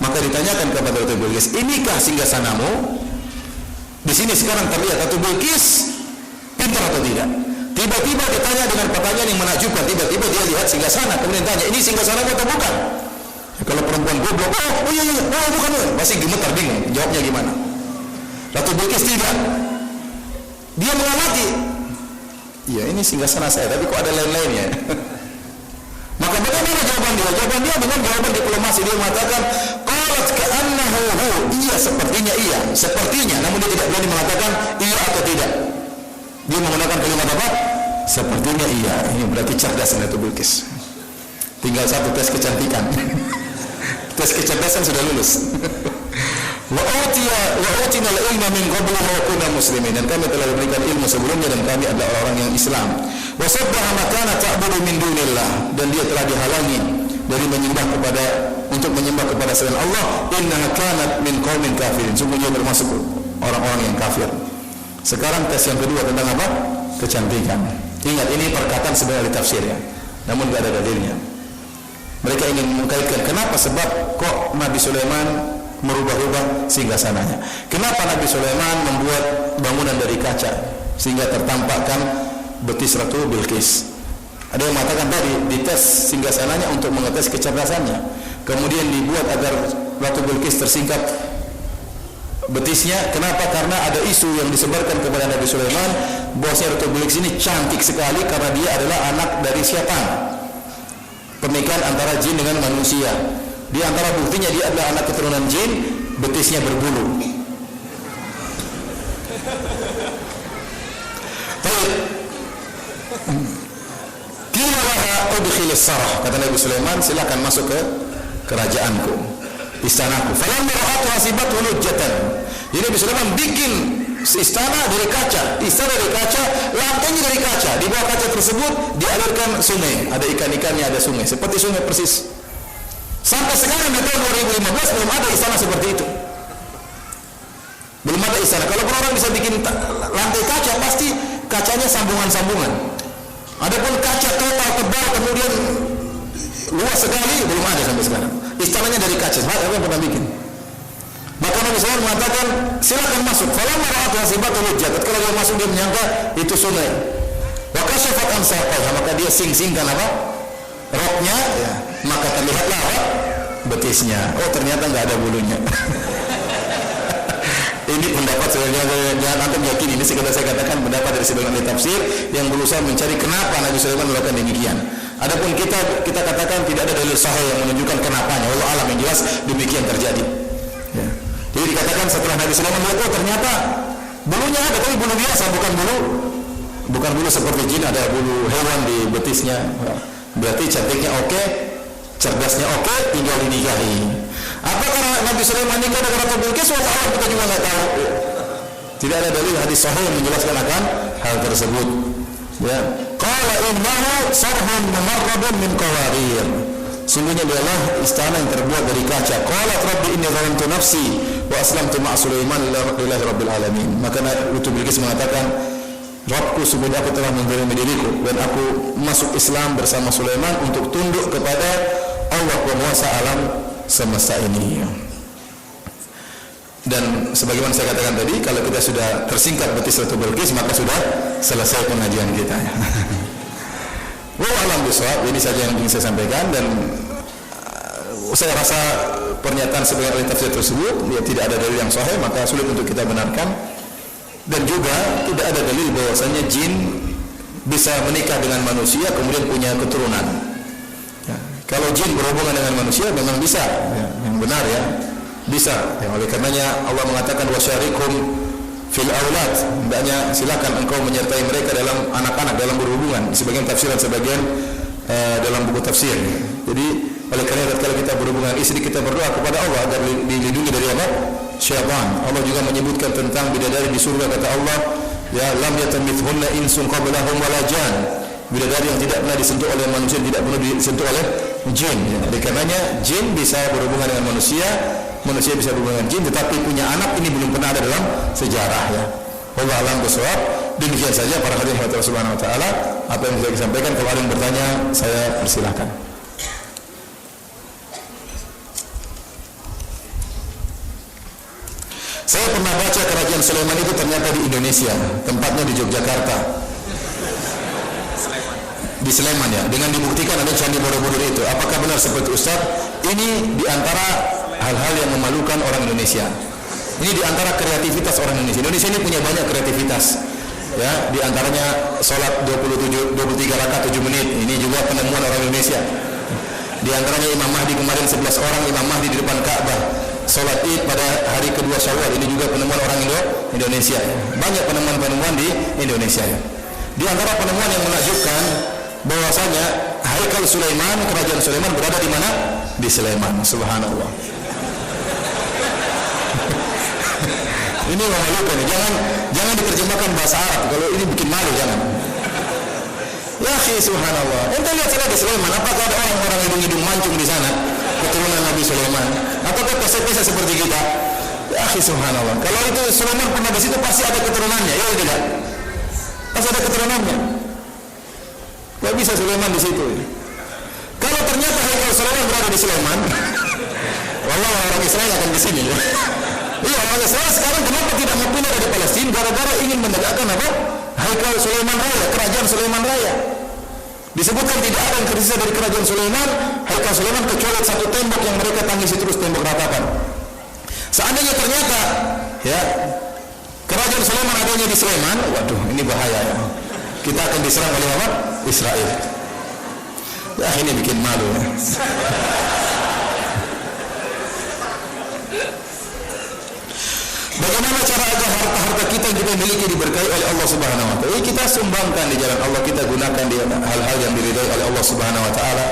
maka ditanyakan kepada Ratu Bilqis, inikah singgasanamu? Di sini sekarang terlihat Ratu Bilqis pintar atau tidak. Tiba-tiba ditanya dengan pertanyaan yang menakjubkan. Tiba-tiba dia lihat singgasana, kemudian tanya, ini singgasana atau bukan? Ya, kalau perempuan goblok, oh iya, bukan. Masih gemetar, bingung, jawabnya gimana? Ratu Bilqis tidak. Dia mengamati. Iya, ini singgasana saya, tapi kok ada lain-lainnya? Maka bagaimana jawaban dia? Jawaban dia dengan jawaban diplomasi. Dia mengatakan, qalat ka'annahu hu. Iya, sepertinya. Namun dia tidak berani mengatakan iya atau tidak. Dia menggunakan kalimat apa? Sepertinya iya. Ini berarti cerdas Ratu Bilqis. Tinggal satu tes kecantikan. Tes kecerdasan sudah lulus. Wa utina al-ilma min qablu wa kunna muslimin. Dan kami telah diberikan ilmu sebelumnya dan kami adalah orang yang Islam. Wa sabbaha ma kana ta'budu min dunillah. Dan dia telah dihalangi dari untuk menyembah kepada selain Allah. Innaha kanat min qaumin kafirin. Sungguh dia termasuk orang-orang yang kafir. Sekarang tes yang kedua tentang apa? Kecantikan. Ingat, ini perkataan sebenarnya tafsir ya. Namun tidak ada dalilnya. Mereka ingin mengkaitkan kenapa sebab kok Nabi Sulaiman merubah-rubah singgasananya. Kenapa Nabi Sulaiman membuat bangunan dari kaca sehingga tertampakkan betis Ratu Bilqis. Ada yang mengatakan tadi dites singgasananya untuk mengetes kecerdasannya. Kemudian dibuat agar Ratu Bilqis tersingkap betisnya. Kenapa? Karena ada isu yang disebarkan kepada Nabi Sulaiman bahwasanya Ratu Bilqis ini cantik sekali karena dia adalah anak dari syaitan. Pernikahan antara jin dengan manusia. Di antara buktinya dia adalah anak keturunan jin, betisnya berbulu. Baik. Qila udkhilis sarah, kata Nabi Sulaiman, silakan masuk ke kerajaanku, istanaku. Falamma ra'atu hasibathu lujjatan. Jadi Nabi Sulaiman bikin istana dari kaca, lantainya dari kaca. Di bawah kaca tersebut dialirkan sungai, ada ikan-ikannya, ada sungai, seperti sungai persis. Sampai sekarang di tahun 2015 belum ada istana seperti itu. Belum ada istana. Kalau orang bisa bikin lantai kaca, pasti kacanya sambungan-sambungan. Adapun kaca total tebal kemudian luas sekali belum ada sampai sekarang. Istananya dari kaca. Siapa yang pernah bikin? Maka Nabi SAW mengatakan, silakan masuk. Falamma ra'at hasibathu lujjat. Ketika dia masuk dia menyangka itu sungai. Wa kasyafat an saqaiha, maka dia sing-singkan apa? Roknya, ya. Maka terlihatlah apa? Betisnya. Oh, ternyata enggak ada bulunya. Ini pendapat sebenarnya jangan antum yakin, ini sekedar saya katakan pendapat dari sebagian ahli tafsir yang berusaha mencari kenapa Nabi Sulaiman melakukan demikian. Adapun kita katakan tidak ada dalil sahih yang menunjukkan kenapanya. Allah alam, yang jelas demikian terjadi. Ya. Jadi dikatakan setelah Nabi Sulaiman melihat, oh ternyata bulunya ada, tapi bulu biasa, bukan bulu seperti jin, ada bulu hewan di betisnya. Berarti cantiknya oke, cerdasnya oke, tinggal dinikahi. Apakah Nabi Sulaiman nikah dengan Ratu Bilqis? Wallahu kita juga nggak tahu. Tidak ada dalil hadis sahih yang menjelaskan akan hal tersebut. Ya, qala innahu sarhun mumarrabun min qawarir. Sungguhnya adalah istana yang terbuat dari kaca. Qala rabbi inni zalamtu nafsi wa aslamtu ma'a Sulaiman lillahi rabbil alamin. Maka Ratu Bilqis mengatakan, Rabbku, sungguhnya aku telah menzalimi diriku dan aku masuk Islam bersama Sulaiman untuk tunduk kepada Allah penguasa alam semesta ini. Dan sebagaimana saya katakan tadi, kalau kita sudah tersingkap betis Ratu Bilqis, maka sudah selesai pengajian kita. Wallahu a'lam bishawab. Ini saja yang ingin saya sampaikan, dan saya rasa pernyataan sebagian ahli tafsir tersebut ya, tidak ada dalil yang sahih, maka sulit untuk kita benarkan. Dan juga tidak ada dalil bahwasanya jin bisa menikah dengan manusia kemudian punya keturunan. Ya, kalau jin berhubungan dengan manusia memang bisa, ya, yang benar ya, bisa. Ya, oleh karenanya Allah mengatakan wasyarikum fil aulad, hendaknya silakan engkau menyertai mereka dalam anak-anak, dalam berhubungan. Sebagian tafsiran, sebagian dalam buku tafsir. Jadi Oleh karena tatkala kita berhubungan istri, kita berdoa kepada Allah agar dilindungi dari apa? Syaitan. Allah juga menyebutkan tentang bidadari di surga, kata Allah, ya lam yatamithunna insun qablahum wala jan. Bidadari yang tidak pernah disentuh oleh manusia, tidak pernah disentuh oleh jin. Ya. Oleh karenanya jin bisa berhubungan dengan manusia, manusia bisa berhubungan dengan jin, tetapi punya anak ini belum pernah ada dalam sejarah ya. Allah alam bisawab. Demikian saja para hadirin Allah Subhanahu wa taala, apa yang bisa disampaikan. Kalau ada yang bertanya, saya persilahkan. Saya pernah baca kerajaan Sulaiman itu ternyata di Indonesia, tempatnya di Yogyakarta. Di Sleman ya, dengan dibuktikan ada Candi Borobudur itu. Apakah benar seperti Ustaz? Ini diantara hal-hal yang memalukan orang Indonesia. Ini diantara kreativitas orang Indonesia. Indonesia ini punya banyak kreativitas. Ya, diantaranya sholat 23 rakaat 7 menit. Ini juga penemuan orang Indonesia. Di antaranya Imam Mahdi kemarin 11 orang Imam Mahdi di depan Ka'bah. Sholat Id pada hari kedua Syawal, ini juga penemuan orang Indonesia. Banyak penemuan-penemuan di Indonesia. Di antara penemuan yang menakjubkan bahwasanya Haikal Sulaiman, kerajaan Sulaiman berada di mana? Di Sleman. Subhanallah. Ini memalukan. Jangan diterjemahkan bahasa Arab. Kalau ini bikin malu, jangan. Ya subhanallah. Ente lihat saja di Sleman, apakah ada orang-orang hidung-hidung mancung di sana? Keturunan Nabi Sulaiman, ataukah pesa-pesa seperti kita? Ya subhanallah. Kalau itu Sulaiman pernah di situ, pasti ada keturunannya, ya tidak? Pasti ada keturunannya. Gak bisa Sulaiman di situ. Kalau ternyata Haikal Sulaiman berada di Sleman, wallah orang Israel akan ke sini. Ya. Iya, orang Israel sekarang kenapa tidak mau pindah dari Palestina? Gara-gara ingin menegakkan apa? Haikal Sulaiman Raya, kerajaan Sulaiman Raya. Disebutkan tidak ada yang tersisa dari kerajaan Sulaiman, Haikal Sulaiman, kecuali satu tembok yang mereka tangisi terus, tembok ratapan. Seandainya ternyata ya kerajaan Sulaiman adanya di Sleman, waduh ini bahaya ya. Kita akan diserang oleh apa? Israel. Ya ini bikin malu ya. Bagaimana cara agar harta-harta kita yang kita miliki diberkahi oleh Allah Subhanahu wa taala? Kita sumbangkan di jalan Allah, kita gunakan di hal-hal yang diridhai oleh Allah Subhanahu wa taala.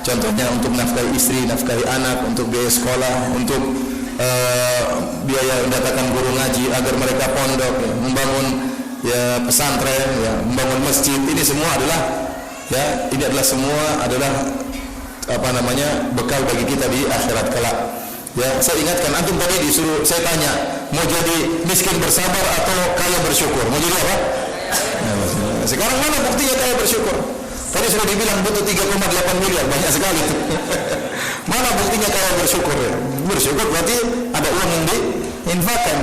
Contohnya untuk nafkahi istri, nafkahi anak, untuk biaya sekolah, untuk biaya mendatangkan guru ngaji agar mereka pondok, ya, membangun ya pesantren, ya, membangun masjid. Ini semua adalah semua adalah apa namanya? Bekal bagi kita di akhirat kelak. Ya, saya ingatkan antum tadi disuruh saya tanya, mau jadi miskin bersabar atau kaya bersyukur? Mau jadi apa? Nah, sekarang mana buktinya kaya bersyukur? Tadi sudah dibilang butuh 3,8 miliar, banyak sekali. Mana buktinya kaya bersyukur? Ya? Bersyukur berarti ada uang yang diinfakkan.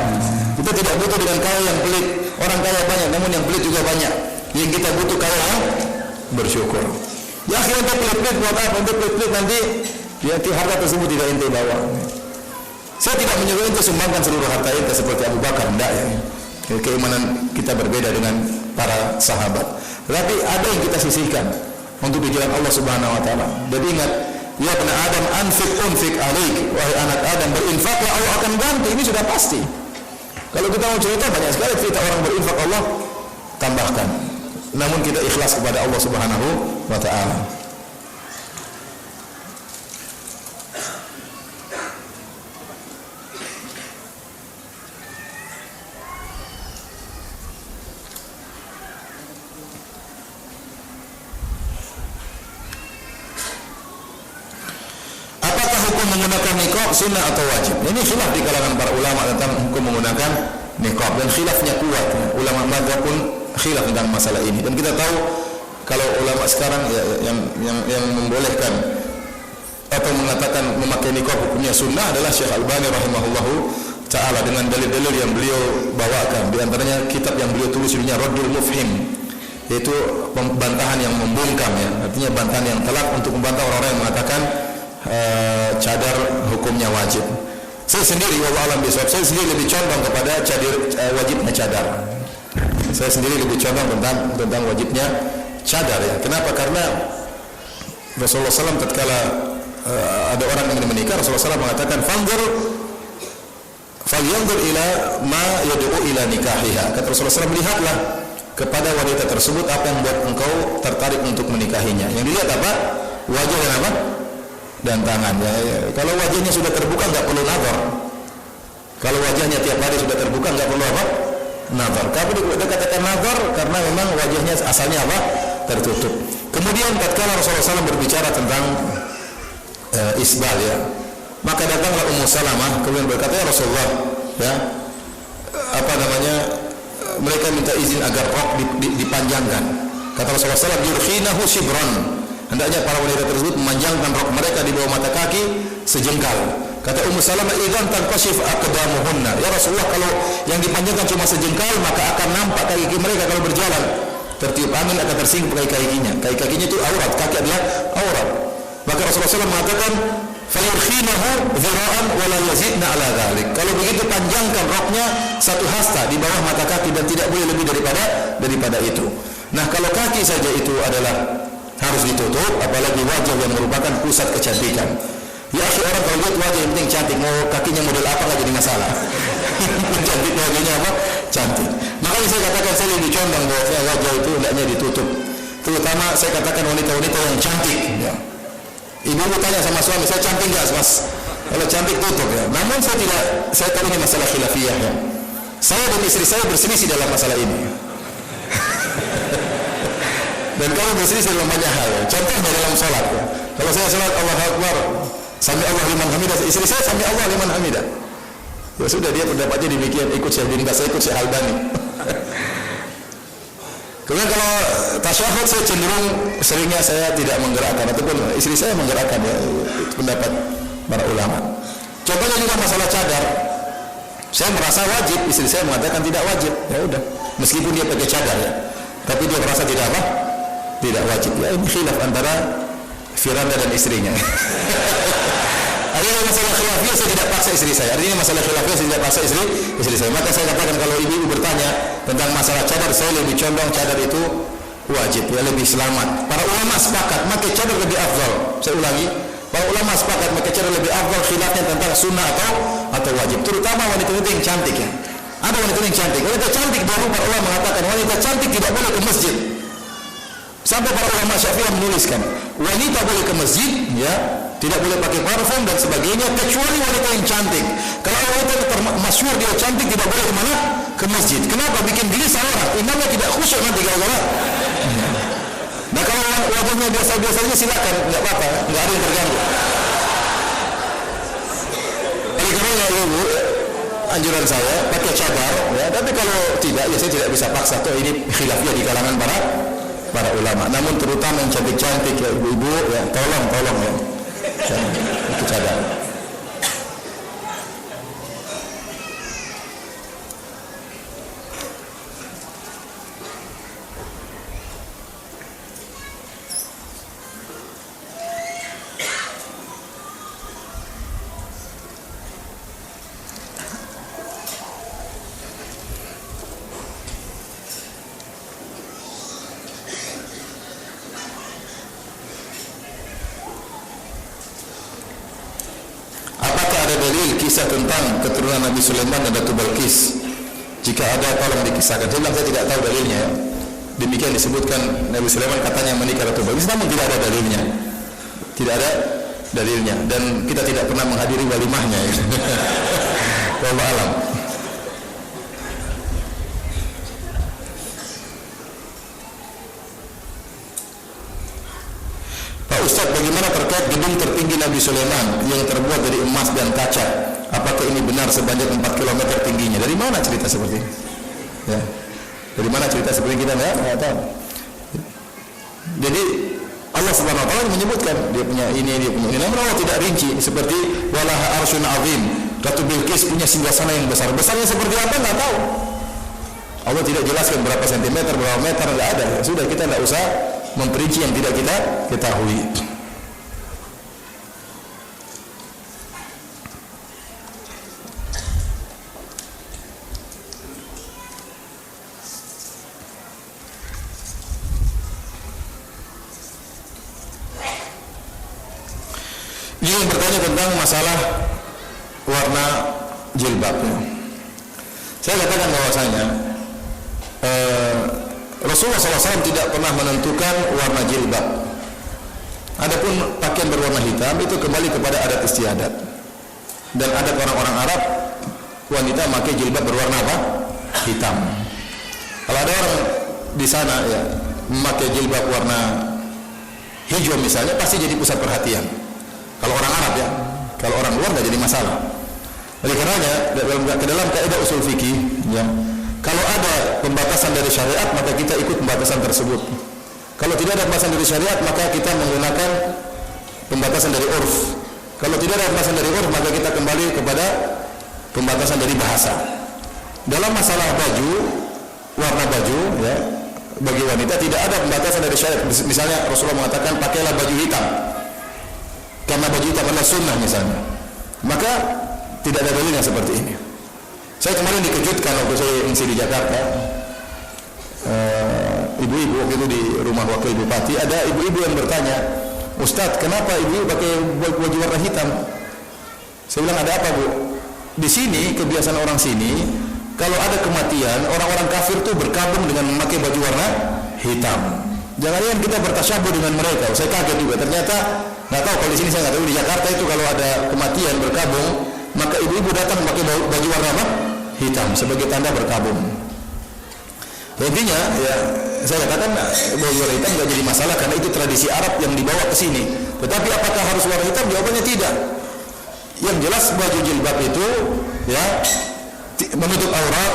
Kita tidak butuh dengan kaya yang pelit. Orang kaya banyak, namun yang pelit juga banyak. Yang kita butuh kaya yang bersyukur. Ya akhirnya pelit-pelit buat apa? Untuk pelit-pelit nanti ya harta tersebut tidak ente bawa. Saya tidak menyuruh ente sumbangkan seluruh harta ente seperti Abu Bakar, tidak ya. Keimanan kita berbeda dengan para sahabat. Tapi ada yang kita sisihkan untuk di jalan Allah Subhanahu wa taala. Jadi ingat, ya bani Adam unfik alaik, wahai anak Adam, berinfaklah Allah akan ganti, ini sudah pasti. Kalau kita mau cerita banyak sekali cerita orang berinfak Allah tambahkan. Namun kita ikhlas kepada Allah Subhanahu wa taala. Menggunakan niqab sunnah atau wajib? Ini khilaf di kalangan para ulama tentang hukum menggunakan niqab, dan khilafnya kuat. Ulama mazhab pun khilaf tentang masalah ini. Dan kita tahu kalau ulama sekarang ya, yang membolehkan atau mengatakan memakai niqab hukumnya sunnah adalah Syekh Albani rahimahullahu taala dengan dalil-dalil yang beliau bawakan. Di antaranya kitab yang beliau tulis judulnya Raddul Mufhim, yaitu bantahan yang membungkam ya. Artinya bantahan yang telak untuk membantah orang-orang yang mengatakan cadar hukumnya wajib. Saya sendiri wallahu alam bisawab, saya sendiri lebih condong kepada wajibnya cadar. Saya sendiri lebih condong tentang wajibnya cadar ya. Kenapa? Karena Rasulullah SAW tatkala ada orang yang ingin menikah, Rasulullah SAW mengatakan falyanzur ila ma yad'u ila nikahiha. Kata Rasulullah SAW, melihatlah kepada wanita tersebut apa yang membuat engkau tertarik untuk menikahinya. Yang dilihat apa? Wajah dan apa? dan tangan. Ya. Kalau wajahnya sudah terbuka nggak perlu nazar. Kalau wajahnya tiap hari sudah terbuka nggak perlu apa? Nazar. Tapi kita katakan nazar karena memang wajahnya asalnya apa? Tertutup. Kemudian tatkala Rasulullah SAW berbicara tentang isbal ya, maka datanglah Ummu Salamah kemudian berkata, ya Rasulullah, ya apa namanya, mereka minta izin agar rok dipanjangkan. Kata Rasulullah SAW, yurkhinahu shibran, hendaknya para wanita tersebut memanjangkan rok mereka di bawah mata kaki sejengkal. Kata Ummu Salamah, idzan tanqashif aqdamuhunna, ya Rasulullah, kalau yang dipanjangkan cuma sejengkal maka akan nampak kaki mereka kalau berjalan, tertiup angin akan tersinggung kaki-kakinya. Kaki-kakinya itu aurat, kaki adalah aurat. Maka Rasulullah SAW mengatakan, fayurkhinahu dhira'an wa la yazidna ala dhalik. Kalau begitu panjangkan roknya satu hasta di bawah mata kaki dan tidak boleh lebih daripada itu. Nah, kalau kaki saja itu adalah harus ditutup, apalagi wajah yang merupakan pusat kecantikan. Ya akhi, orang kalau lihat wajah yang penting cantik, mau kakinya model apa nggak jadi masalah. Cantik wajahnya apa? Cantik. Makanya saya katakan, saya lebih condong bahwa wajah itu hendaknya ditutup. Terutama saya katakan wanita-wanita yang cantik. Ya. Ibu tanya sama suami, saya cantik nggak mas? Kalau cantik tutup ya. Namun saya tahu ini masalah khilafiyah ya. Saya dan istri saya berselisih dalam masalah ini. Dan kalau berselisih dalam banyak hal ya. Contohnya dalam sholat ya. Kalau saya sholat Allahu Akbar, sami Allah liman hamidah, istri saya sami Allah liman hamidah. Ya sudah, dia pendapatnya demikian, ikut Syekh bin Baz, saya ikut Syekh Albani. Kemudian kalau tasyahud saya cenderung seringnya saya tidak menggerakkan, ataupun istri saya menggerakkan ya, pendapat para ulama. Contohnya juga masalah cadar, saya merasa wajib, istri saya mengatakan tidak wajib. Ya udah, meskipun dia pakai cadar ya, tapi dia merasa tidak apa? Tidak wajib. Ya ini khilaf antara Firanda dan istrinya. Artinya masalah khilafiyah saya tidak paksa istri saya. Artinya masalah khilafiyah saya tidak paksa istri saya. Maka saya katakan kalau ibu bertanya tentang masalah cadar, saya lebih condong cadar itu wajib, ya lebih selamat. Para ulama sepakat pakai cadar lebih afdal. Saya ulangi, para ulama sepakat pakai cadar lebih afdal, khilafnya tentang sunnah atau wajib. Terutama wanita-wanita yang cantik ya. Ada wanita yang cantik. Wanita cantik baru para ulama mengatakan wanita cantik tidak boleh ke masjid. Sampai para ulama Syafi'iyah menuliskan wanita boleh ke masjid ya, tidak boleh pakai parfum dan sebagainya kecuali wanita yang cantik. Kalau wanita masyhur dia cantik tidak boleh kemana? Ke masjid. Kenapa? Bikin gelisah orang. Imamnya tidak khusyuk nanti gara-gara. Nah kalau wajahnya biasa-biasa saja silakan, tidak apa-apa, tidak ada yang terganggu. Oleh karena ibu, anjuran saya pakai cadar ya, tapi kalau tidak ya saya tidak bisa paksa. Toh ini khilafiyah di kalangan para ulama. Namun terutama yang cantik-cantik ya ibu-ibu ya, tolong ya. Itu cadar. Kisah tentang keturunan Nabi Sulaiman dan Datu Balqis. Jika ada tolong dikisahkan. Saya tidak tahu dalilnya. Demikian disebutkan Nabi Sulaiman katanya menikah Datu Balqis, namun tidak ada dalilnya. Tidak ada dalilnya dan kita tidak pernah menghadiri walimahnya. Wallahu alam. Pak Ustaz, bagaimana terkait gedung tertinggi Nabi Sulaiman yang terbuat dari emas dan kaca? Apakah ini benar sebanyak 4 km tingginya? Dari mana cerita seperti ini? Ya. Dari mana cerita seperti kita nggak tahu. Jadi Allah Subhanahu wa taala menyebutkan dia punya ini, dia punya ini. Namun Allah tidak rinci seperti walaha arsyun azim. Ratu Bilqis punya singgasana yang besar. Besarnya seperti apa nggak tahu. Allah tidak jelaskan berapa sentimeter, berapa meter, nggak ada. Ya, sudah kita nggak usah memperinci yang tidak kita ketahui. Ini yang bertanya tentang masalah warna jilbabnya. Saya katakan bahwasanya Rasulullah SAW tidak pernah menentukan warna jilbab. Adapun pakaian berwarna hitam itu kembali kepada adat istiadat. Dan adat orang-orang Arab, wanita memakai jilbab berwarna apa? Hitam. Kalau ada orang di sana ya memakai jilbab warna hijau misalnya, pasti jadi pusat perhatian. Kalau orang Arab ya, kalau orang luar nggak jadi masalah. Oleh karenanya dalam kaidah usul fikih, ya, kalau ada pembatasan dari syariat maka kita ikut pembatasan tersebut. Kalau tidak ada pembatasan dari syariat maka kita menggunakan pembatasan dari urf. Kalau tidak ada pembatasan dari urf maka kita kembali kepada pembatasan dari bahasa. Dalam masalah baju, warna baju, ya, bagi wanita tidak ada pembatasan dari syariat. Misalnya Rasulullah mengatakan pakailah baju hitam karena baju hitam adalah sunnah misalnya, maka tidak ada dalil yang seperti ini. Saya kemarin dikejutkan waktu saya ngisi di Jakarta, ibu-ibu waktu itu di rumah wakil bupati, ada ibu-ibu yang bertanya, Ustadz, kenapa ibu pakai baju warna hitam? Saya bilang, ada apa bu? Di sini kebiasaan orang sini, kalau ada kematian, orang-orang kafir tuh berkabung dengan memakai baju warna hitam. Jangan-jangan kita bertasyabuh dengan mereka. Saya kaget juga. Ternyata nggak tahu, kalau di sini saya nggak tahu. Di Jakarta itu kalau ada kematian berkabung, maka ibu-ibu datang memakai baju warna apa? Hitam sebagai tanda berkabung. Intinya, ya saya katakan baju warna hitam nggak jadi masalah karena itu tradisi Arab yang dibawa ke sini. Tetapi apakah harus warna hitam? Jawabannya tidak. Yang jelas baju jilbab itu ya menutup aurat,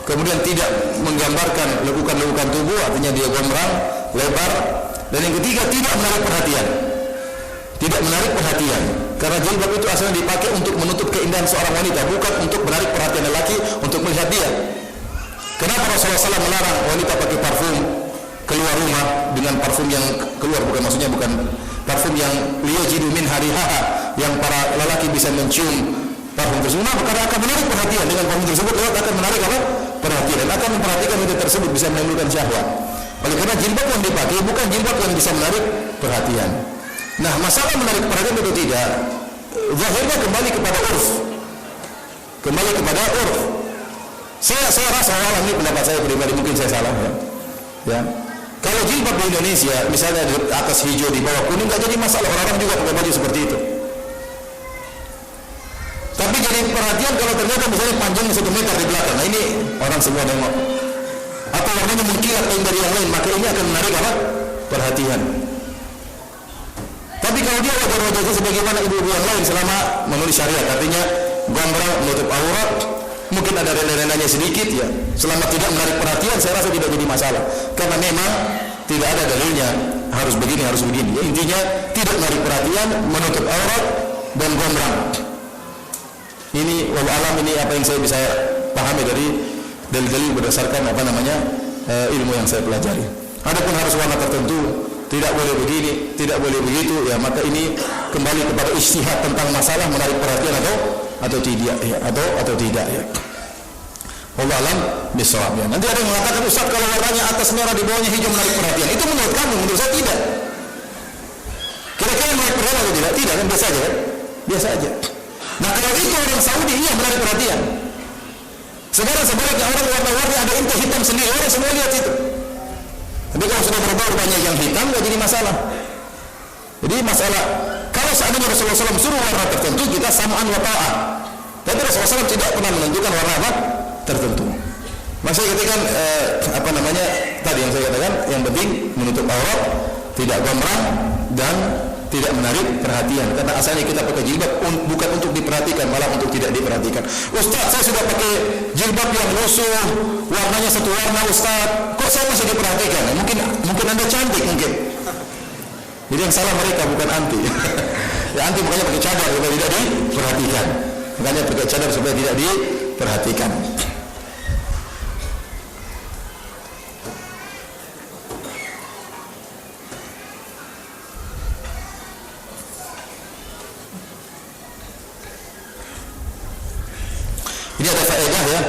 kemudian tidak menggambarkan lekukan-lekukan tubuh, artinya dia gombrang, lebar, dan yang ketiga tidak menarik perhatian. Tidak menarik perhatian. Karena jilbab itu asalnya dipakai untuk menutup keindahan seorang wanita, bukan untuk menarik perhatian lelaki untuk melihat dia. Kenapa Rasulullah SAW melarang wanita pakai parfum keluar rumah dengan parfum yang keluar, maksudnya bukan parfum yang liyajidu min harihaha, yang para lelaki bisa mencium parfum tersebut. Karena akan menarik perhatian. Dengan parfum tersebut akan menarik apa? Perhatian, dan akan memperhatikan wanita tersebut, bisa menimbulkan syahwat. Oleh karena jilbab yang dipakai bukan jilbab yang bisa menarik perhatian. Nah, masalah menarik perhatian itu tidak, zahirnya kembali kepada urf. Kembali kepada urf. Saya rasa ini pendapat saya pribadi, mungkin saya salah ya. Ya. Kalau jilbab di Indonesia misalnya di atas hijau di bawah kuning nggak jadi masalah, orang-orang juga pakai baju seperti itu. Tapi jadi perhatian kalau ternyata misalnya panjang 1 meter di belakang, nah ini orang semua nengok. Atau warnanya mengkilat lain dari yang lain, maka ini akan menarik apa? Perhatian. Tapi kalau dia wajah-wajahnya sebagaimana ibu-ibu yang lain selama menurut syariat, artinya gombrang, menutup aurat, mungkin ada renda-rendanya sedikit ya, selama tidak menarik perhatian, saya rasa tidak jadi masalah. Karena memang tidak ada dalilnya harus begini, harus begini. Ya, intinya tidak menarik perhatian, menutup aurat dan gombrang. Ini wallahu alam, ini apa yang saya bisa pahami dari dalil-dalil berdasarkan ilmu yang saya pelajari. Adapun harus warna tertentu, tidak boleh begini, tidak boleh begitu, ya maka ini kembali kepada ijtihad tentang masalah menarik perhatian atau tidak ya, atau tidak ya. Wallahu alam bisawab ya. Nanti ada yang mengatakan, Ustaz, kalau warnanya atas merah di bawahnya hijau menarik perhatian. Itu menurut kamu, menurut saya tidak. Kira-kira menarik perhatian atau tidak? Tidak, kan biasa aja kan? Biasa aja. Nah, kalau itu orang Saudi iya menarik perhatian. Sebaliknya orang warna-warni ada inti hitam sendiri, orang semua lihat itu. Tapi kalau sudah berbaur banyak yang hitam, nggak jadi masalah. Jadi masalah, kalau seandainya Rasulullah SAW suruh warna tertentu, kita sama'an wa ta'ah. Tapi Rasulullah SAW tidak pernah menentukan warna apa tertentu. Maksudnya katakan tadi yang saya katakan, yang penting menutup aurat, tidak gombrang dan tidak menarik perhatian. Karena asalnya kita pakai jilbab bukan untuk diperhatikan, malah untuk tidak diperhatikan. Ustaz, saya sudah pakai jilbab yang lusuh, warnanya satu warna, Ustaz, kok saya masih diperhatikan? Mungkin Anda cantik mungkin. Jadi yang salah mereka, bukan anti. Ya anti makanya pakai cadar supaya tidak diperhatikan. Makanya pakai cadar supaya tidak diperhatikan. Ini ada faedah ya.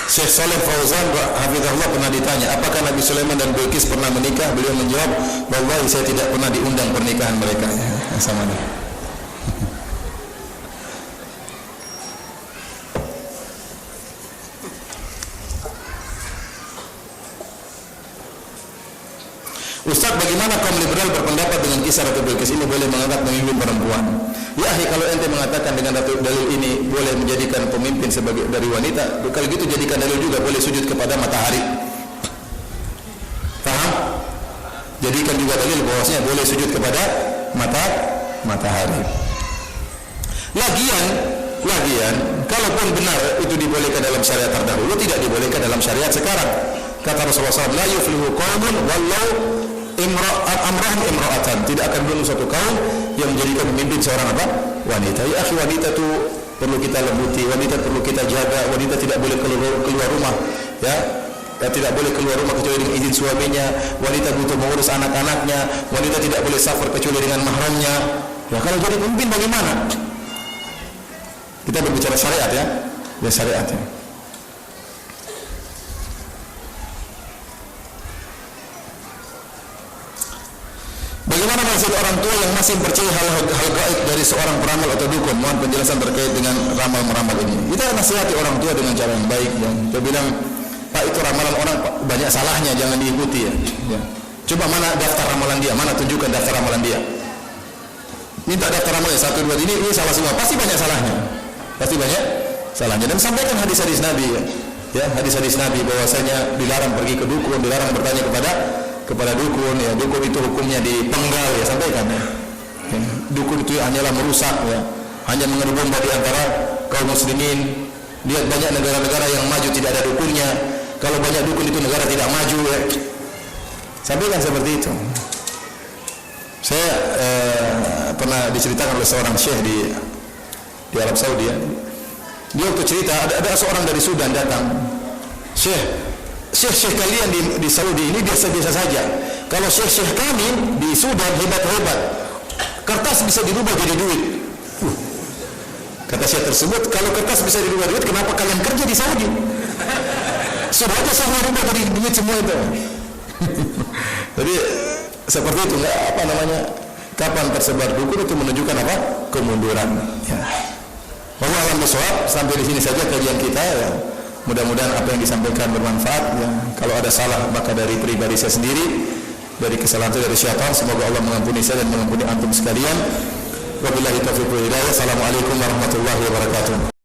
Syekh Saleh Fauzan hafizahullah pernah ditanya, apakah Nabi Sulaiman dan Bilqis pernah menikah? Beliau menjawab, wallahi saya tidak pernah diundang pernikahan mereka. Ya, sama nih. Ustaz, bagaimana kaum liberal berpendapat dengan kisah Ratu Bilqis ini boleh mengangkat pemimpin perempuan? Ya akhi, kalau ente mengatakan dengan dalil ini boleh menjadikan pemimpin sebagai dari wanita, kalau gitu jadikan dalil juga boleh sujud kepada matahari. Paham? Jadikan juga dalil bahwasanya boleh sujud kepada matahari. Lagian, kalaupun benar itu dibolehkan dalam syariat terdahulu, tidak dibolehkan dalam syariat sekarang. Kata Rasulullah SAW, la yuflihu qaumun wallau amrahum imra'atan. Tidak akan beruntung suatu kaum yang menjadikan pemimpin seorang apa? Wanita. Ya akhi, wanita itu perlu kita lembuti, wanita perlu kita jaga, wanita tidak boleh keluar rumah, ya. Tidak boleh keluar rumah kecuali dengan izin suaminya. Wanita butuh mengurus anak-anaknya. Wanita tidak boleh safar kecuali dengan mahramnya. Ya, kalau jadi pemimpin bagaimana? Kita berbicara syariat ya, syariat ya. Bagaimana maksud orang tua yang masih percaya hal gaib dari seorang peramal atau dukun? Mohon penjelasan terkait dengan ramal-meramal ini. Kita nasihati orang tua dengan cara yang baik. Ya. Kita bilang, Pak, itu ramalan orang banyak salahnya, jangan diikuti ya. Ya. Coba mana daftar ramalan dia? Mana tunjukkan daftar ramalan dia? Minta daftar ramalan 1, 2, ini salah semua. Pasti banyak salahnya. Dan sampaikan hadis-hadis Nabi ya. Ya, hadis-hadis Nabi bahwasanya dilarang pergi ke dukun, dilarang bertanya kepada dukun ya. Dukun itu hukumnya dipenggal ya, sampaikan ya. Ya. Dukun itu hanyalah merusak ya. Hanya mengerumun di antara kaum muslimin. Lihat banyak negara-negara yang maju tidak ada dukunnya. Kalau banyak dukun itu negara tidak maju ya. Sampaikan seperti itu. Saya pernah diceritakan oleh seorang syekh di Arab Saudi ya. Dia waktu cerita ada seorang dari Sudan datang. Syekh kalian di Saudi ini biasa-biasa saja. Kalau syekh kami di Sudan hebat-hebat. Kertas bisa dirubah jadi duit. Kata syekh tersebut, kalau kertas bisa dirubah duit, kenapa kalian kerja di Saudi? Sudah aja sama rubah jadi duit semua itu. Jadi seperti itu, kapan tersebar dukun itu menunjukkan apa? Kemunduran. Ya. Wallahu a'lam bishawab. Sampai di sini saja kajian kita ya. Mudah-mudahan apa yang disampaikan bermanfaat ya. Kalau ada salah maka dari pribadi saya sendiri, dari kesalahan saya dari syaitan. Semoga Allah mengampuni saya dan mengampuni antum sekalian. Wabillahi taufiq wal hidayah. Assalamualaikum warahmatullahi wabarakatuh.